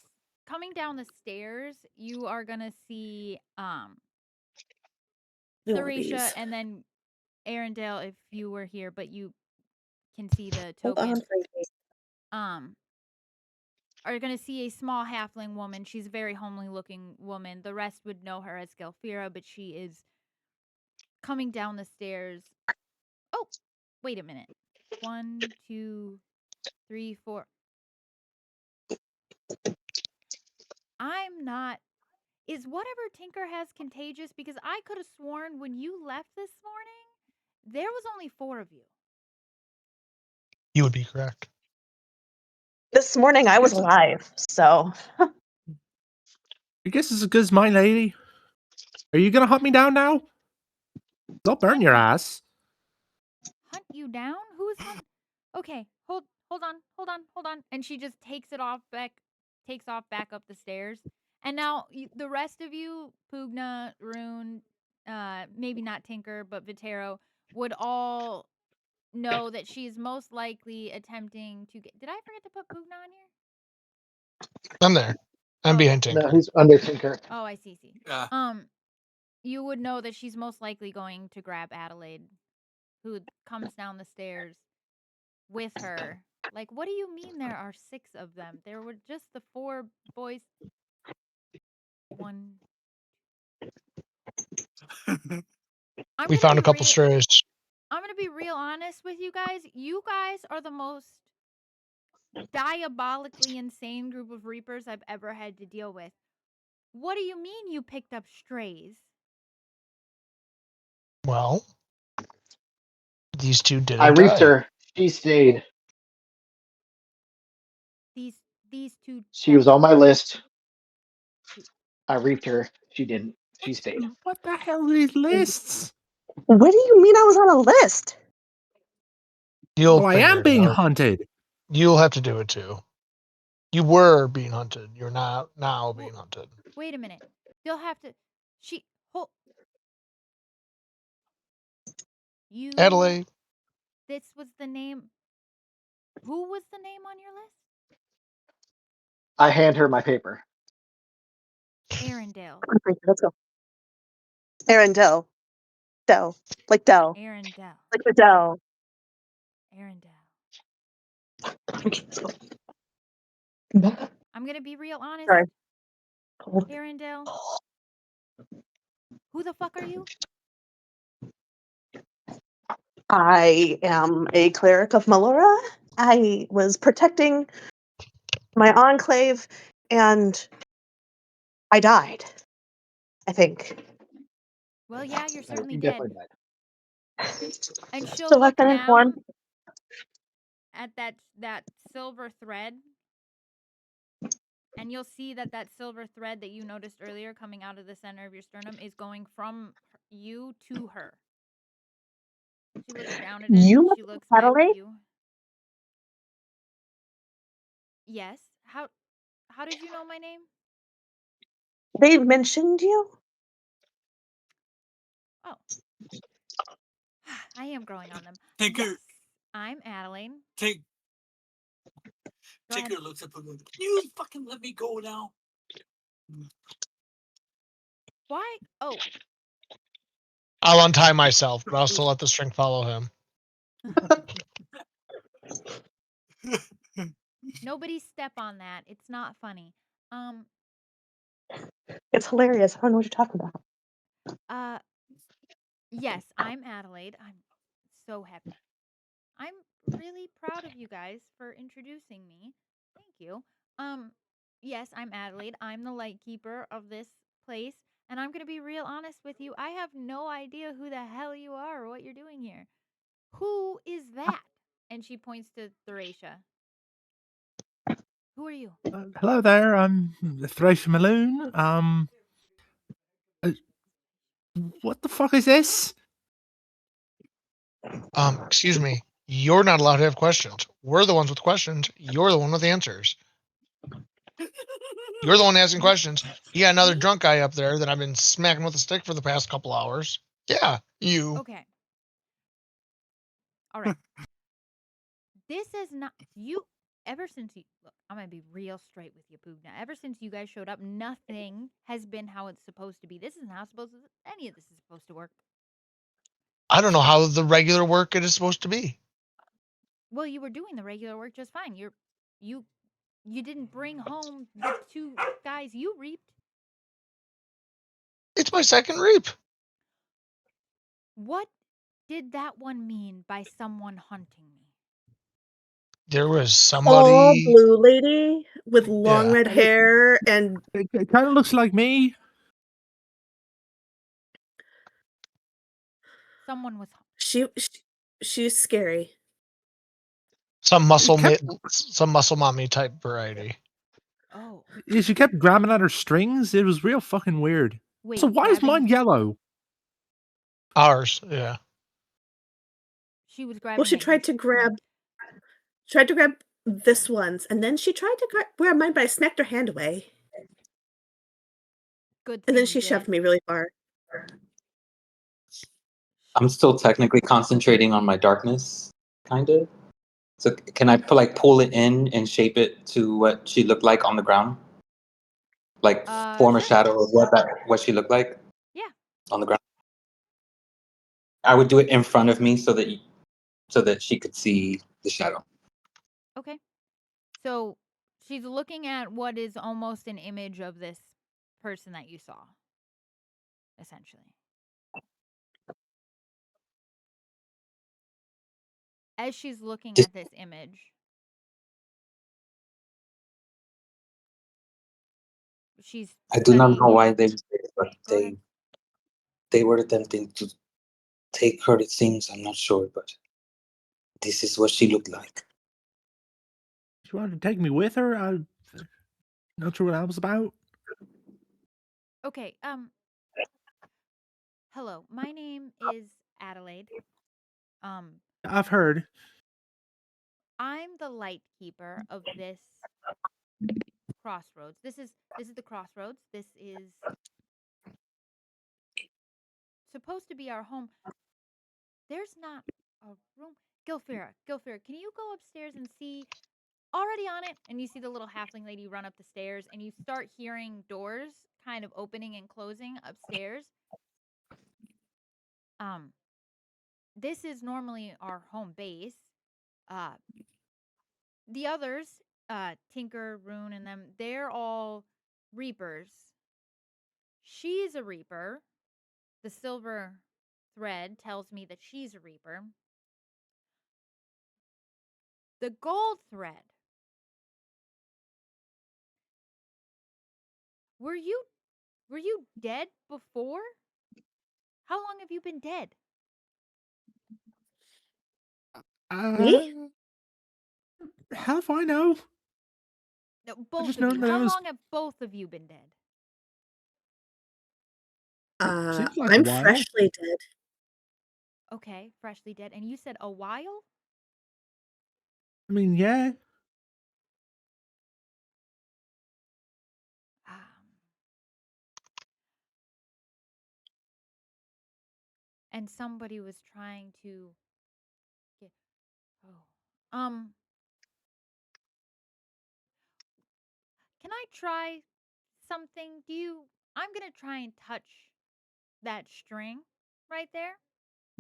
the stairs, you are gonna see Do all Thorisha these. and then Arendelle if you were here, but you can see the Hold on, token. Frankie. Are gonna see a small halfling woman. She's a very homely looking woman. The rest would know her as Gelfira, but she is coming down the stairs. Oh, wait a minute. 1, 2, 3, 4. I'm not. Is whatever Tinker has contagious? Because I could have sworn when you left this morning, there was only 4 of you. You would be correct. This morning I was alive, so I guess it's as good as mine, lady. Are you going to hunt me down now? They'll burn your ass. Hunt you down? Who's hunt? Okay, hold on. And she just takes off back up the stairs. And now the rest of you, Pugna, Rune, maybe not Tinker, but Vitero, would all know that she's most likely attempting to get. Did I forget to put Pugna on here? I'm there. I'm Oh, behind okay. Tinker. No, he's under Tinker. Oh, I see. Yeah. You would know that she's most likely going to grab Adelaide, who comes down the stairs with her. Like, what do you mean there are 6 of them? There were just the 4 boys. 1. We found a couple strays. I'm gonna be real honest with you guys. You guys are the most diabolically insane group of Reapers I've ever had to deal with. What do you mean you picked up strays? Well, these two didn't I reefed die. her. She stayed. These 2. She was on my list. I reefed her. She didn't. She stayed. What the hell are these lists? what do you mean I was on a list? You'll I figure am it being out. hunted. You'll have to do it too. You were being hunted. You're not now being hunted. Wait a minute. You'll have to. Hold. You. Adelaide. This was the name. Who was the name on your list? I hand her my paper. Arendelle. Let's go. Arendelle. Dell. Like Dell. Arendelle. Like the Dell. Arendelle. Okay, let's go. I'm gonna be real honest. Sorry. Arendelle. Who the fuck are you? I am a cleric of Melora. I was protecting my enclave and I died. I think. Well, yeah, you're certainly You dead. definitely died. And she'll So I've look been down informed. at that silver thread, and you'll see that silver thread that you noticed earlier coming out of the center of your sternum is going from you to her. She looks down at it. You She looks back Adelaide? at you. Yes. How did you know my name? They mentioned you? Oh. I am growing on them. Tinker. Yes. I'm Adelaide. Tinker Go ahead. looks at Pugna. Can you fucking let me go now? Why? Oh. I'll untie myself, but I'll still let the string follow him. Nobody step on that. It's not funny. It's hilarious. I don't know what you're talking about. Yes, I'm Adelaide. I'm so happy. I'm really proud of you guys for introducing me. Thank you. Yes, I'm Adelaide. I'm the lightkeeper of this place, and I'm gonna be real honest with you. I have no idea who the hell you are or what you're doing here. Who is that? and she points to Thracia. Who are you? Hello there, I'm Thracia Maloon. What the fuck is this? Excuse me. You're not allowed to have questions. We're the ones with questions. You're the one with answers. You're the one asking questions. You got another Me? drunk guy up there that I've been smacking with a stick for the past couple hours. Yeah, you. Okay. All right. This is not you. Ever since you look, I'm gonna be real straight with you, Pugna. Ever since you guys showed up, nothing has been how it's supposed to be. This isn't how any of this is supposed to work. I don't know how the regular work it is supposed to be. Well, you were doing the regular work just fine. You didn't bring home the 2 guys you reaped. It's my second reap. What did that one mean by someone hunting me? There was Tall somebody. blue lady with long Yeah. red hair and It kind of looks like me. Someone was she's scary. Some muscle kept- some muscle mommy type variety. Oh. Yeah, she kept grabbing at her strings. It was real fucking weird. Wait, So why is grabbing mine yellow? Ours, yeah. She was grabbing Well, she at tried your to grab this one's, and then she tried to grab mine, but I smacked her hand away. Good And then thing she you shoved did. me really far. I'm still technically concentrating on my darkness, kind of. So can I pull it in and shape it to what she looked like on the ground? Like form a Sure. shadow of what she looked like? Yeah. On the ground. I would do it in front of me so that she could see the shadow. Okay. So she's looking at what is almost an image of this person that you saw, essentially. As she's looking at this image, she's I do not know studying why it. they did it, but Go ahead. they were attempting to take her, it seems. I'm not sure, but this is what she looked like. She wanted to take me with her. I'm not sure what that was about. Okay, hello. My name is Adelaide. I've heard. I'm the light keeper of this crossroads. This is the crossroads. This is supposed to be our home. There's not a room. Gilfira, can you go upstairs and see already on it? And you see the little halfling lady run up the stairs, and you start hearing doors kind of opening and closing upstairs. This is normally our home base. The others, Tinker, Rune, and them, they're all reapers. She's a reaper. The silver thread tells me that she's a reaper. The gold thread. Were you dead before? How long have you been dead? Me? How do I know? No, both just of know you. that I How was- long have both of you been dead? Seems like a I'm while. freshly dead. Okay, freshly dead. And you said a while? I mean, yeah. And somebody was trying to get can I try something? I'm gonna try and touch that string right there.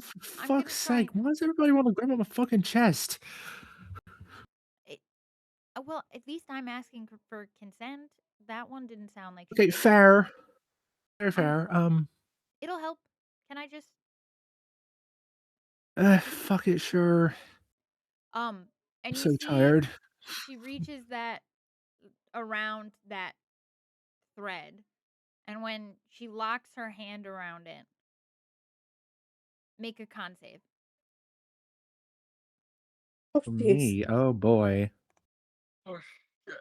For I'm gonna fuck's try sake, why does everybody want to grab on my fucking chest? well, at least I'm asking for consent. That one didn't sound like she Okay, did. fair. Fair. It'll help. Can I just Fuck it, sure. and I'm you so see tired. she reaches that around that thread, and when she locks her hand around it, make a con save. Oh, For jeez. me, oh boy. Oh shit.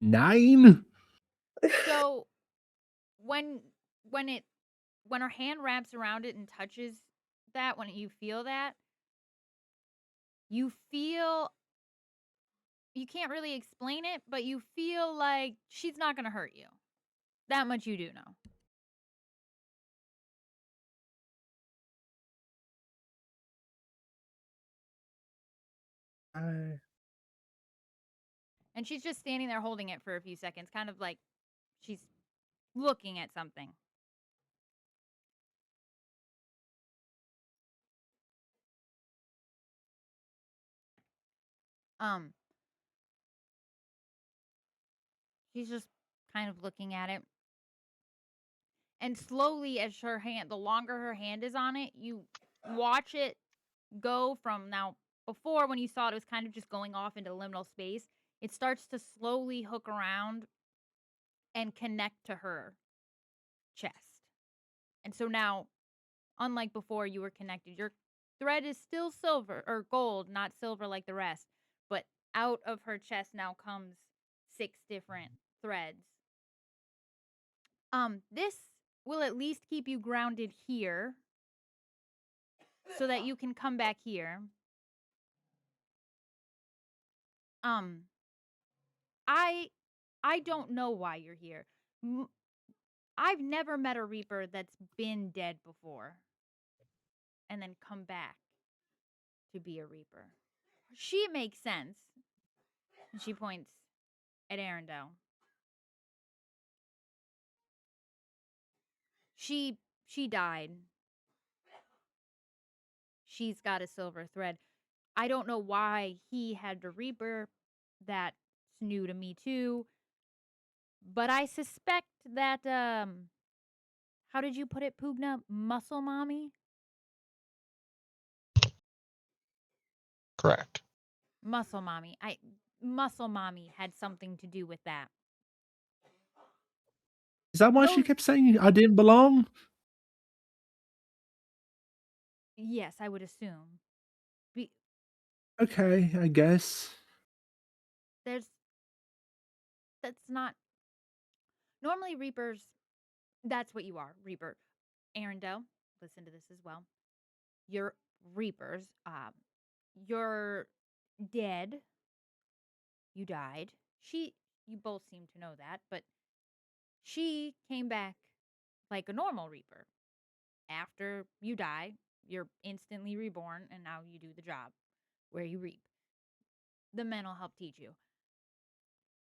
9? So when when her hand wraps around it and touches that, when you feel that, you feel you can't really explain it, but you feel like she's not gonna hurt you. That much you do know. I And she's just standing there holding it for a few seconds, kind of like she's looking at something. Um, she's just kind of looking at it. And slowly, as her hand, the longer her hand is on it, you watch it go from now. Before, when you saw it, it was kind of just going off into liminal space. It starts to slowly hook around and connect to her chest. And so now, unlike before, you were connected. Your thread is still silver or gold, not silver like the rest. But out of her chest now comes 6 different threads. This will at least keep you grounded here so that you can come back here. I don't know why you're here. I've never met a Reaper that's been dead before and then come back to be a Reaper. She makes sense. And she points at Arendelle. She died. She's got a silver thread. I don't know why he had to Reaper. That's new to me too. But I suspect that how did you put it, Pugna? Muscle mommy? Correct. Muscle mommy. Muscle mommy had something to do with that. Is that why she Those, kept saying I didn't belong? yes, I would assume. Okay, I guess. That's not normally Reapers. That's what you are, Reaper. Arendelle, listen to this as well. You're Reapers. You're dead. You died. You both seem to know that, but she came back like a normal Reaper. After you die, you're instantly reborn, and now you do the job where you reap. The men will help teach you.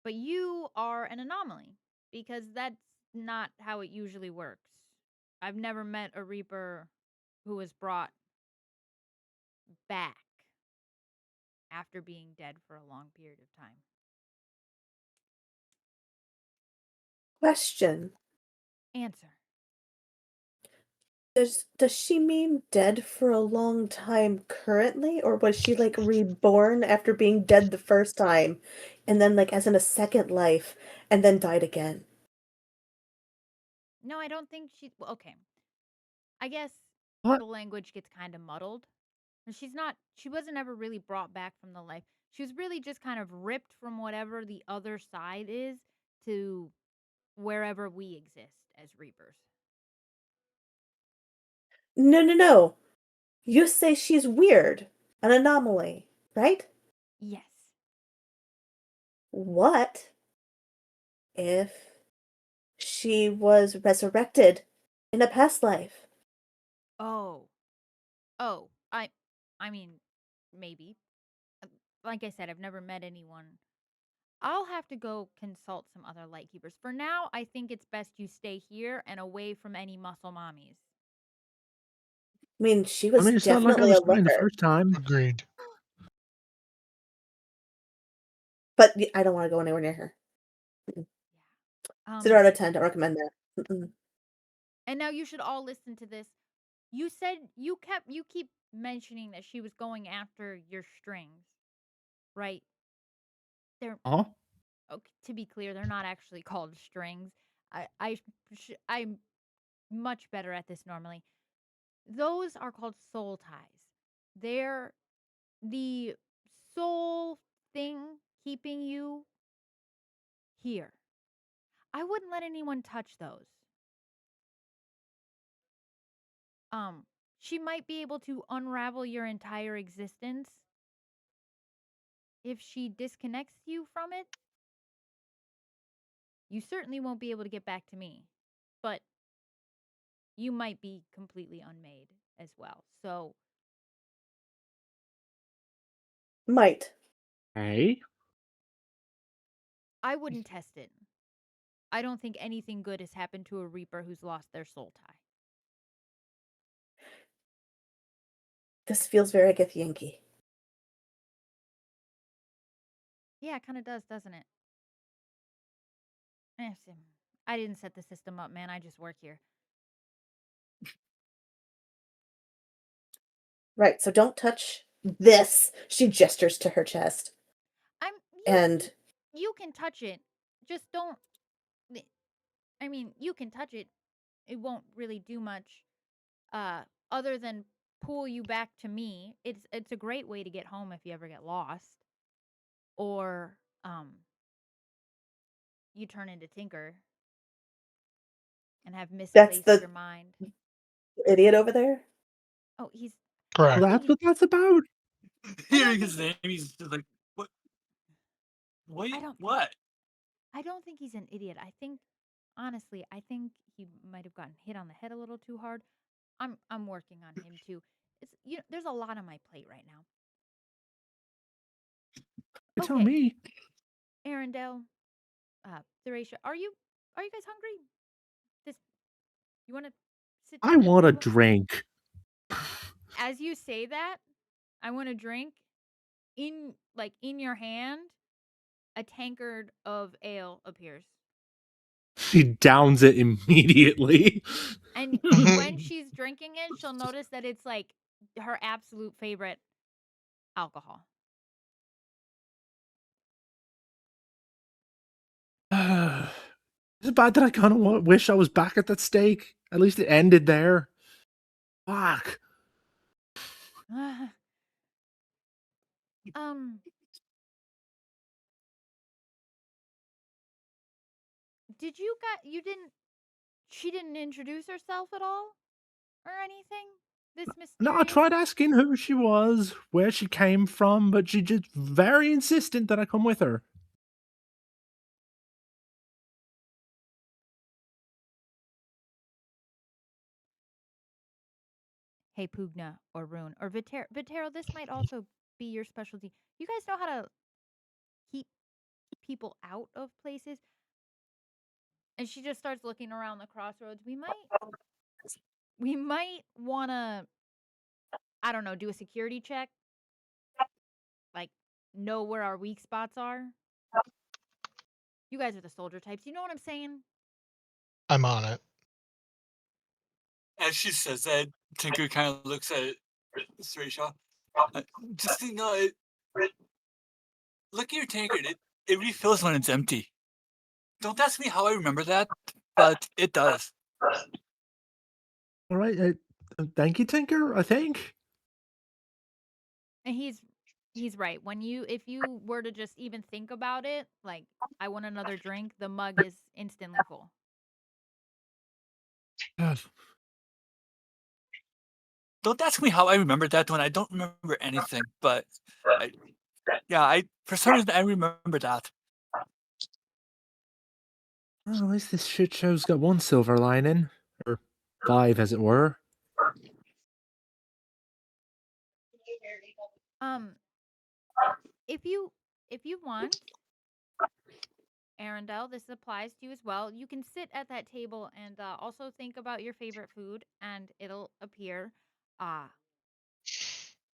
But you are an anomaly because that's not how it usually works. I've never met a Reaper who was brought back after being dead for a long period of time. Question. Answer. Does she mean dead for a long time currently, or was she like reborn after being dead the first time, and then like as in a second life, and then died again? No, I don't think she. Well, okay. I guess What? the language gets kind of muddled. And she wasn't ever really brought back from the life. She was really just kind of ripped from whatever the other side is to wherever we exist as Reapers. No, no, no. You say she's weird, an anomaly, right? Yes. What if she was resurrected in a past life? Oh. I mean, maybe. Like I said, I've never met anyone. I'll have to go consult some other Lightkeepers. For now, I think it's best you stay here and away from any muscle mommies. I mean, she I was mean, it's not like I definitely a was fine the looker, first time. Agreed. but I don't want to go anywhere near her. Yeah. 0 out of 10, don't recommend that. Mm-mm. And now you should all listen to this. You said you keep mentioning that she was going after your strings, right? They're Huh? okay, to be clear, they're not actually called strings. I'm much better at this normally. Those are called soul ties. They're the sole thing keeping you here. I wouldn't let anyone touch those. She might be able to unravel your entire existence if she disconnects you from it. You certainly won't be able to get back to me, but you might be completely unmade as well. So, Might. Hey? I wouldn't test it. I don't think anything good has happened to a Reaper who's lost their soul tie. This feels very Githyanki. Yeah, it kind of does, doesn't it? I didn't set the system up, man. I just work here. Right, so don't touch this. She gestures to her chest. And you can touch it. Just don't. I mean, you can touch it. It won't really do much other than pull you back to me. It's a great way to get home if you ever get lost. Or you turn into Tinker and have misplaced your mind. Idiot over there? Oh, he's correct. Well, that's what that's about. Hearing his name, he's just like, what? Wait, what? I don't think he's an idiot. I think, honestly, I think he might have gotten hit on the head a little too hard. I'm working on him too. It's there's a lot on my plate right now. You tell me. Arendelle, Theracia, are you guys hungry? You want to sit? I want a drink. As you say that, I want a drink. In your hand, a tankard of ale appears. She downs it immediately. And when she's drinking it, she'll notice that it's like her absolute favorite alcohol. Is it bad that I kind of wish I was back at that stake? At least it ended there. Fuck. Did she didn't introduce herself at all or anything? This mysterious? No, I tried asking who she was, where she came from, but she just very insistent that I come with her. Hey, Pugna or Rune or Vitero, this might also be your specialty. You guys know how to keep people out of places? And she just starts looking around the crossroads. We might want to, I don't know, do a security check. Like, know where our weak spots are. You guys are the soldier types. You know what I'm saying? I'm on it. As she says that, Tinker kind of looks at Theracia. Just so you know, look at your tankard. It refills when it's empty. Don't ask me how I remember that, but it does. All right. Thank you, Tinker, I think. And he's right. If you were to just even think about it, like, I want another drink, the mug is instantly full. Don't ask me how I remember that one. I don't remember anything, but for some reason I remember that. Well, at least this shit show's got one silver lining, or 5, as it were. If you want, Arendelle, this applies to you as well. You can sit at that table and also think about your favorite food, and it'll appear.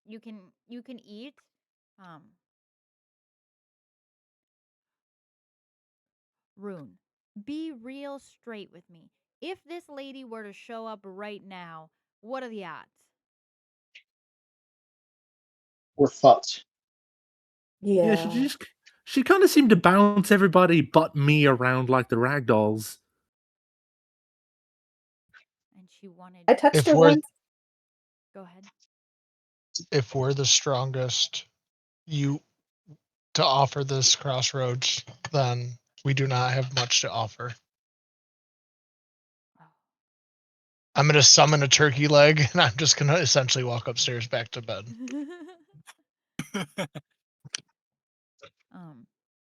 You can eat. Rune, be real straight with me. If this lady were to show up right now, what are the odds? We're fucked. Yeah. She kind of seemed to bounce everybody but me around like the ragdolls. And she wanted. I touched her once. Go ahead. if we're the strongest you to offer this crossroads, then we do not have much to offer. I'm gonna summon a turkey leg, and I'm just gonna essentially walk upstairs back to bed.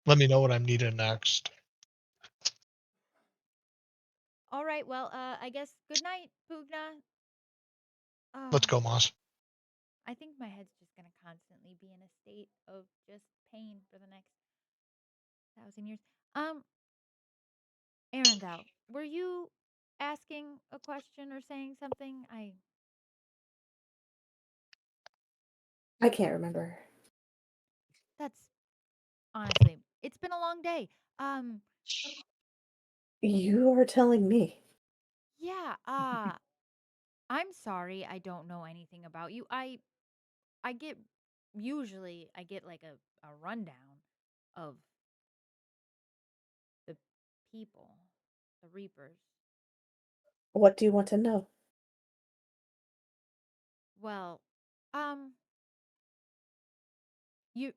Let me know when I'm needed next. All right. Well, I guess good night, Pugna. Let's go, Moss. I think my head's just gonna constantly be in a state of just pain for the next 1,000 years. Arendelle, were you asking a question or saying something? I can't remember. That's honestly, it's been a long day. You are telling me. Yeah, I'm sorry I don't know anything about you. I get usually I get like a rundown of the people, the Reapers. What do you want to know? Well, you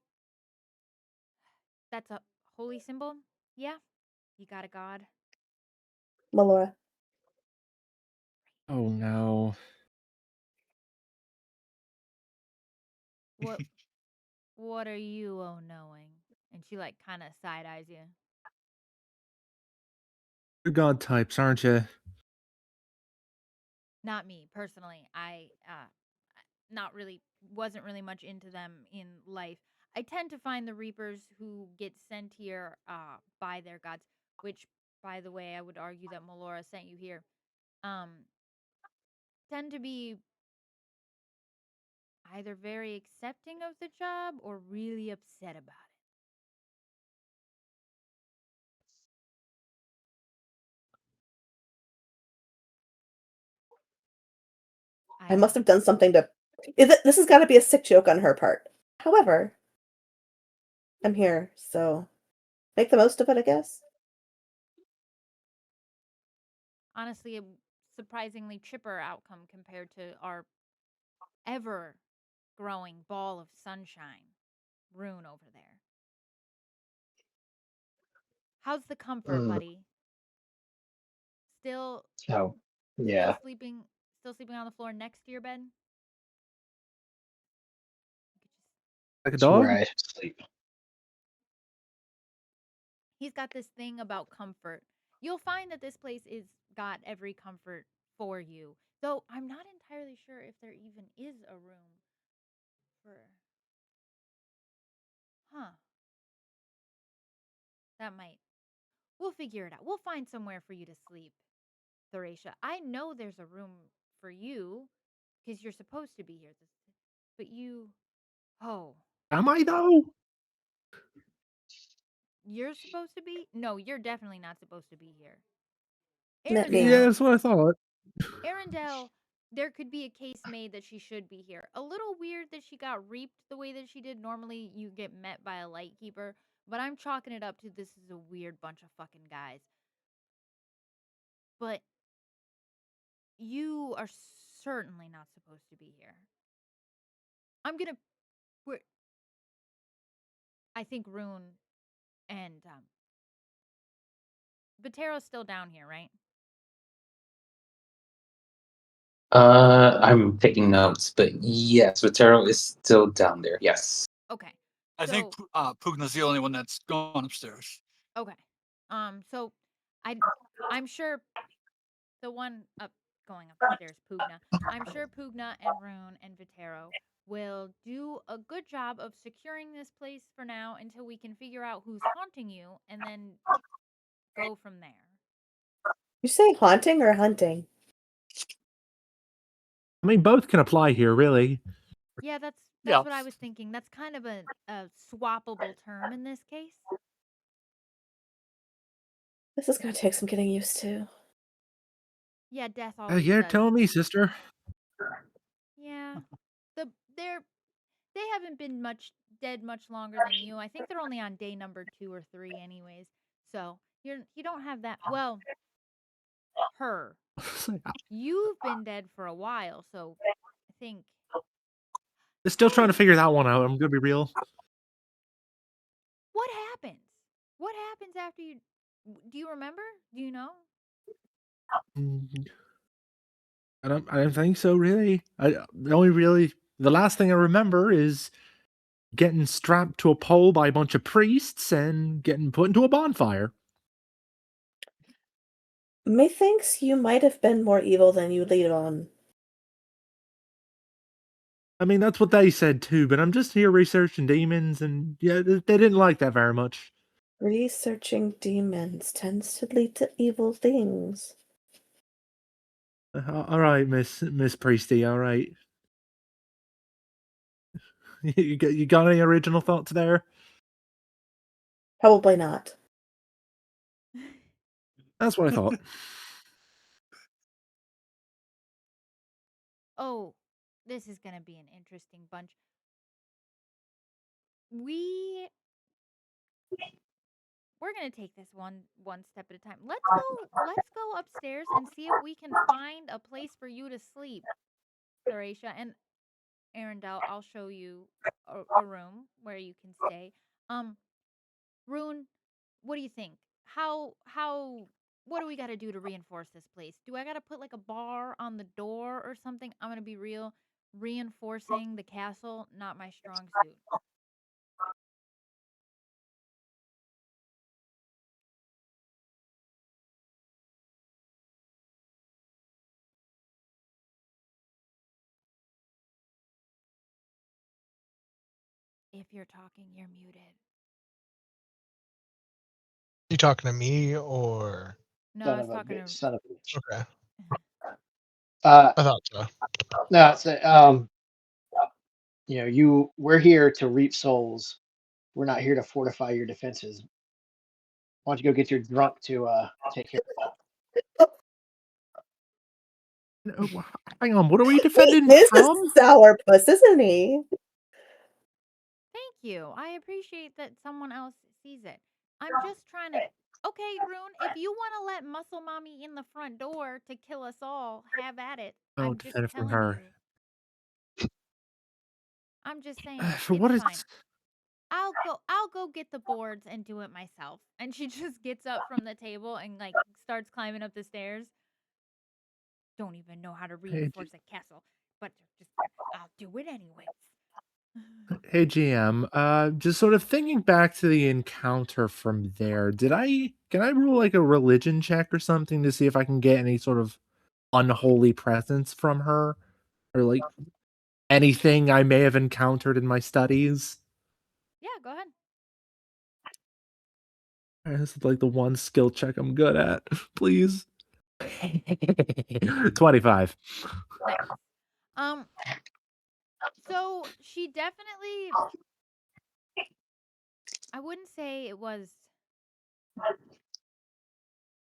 that's a holy symbol? Yeah? You got a god? Melora. Oh no. What are you knowing? And she like kind of side eyes you. You're god types, aren't you? Not me personally. I not really wasn't really much into them in life. I tend to find the Reapers who get sent here by their gods, which by the way, I would argue that Melora sent you here. Tend to be either very accepting of the job or really upset about it. I must have done something to. This has got to be a sick joke on her part. However, I'm here, so make the most of it, I guess. Honestly, a surprisingly chipper outcome compared to our ever growing ball of sunshine, Rune over there. How's the comfort, buddy? Still Oh, yeah. Still sleeping on the floor next to your bed? Like a That's where dog? I sleep. He's got this thing about comfort. You'll find that this place is got every comfort for you. Though I'm not entirely sure if there even is a room for. Huh. That might. We'll figure it out. We'll find somewhere for you to sleep, Theracia. I know there's a room for you because you're supposed to be here. But you. Oh. Am I though? You're supposed to be? No, you're definitely not supposed to be here. Yeah, that's what I thought. Arendelle, there could be a case made that she should be here. A little weird that she got reaped the way that she did. Normally, you get met by a lightkeeper, but I'm chalking it up to this is a weird bunch of fucking guys. But you are certainly not supposed to be here. I think Rune and Vatero's still down here, right? I'm taking notes, but yes, Votero is still down there. Yes. Okay. I think Pugna's the only one that's gone upstairs. Okay. So I'm sure the one going upstairs, Pugna. I'm sure Pugna and Rune and Vatero will do a good job of securing this place for now until we can figure out who's haunting you and then go from there. You say haunting or hunting? I mean, both can apply here, really. Yeah, that's what I was thinking. That's kind of a swappable term in this case. This is gonna take some getting used to. Yeah, death always Yeah, does. tell me, sister. Yeah. They haven't been dead much longer than you. I think they're only on day number 2 or 3 anyways. So, you don't have that. Well, her. You've been dead for a while, so I think Still trying to figure that one out. I'm gonna be real. What happens? What happens after you? Do you remember? Do you know? Mm, I don't think so. Really. The last thing I remember is getting strapped to a pole by a bunch of priests and getting put into a bonfire. Methinks you might have been more evil than you lead on. I mean, that's what they said too, but I'm just here researching demons, and yeah, they didn't like that very much. Researching demons tends to lead to evil things. All right, Miss Priesty. All right, you got any original thoughts there? Probably not. That's what I thought. Oh, this is gonna be an interesting bunch. We're gonna take this one step at a time. Let's go upstairs and see if we can find a place for you to sleep, Theracia and Arendelle. I'll show you a room where you can stay. Rune, what do you think? How what do we got to do to reinforce this place? Do I got to put like a bar on the door or something? I'm gonna be real. Reinforcing the castle, not my strong suit. If you're talking, you're muted. You talking to me or? No, Son I was of a talking bitch. to. Son of a bitch. Okay, Uh, I thought so. no, it's we're here to reap souls. We're not here to fortify your defenses. Why don't you go get your drunk to take care of Hang on, what are we He defending is a from? sourpuss, isn't he? Thank you. I appreciate that someone else sees it. I'm just trying to. Okay, Rune, if you want to let Muscle Mommy in the front door to kill us all, have at it. Oh, I'm just defend it from telling her. you. I'm just saying, For it's what is? fine. I'll go get the boards and do it myself. And she just gets up from the table and like starts climbing up the stairs. Don't even know how to reinforce a castle, but just I'll do it anyways. Hey GM, just sort of thinking back to the encounter from there, can I roll like a religion check or something to see if I can get any sort of unholy presence from her? Or like anything I may have encountered in my studies? Yeah, go ahead. This is like the one skill check I'm good at. Please. 25. Nice. So she definitely, I wouldn't say it was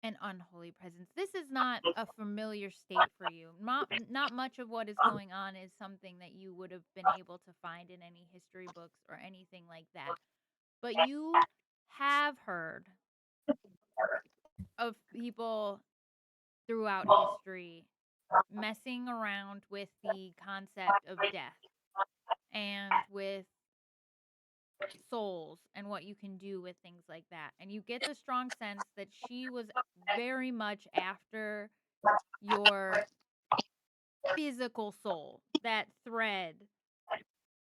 an unholy presence. This is not a familiar state for you. Not much of what is going on is something that you would have been able to find in any history books or anything like that. But you have heard of people throughout history messing around with the concept of death and with souls and what you can do with things like that. And you get the strong sense that she was very much after your physical soul, that thread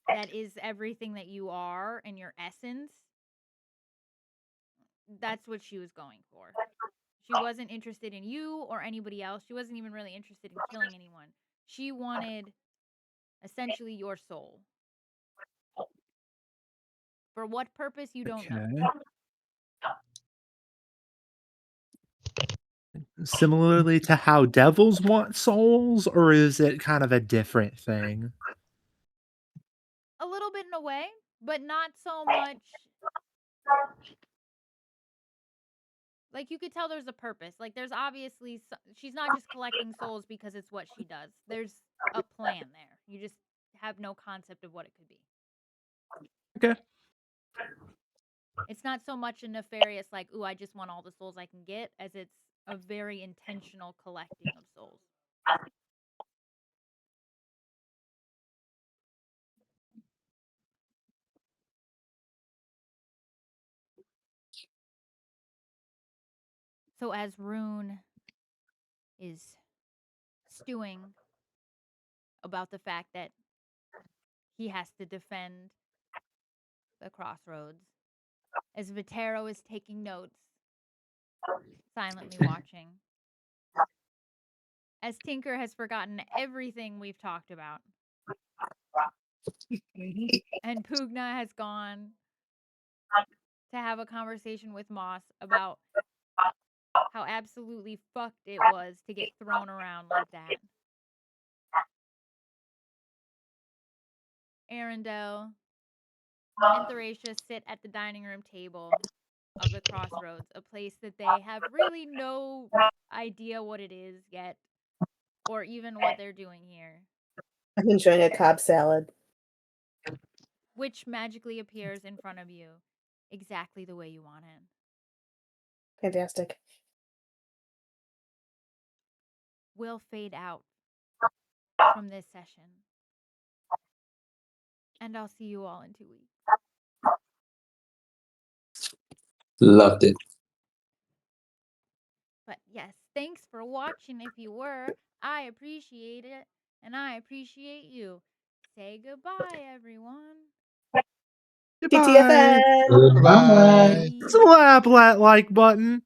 that is everything that you are and your essence. That's what she was going for. She wasn't interested in you or anybody else. She wasn't even really interested in killing anyone. She wanted essentially your soul. For what purpose, you don't know. Okay. Similarly to how devils want souls, or is it kind of a different thing? A little bit in a way, but not so much. Like you could tell there's a purpose. Like there's obviously she's not just collecting souls because it's what she does. There's a plan there. You just have no concept of what it could be. Okay. It's not so much a nefarious like, ooh, I just want all the souls I can get, as it's a very intentional collecting of souls. So as Rune is stewing about the fact that he has to defend the crossroads, as Vitero is taking notes, silently watching, as Tinker has forgotten everything we've talked about, and Pugna has gone to have a conversation with Moss about how absolutely fucked it was to get thrown around like that. Arendelle and Theracia sit at the dining room table of the crossroads, a place that they have really no idea what it is yet, or even what they're doing here, I'm enjoying a Cobb salad. which magically appears in front of you exactly the way you want it. Fantastic. We'll fade out from this session, and I'll see you all in 2 weeks. Loved it. But yes, thanks for watching if you were. I appreciate it, and I appreciate you. Say goodbye, everyone. Goodbye. TTFN! Goodbye. Slap that like button.